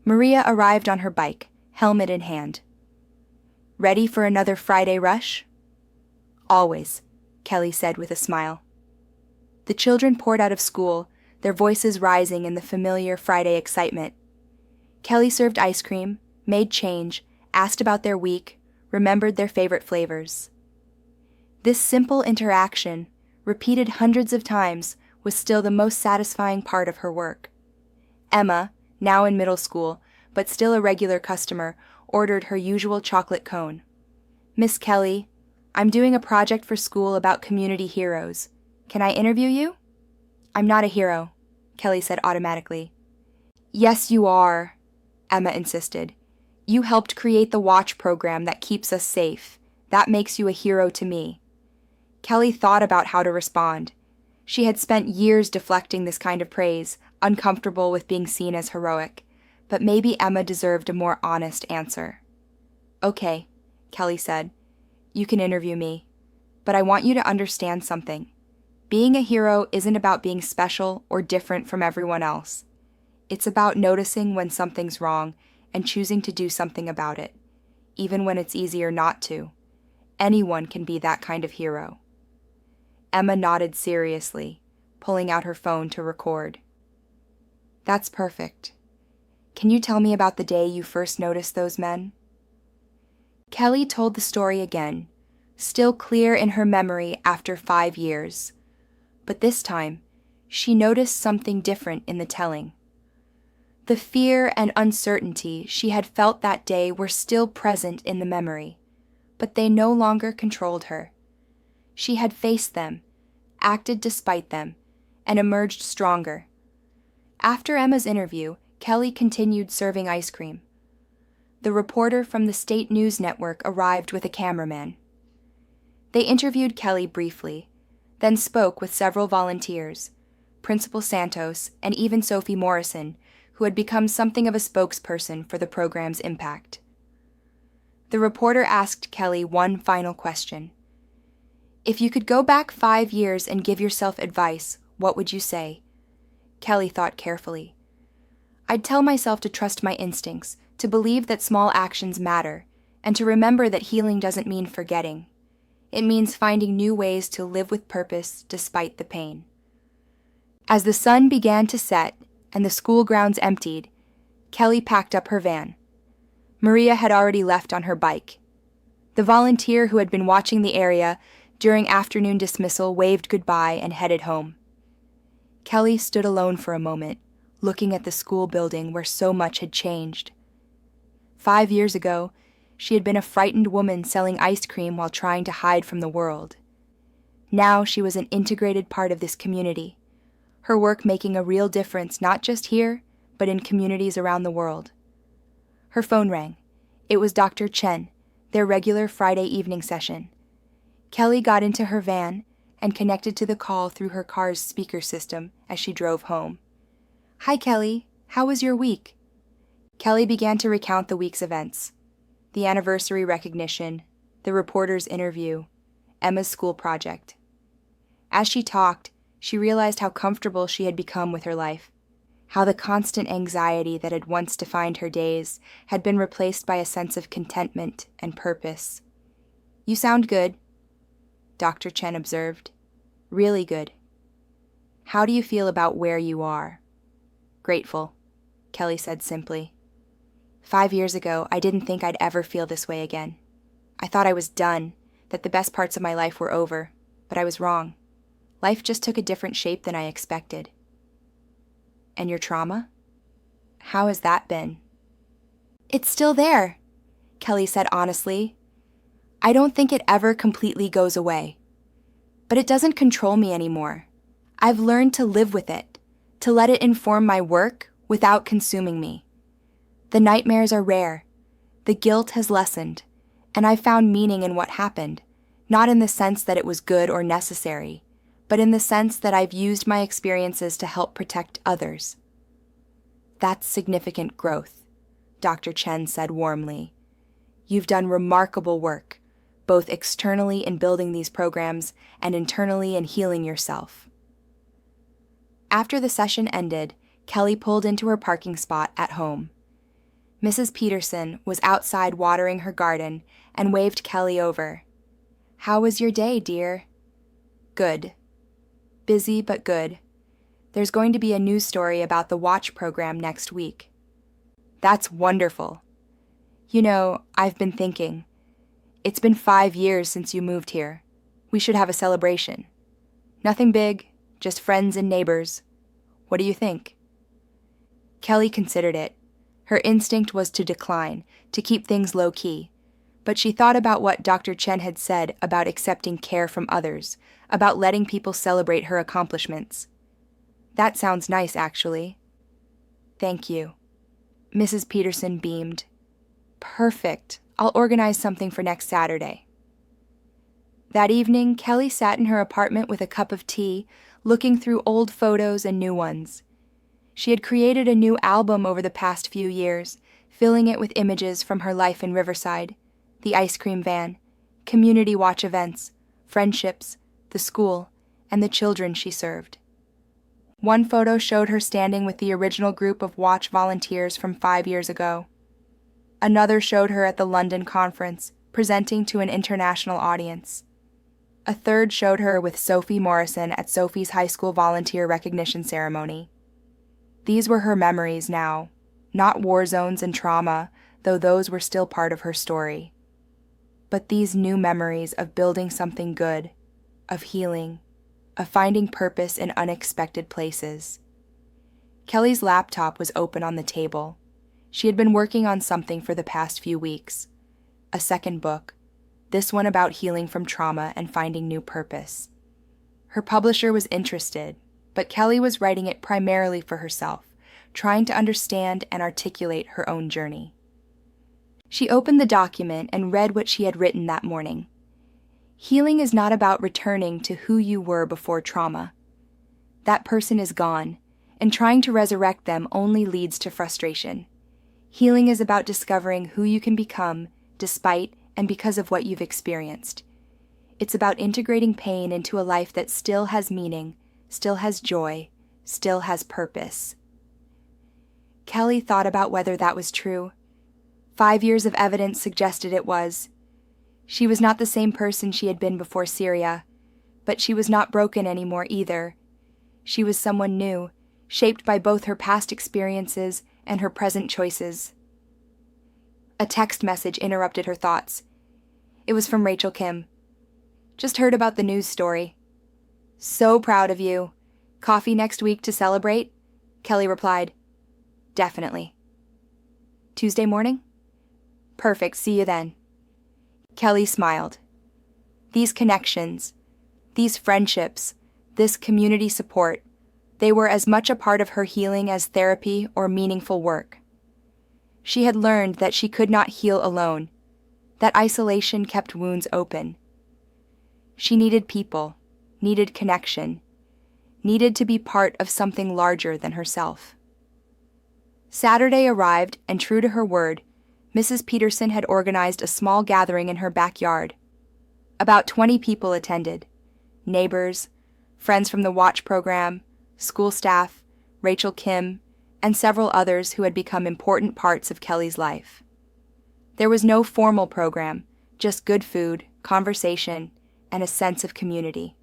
Maria arrived on her bike, helmet in hand. "Ready for another Friday rush?" "Always," Kelly said with a smile. The children poured out of school, their voices rising in the familiar Friday excitement. Kelly served ice cream, made change, asked about their week, remembered their favorite flavors. This simple interaction, repeated hundreds of times, was still the most satisfying part of her work. Emma, now in middle school, but still a regular customer, ordered her usual chocolate cone. "Miss Kelly, I'm doing a project for school about community heroes. Can I interview you?" "I'm not a hero," Kelly said automatically. "Yes, you are," Emma insisted. "You helped create the watch program that keeps us safe. That makes you a hero to me." Kelly thought about how to respond. She had spent years deflecting this kind of praise, uncomfortable with being seen as heroic, but maybe Emma deserved a more honest answer. "Okay," Kelly said. "You can interview me, but I want you to understand something. Being a hero isn't about being special or different from everyone else. It's about noticing when something's wrong and choosing to do something about it, even when it's easier not to. Anyone can be that kind of hero." Emma nodded seriously, pulling out her phone to record. "That's perfect. Can you tell me about the day you first noticed those men?" Kelly told the story again, still clear in her memory after 5 years. But this time, she noticed something different in the telling. The fear and uncertainty she had felt that day were still present in the memory, but they no longer controlled her. She had faced them, acted despite them, and emerged stronger. After Emma's interview, Kelly continued serving ice cream. The reporter from the state news network arrived with a cameraman. They interviewed Kelly briefly, then spoke with several volunteers, Principal Santos, and even Sophie Morrison, who had become something of a spokesperson for the program's impact. The reporter asked Kelly one final question. "If you could go back 5 years and give yourself advice, what would you say?" Kelly thought carefully. "I'd tell myself to trust my instincts, to believe that small actions matter, and to remember that healing doesn't mean forgetting. It means finding new ways to live with purpose despite the pain." As the sun began to set and the school grounds emptied, Kelly packed up her van. Maria had already left on her bike. The volunteer who had been watching the area during afternoon dismissal waved goodbye and headed home. Kelly stood alone for a moment, looking at the school building where so much had changed. 5 years ago, she had been a frightened woman selling ice cream while trying to hide from the world. Now she was an integrated part of this community, her work making a real difference not just here, but in communities around the world. Her phone rang. It was Dr. Chen, their regular Friday evening session. Kelly got into her van and connected to the call through her car's speaker system as she drove home. "Hi, Kelly. How was your week?" Kelly began to recount the week's events: the anniversary recognition, the reporter's interview, Emma's school project. As she talked, she realized how comfortable she had become with her life, how the constant anxiety that had once defined her days had been replaced by a sense of contentment and purpose. "You sound good," Dr. Chen observed. "Really good." "How do you feel about where you are?" "Grateful," Kelly said simply. 5 years ago, I didn't think I'd ever feel this way again. I thought I was done, that the best parts of my life were over, but I was wrong. Life just took a different shape than I expected. "And your trauma? How has that been?" "It's still there," Kelly said honestly. "I don't think it ever completely goes away. But it doesn't control me anymore. I've learned to live with it, to let it inform my work without consuming me. The nightmares are rare. The guilt has lessened, and I've found meaning in what happened, not in the sense that it was good or necessary, but in the sense that I've used my experiences to help protect others." "That's significant growth," Dr. Chen said warmly. "You've done remarkable work, both externally in building these programs and internally in healing yourself." After the session ended, Kelly pulled into her parking spot at home. Mrs. Peterson was outside watering her garden and waved Kelly over. "How was your day, dear?" "Good. Busy, but good. There's going to be a news story about the watch program next week." "That's wonderful. You know, I've been thinking. It's been 5 years since you moved here. We should have a celebration. Nothing big, just friends and neighbors. What do you think?" Kelly considered it. Her instinct was to decline, to keep things low-key. But she thought about what Dr. Chen had said about accepting care from others, about letting people celebrate her accomplishments. "That sounds nice, actually." "Thank you." Mrs. Peterson beamed. "Perfect. I'll organize something for next Saturday." That evening, Kelly sat in her apartment with a cup of tea, looking through old photos and new ones. She had created a new album over the past few years, filling it with images from her life in Riverside, the ice cream van, community watch events, friendships, the school, and the children she served. One photo showed her standing with the original group of watch volunteers from 5 years ago. Another showed her at the London conference, presenting to an international audience. A third showed her with Sophie Morrison at Sophie's high school volunteer recognition ceremony. These were her memories now, not war zones and trauma, though those were still part of her story. But these new memories of building something good, of healing, of finding purpose in unexpected places. Kelly's laptop was open on the table. She had been working on something for the past few weeks. A second book, this one about healing from trauma and finding new purpose. Her publisher was interested, but Kelly was writing it primarily for herself, trying to understand and articulate her own journey. She opened the document and read what she had written that morning. Healing is not about returning to who you were before trauma. That person is gone, and trying to resurrect them only leads to frustration. Healing is about discovering who you can become despite and because of what you've experienced. It's about integrating pain into a life that still has meaning, still has joy, still has purpose. Kelly thought about whether that was true. 5 years of evidence suggested it was. She was not the same person she had been before Syria, but she was not broken anymore either. She was someone new, shaped by both her past experiences and her present choices. A text message interrupted her thoughts. It was from Rachel Kim. "Just heard about the news story." "So proud of you. Coffee next week to celebrate?" Kelly replied. "Definitely." "Tuesday morning?" "Perfect, see you then." Kelly smiled. These connections, these friendships, this community support, they were as much a part of her healing as therapy or meaningful work. She had learned that she could not heal alone, that isolation kept wounds open. She needed people, needed connection, needed to be part of something larger than herself. Saturday arrived, and true to her word, Mrs. Peterson had organized a small gathering in her backyard. About 20 people attended: neighbors, friends from the watch program, school staff, Rachel Kim, and several others who had become important parts of Kelly's life. There was no formal program, just good food, conversation, and a sense of community.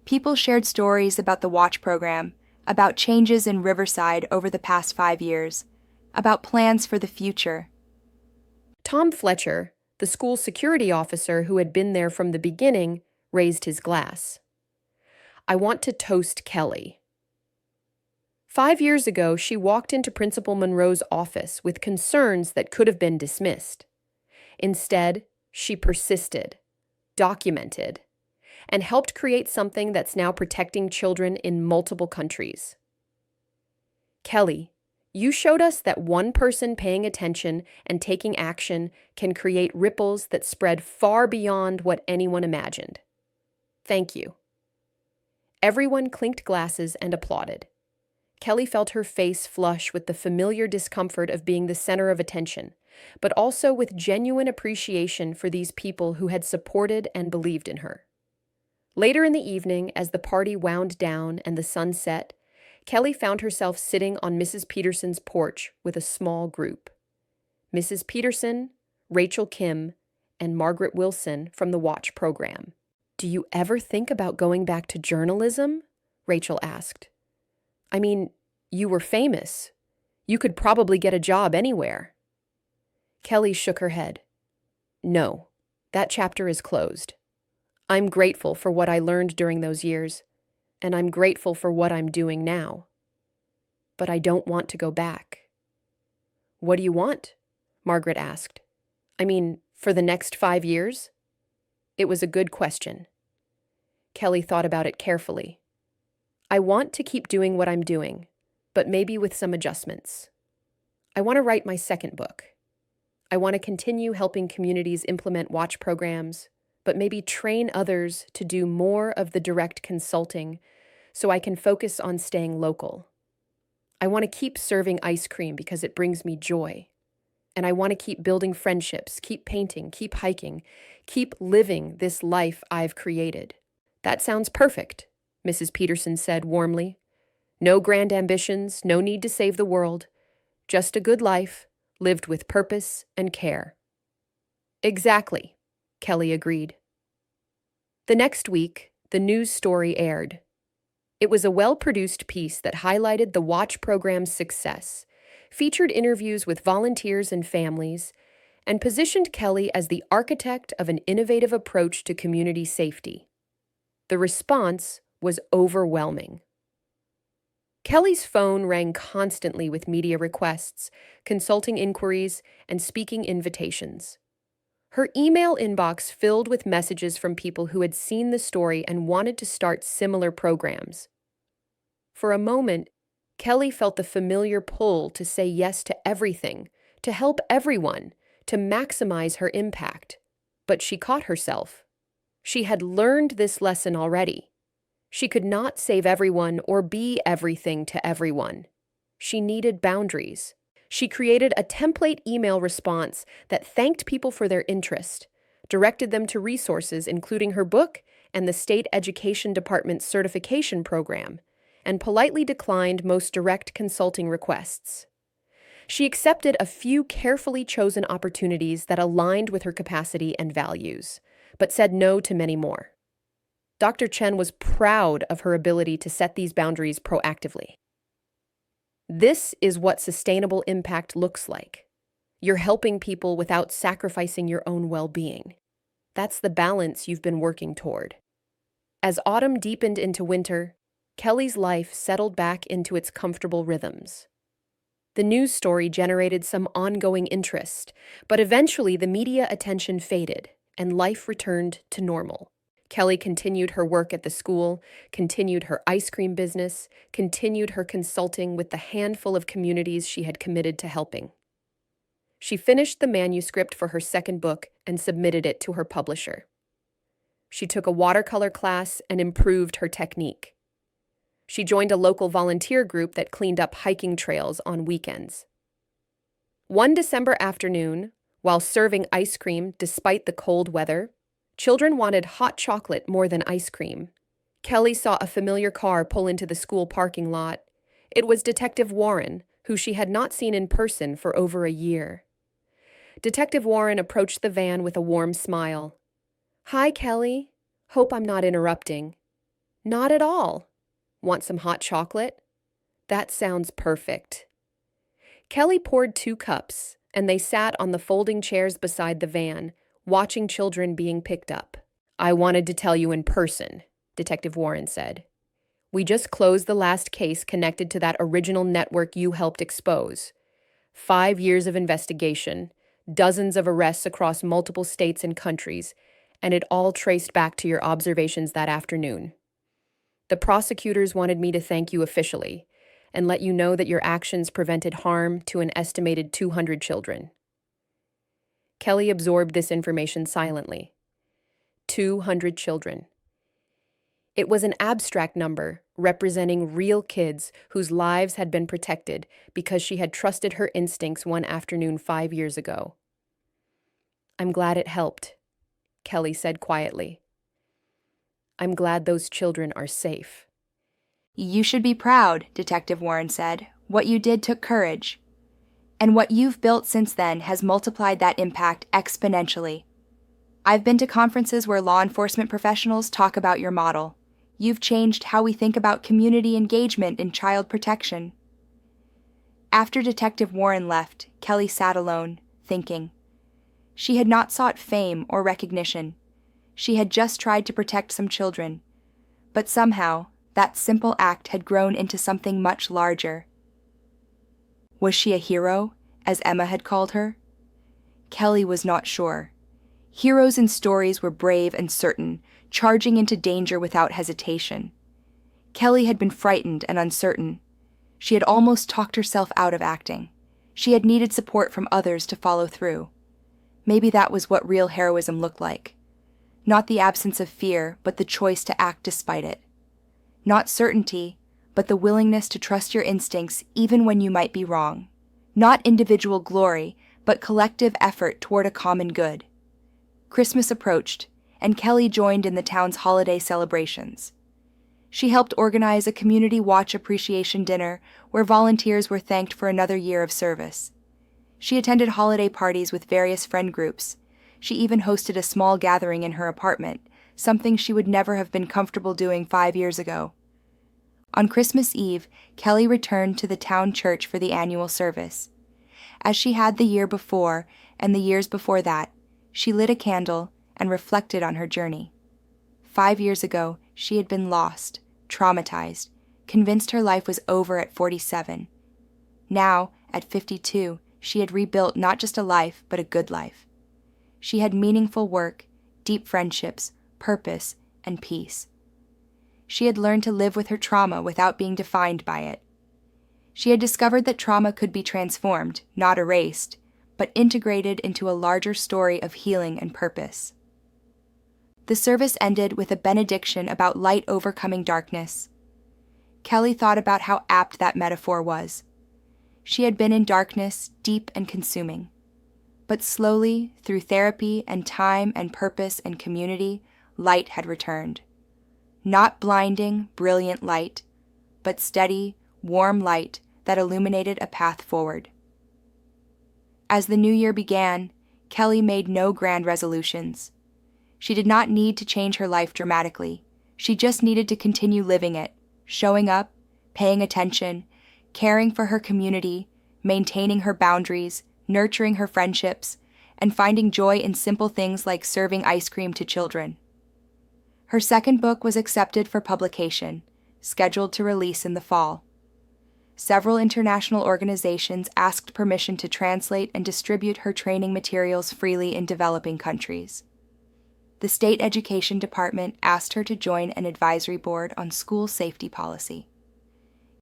People shared stories about the watch program, about changes in Riverside over the past 5 years, about plans for the future. Tom Fletcher, the school security officer who had been there from the beginning, raised his glass. "I want to toast Kelly." 5 years ago, she walked into Principal Monroe's office with concerns that could have been dismissed. Instead, she persisted, documented, and helped create something that's now protecting children in multiple countries. Kelly, you showed us that one person paying attention and taking action can create ripples that spread far beyond what anyone imagined. Thank you. Everyone clinked glasses and applauded. Kelly felt her face flush with the familiar discomfort of being the center of attention, but also with genuine appreciation for these people who had supported and believed in her. Later in the evening, as the party wound down and the sun set, Kelly found herself sitting on Mrs. Peterson's porch with a small group. Mrs. Peterson, Rachel Kim, and Margaret Wilson from the Watch program. "Do you ever think about going back to journalism?" Rachel asked. "I mean, you were famous. You could probably get a job anywhere." Kelly shook her head. "No, that chapter is closed. I'm grateful for what I learned during those years, and I'm grateful for what I'm doing now. But I don't want to go back." "What do you want?" Margaret asked. "I mean, for the next 5 years?" It was a good question. Kelly thought about it carefully. "I want to keep doing what I'm doing, but maybe with some adjustments. I want to write my second book. I want to continue helping communities implement watch programs, but maybe train others to do more of the direct consulting so I can focus on staying local. I want to keep serving ice cream because it brings me joy. And I want to keep building friendships, keep painting, keep hiking, keep living this life I've created." "That sounds perfect," Mrs. Peterson said warmly. "No grand ambitions, no need to save the world. Just a good life, lived with purpose and care." "Exactly," Kelly agreed. The next week, the news story aired. It was a well-produced piece that highlighted the Watch program's success, featured interviews with volunteers and families, and positioned Kelly as the architect of an innovative approach to community safety. The response was overwhelming. Kelly's phone rang constantly with media requests, consulting inquiries, and speaking invitations. Her email inbox filled with messages from people who had seen the story and wanted to start similar programs. For a moment, Kelly felt the familiar pull to say yes to everything, to help everyone, to maximize her impact. But she caught herself. She had learned this lesson already. She could not save everyone or be everything to everyone. She needed boundaries. She created a template email response that thanked people for their interest, directed them to resources including her book and the State Education Department's certification program, and politely declined most direct consulting requests. She accepted a few carefully chosen opportunities that aligned with her capacity and values, but said no to many more. Dr. Chen was proud of her ability to set these boundaries proactively. This is what sustainable impact looks like. You're helping people without sacrificing your own well-being. That's the balance you've been working toward. As autumn deepened into winter, Kelly's life settled back into its comfortable rhythms. The news story generated some ongoing interest, but eventually the media attention faded and life returned to normal. Kelly continued her work at the school, continued her ice cream business, continued her consulting with the handful of communities she had committed to helping. She finished the manuscript for her second book and submitted it to her publisher. She took a watercolor class and improved her technique. She joined a local volunteer group that cleaned up hiking trails on weekends. One December afternoon, while serving ice cream despite the cold weather, children wanted hot chocolate more than ice cream. Kelly saw a familiar car pull into the school parking lot. It was Detective Warren, who she had not seen in person for over a year. Detective Warren approached the van with a warm smile. "Hi, Kelly. Hope I'm not interrupting." "Not at all. Want some hot chocolate?" "That sounds perfect." Kelly poured 2 cups, and they sat on the folding chairs beside the van, watching children being picked up. "I wanted to tell you in person," Detective Warren said. "We just closed the last case connected to that original network you helped expose. 5 years of investigation, dozens of arrests across multiple states and countries, and it all traced back to your observations that afternoon. The prosecutors wanted me to thank you officially and let you know that your actions prevented harm to an estimated 200 children." Kelly absorbed this information silently. 200 children. It was an abstract number representing real kids whose lives had been protected because she had trusted her instincts one afternoon 5 years ago. "I'm glad it helped," Kelly said quietly. "I'm glad those children are safe." You should be proud, Detective Warren said. What you did took courage. And what you've built since then has multiplied that impact exponentially. I've been to conferences where law enforcement professionals talk about your model. You've changed how we think about community engagement in child protection. After Detective Warren left, Kelly sat alone, thinking. She had not sought fame or recognition. She had just tried to protect some children. But somehow, that simple act had grown into something much larger. Was she a hero, as Emma had called her? Kelly was not sure. Heroes in stories were brave and certain, charging into danger without hesitation. Kelly had been frightened and uncertain. She had almost talked herself out of acting. She had needed support from others to follow through. Maybe that was what real heroism looked like. Not the absence of fear, but the choice to act despite it. Not certainty, but the willingness to trust your instincts even when you might be wrong. Not individual glory, but collective effort toward a common good. Christmas approached, and Kelly joined in the town's holiday celebrations. She helped organize a community watch appreciation dinner where volunteers were thanked for another year of service. She attended holiday parties with various friend groups. She even hosted a small gathering in her apartment, something she would never have been comfortable doing 5 years ago. On Christmas Eve, Kelly returned to the town church for the annual service. As she had the year before and the years before that, she lit a candle and reflected on her journey. 5 years ago, she had been lost, traumatized, convinced her life was over at 47. Now, at 52, she had rebuilt not just a life, but a good life. She had meaningful work, deep friendships, purpose, and peace. She had learned to live with her trauma without being defined by it. She had discovered that trauma could be transformed, not erased, but integrated into a larger story of healing and purpose. The service ended with a benediction about light overcoming darkness. Kelly thought about how apt that metaphor was. She had been in darkness, deep and consuming. But slowly, through therapy and time and purpose and community, light had returned. Not blinding, brilliant light, but steady, warm light that illuminated a path forward. As the new year began, Kelly made no grand resolutions. She did not need to change her life dramatically. She just needed to continue living it, showing up, paying attention, caring for her community, maintaining her boundaries, nurturing her friendships, and finding joy in simple things like serving ice cream to children. Her second book was accepted for publication, scheduled to release in the fall. Several international organizations asked permission to translate and distribute her training materials freely in developing countries. The state education department asked her to join an advisory board on school safety policy.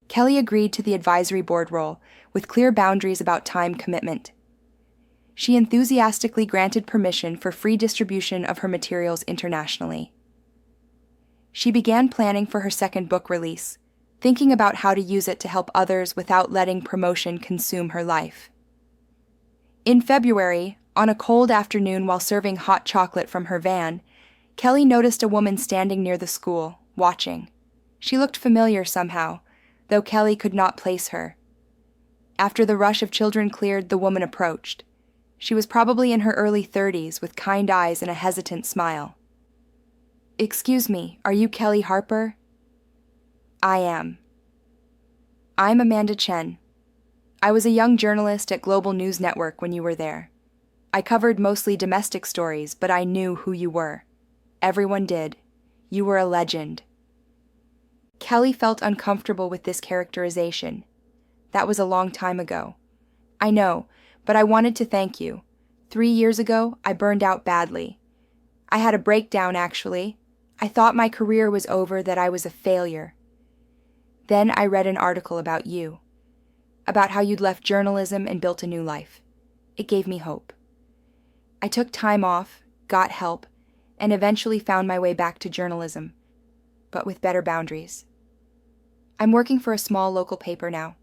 Kelly agreed to the advisory board role, with clear boundaries about time commitment. She enthusiastically granted permission for free distribution of her materials internationally. She began planning for her second book release, thinking about how to use it to help others without letting promotion consume her life. In February, on a cold afternoon while serving hot chocolate from her van, Kelly noticed a woman standing near the school, watching. She looked familiar somehow, though Kelly could not place her. After the rush of children cleared, the woman approached. She was probably in her early 30s, with kind eyes and a hesitant smile. "Excuse me, are you Kelly Harper?" "I am." "I'm Amanda Chen. I was a young journalist at Global News Network when you were there. I covered mostly domestic stories, but I knew who you were. Everyone did. You were a legend." Kelly felt uncomfortable with this characterization. That was a long time ago. "I know, but I wanted to thank you. 3 years ago, I burned out badly. I had a breakdown, actually. I thought my career was over, that I was a failure. Then I read an article about you, about how you'd left journalism and built a new life. It gave me hope. I took time off, got help, and eventually found my way back to journalism, but with better boundaries. I'm working for a small local paper now,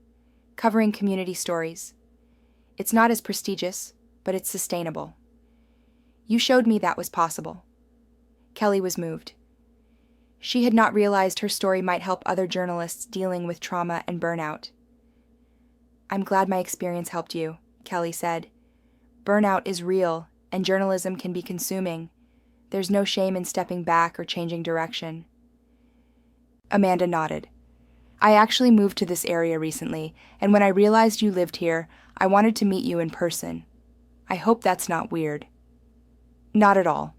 covering community stories. It's not as prestigious, but it's sustainable. You showed me that was possible." Kelly was moved. She had not realized her story might help other journalists dealing with trauma and burnout. "I'm glad my experience helped you," Kelly said. "Burnout is real, and journalism can be consuming. There's no shame in stepping back or changing direction." Amanda nodded. "I actually moved to this area recently, and when I realized you lived here, I wanted to meet you in person. I hope that's not weird." "Not at all.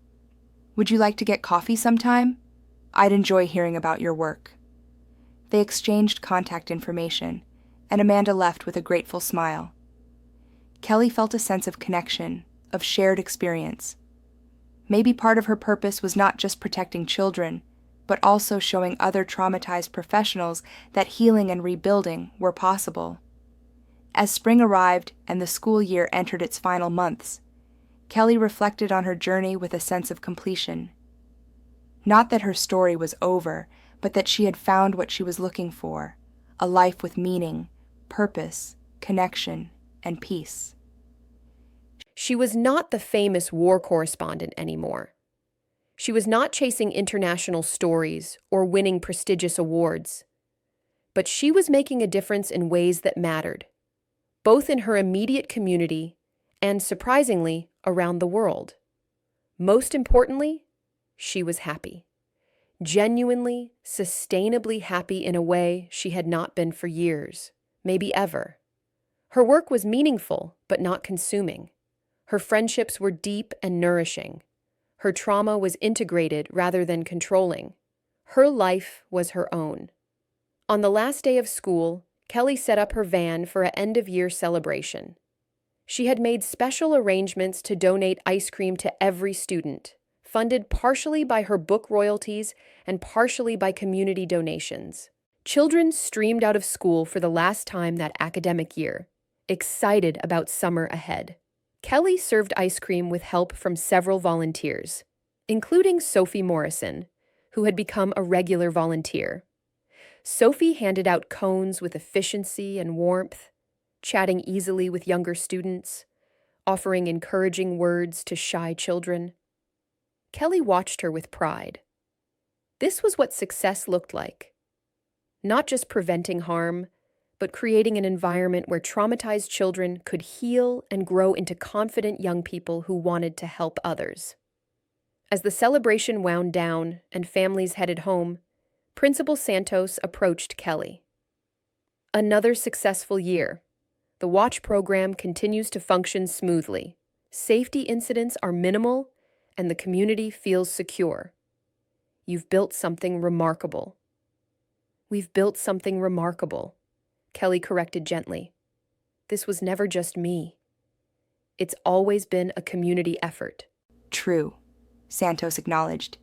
Would you like to get coffee sometime? I'd enjoy hearing about your work." They exchanged contact information, and Amanda left with a grateful smile. Kelly felt a sense of connection, of shared experience. Maybe part of her purpose was not just protecting children, but also showing other traumatized professionals that healing and rebuilding were possible. As spring arrived and the school year entered its final months, Kelly reflected on her journey with a sense of completion. Not that her story was over, but that she had found what she was looking for, a life with meaning, purpose, connection, and peace. She was not the famous war correspondent anymore. She was not chasing international stories or winning prestigious awards. But she was making a difference in ways that mattered, both in her immediate community and, surprisingly, around the world. Most importantly, she was happy. Genuinely, sustainably happy in a way she had not been for years, maybe ever. Her work was meaningful, but not consuming. Her friendships were deep and nourishing. Her trauma was integrated rather than controlling. Her life was her own. On the last day of school, Kelly set up her van for an end-of-year celebration. She had made special arrangements to donate ice cream to every student, funded partially by her book royalties and partially by community donations. Children streamed out of school for the last time that academic year, excited about summer ahead. Kelly served ice cream with help from several volunteers, including Sophie Morrison, who had become a regular volunteer. Sophie handed out cones with efficiency and warmth, chatting easily with younger students, offering encouraging words to shy children. Kelly watched her with pride. This was what success looked like. Not just preventing harm, but creating an environment where traumatized children could heal and grow into confident young people who wanted to help others. As the celebration wound down and families headed home, Principal Santos approached Kelly. "Another successful year. The watch program continues to function smoothly. Safety incidents are minimal, and the community feels secure. You've built something remarkable." "We've built something remarkable," Kelly corrected gently. "This was never just me. It's always been a community effort." "True," Santos acknowledged.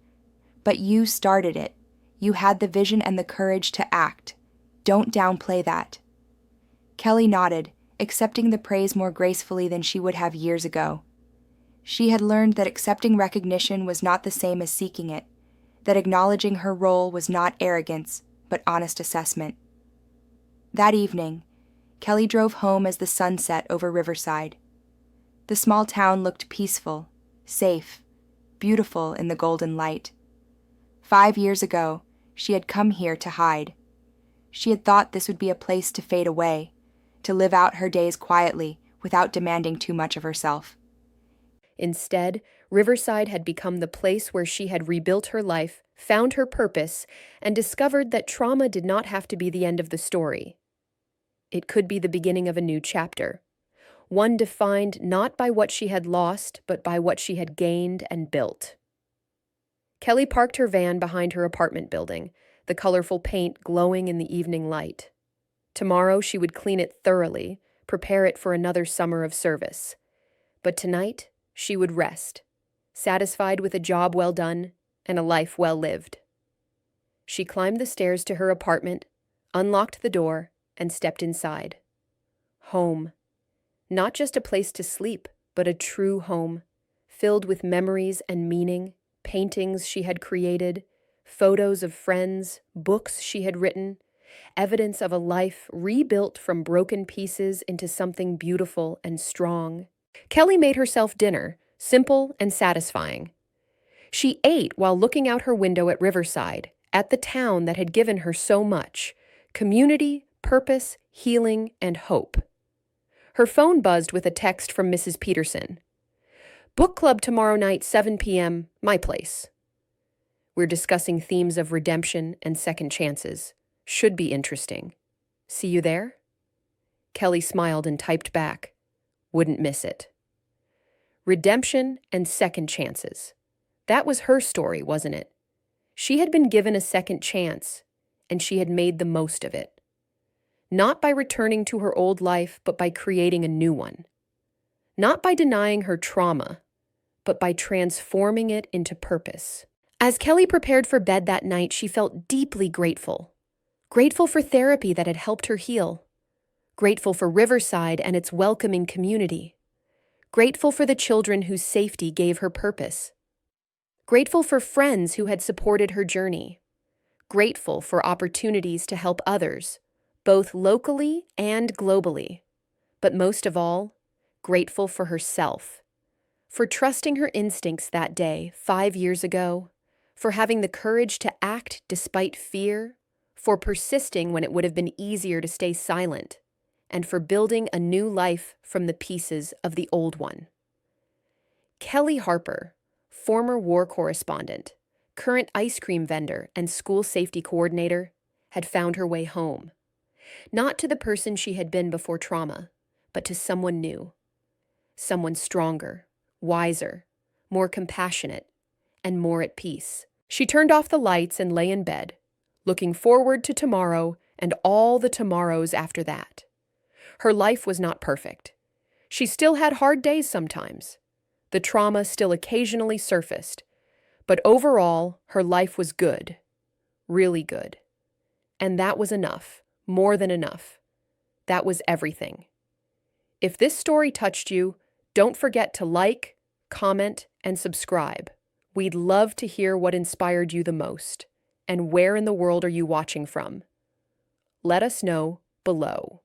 "But you started it. You had the vision and the courage to act. Don't downplay that." Kelly nodded, accepting the praise more gracefully than she would have years ago. She had learned that accepting recognition was not the same as seeking it, that acknowledging her role was not arrogance, but honest assessment. That evening, Kelly drove home as the sun set over Riverside. The small town looked peaceful, safe, beautiful in the golden light. 5 years ago, she had come here to hide. She had thought this would be a place to fade away, to live out her days quietly without demanding too much of herself. Instead, Riverside had become the place where she had rebuilt her life, found her purpose, and discovered that trauma did not have to be the end of the story. It could be the beginning of a new chapter, one defined not by what she had lost, but by what she had gained and built. Kelly parked her van behind her apartment building, the colorful paint glowing in the evening light. Tomorrow she would clean it thoroughly, prepare it for another summer of service. But tonight, she would rest, satisfied with a job well done and a life well lived. She climbed the stairs to her apartment, unlocked the door, and stepped inside. Home. Not just a place to sleep, but a true home, filled with memories and meaning, paintings she had created, photos of friends, books she had written, evidence of a life rebuilt from broken pieces into something beautiful and strong. Kelly made herself dinner, simple and satisfying. She ate while looking out her window at Riverside, at the town that had given her so much: community, purpose, healing, and hope. Her phone buzzed with a text from Mrs. Peterson. "Book club tomorrow night, 7 p.m., my place. We're discussing themes of redemption and second chances. Should be interesting. See you there?" Kelly smiled and typed back, "Wouldn't miss it." Redemption and second chances. That was her story, wasn't it? She had been given a second chance, and she had made the most of it. Not by returning to her old life, but by creating a new one. Not by denying her trauma, but by transforming it into purpose. As Kelly prepared for bed that night, she felt deeply grateful. Grateful for therapy that had helped her heal. Grateful for Riverside and its welcoming community. Grateful for the children whose safety gave her purpose. Grateful for friends who had supported her journey. Grateful for opportunities to help others, both locally and globally. But most of all, grateful for herself. For trusting her instincts that day, 5 years ago. For having the courage to act despite fear. For persisting when it would have been easier to stay silent. And for building a new life from the pieces of the old one. Kelly Harper, former war correspondent, current ice cream vendor, and school safety coordinator, had found her way home. Not to the person she had been before trauma, but to someone new. Someone stronger, wiser, more compassionate, and more at peace. She turned off the lights and lay in bed, looking forward to tomorrow and all the tomorrows after that. Her life was not perfect. She still had hard days sometimes. The trauma still occasionally surfaced. But overall, her life was good. Really good. And that was enough. More than enough. That was everything. If this story touched you, don't forget to like, comment, and subscribe. We'd love to hear what inspired you the most. And where in the world are you watching from? Let us know below.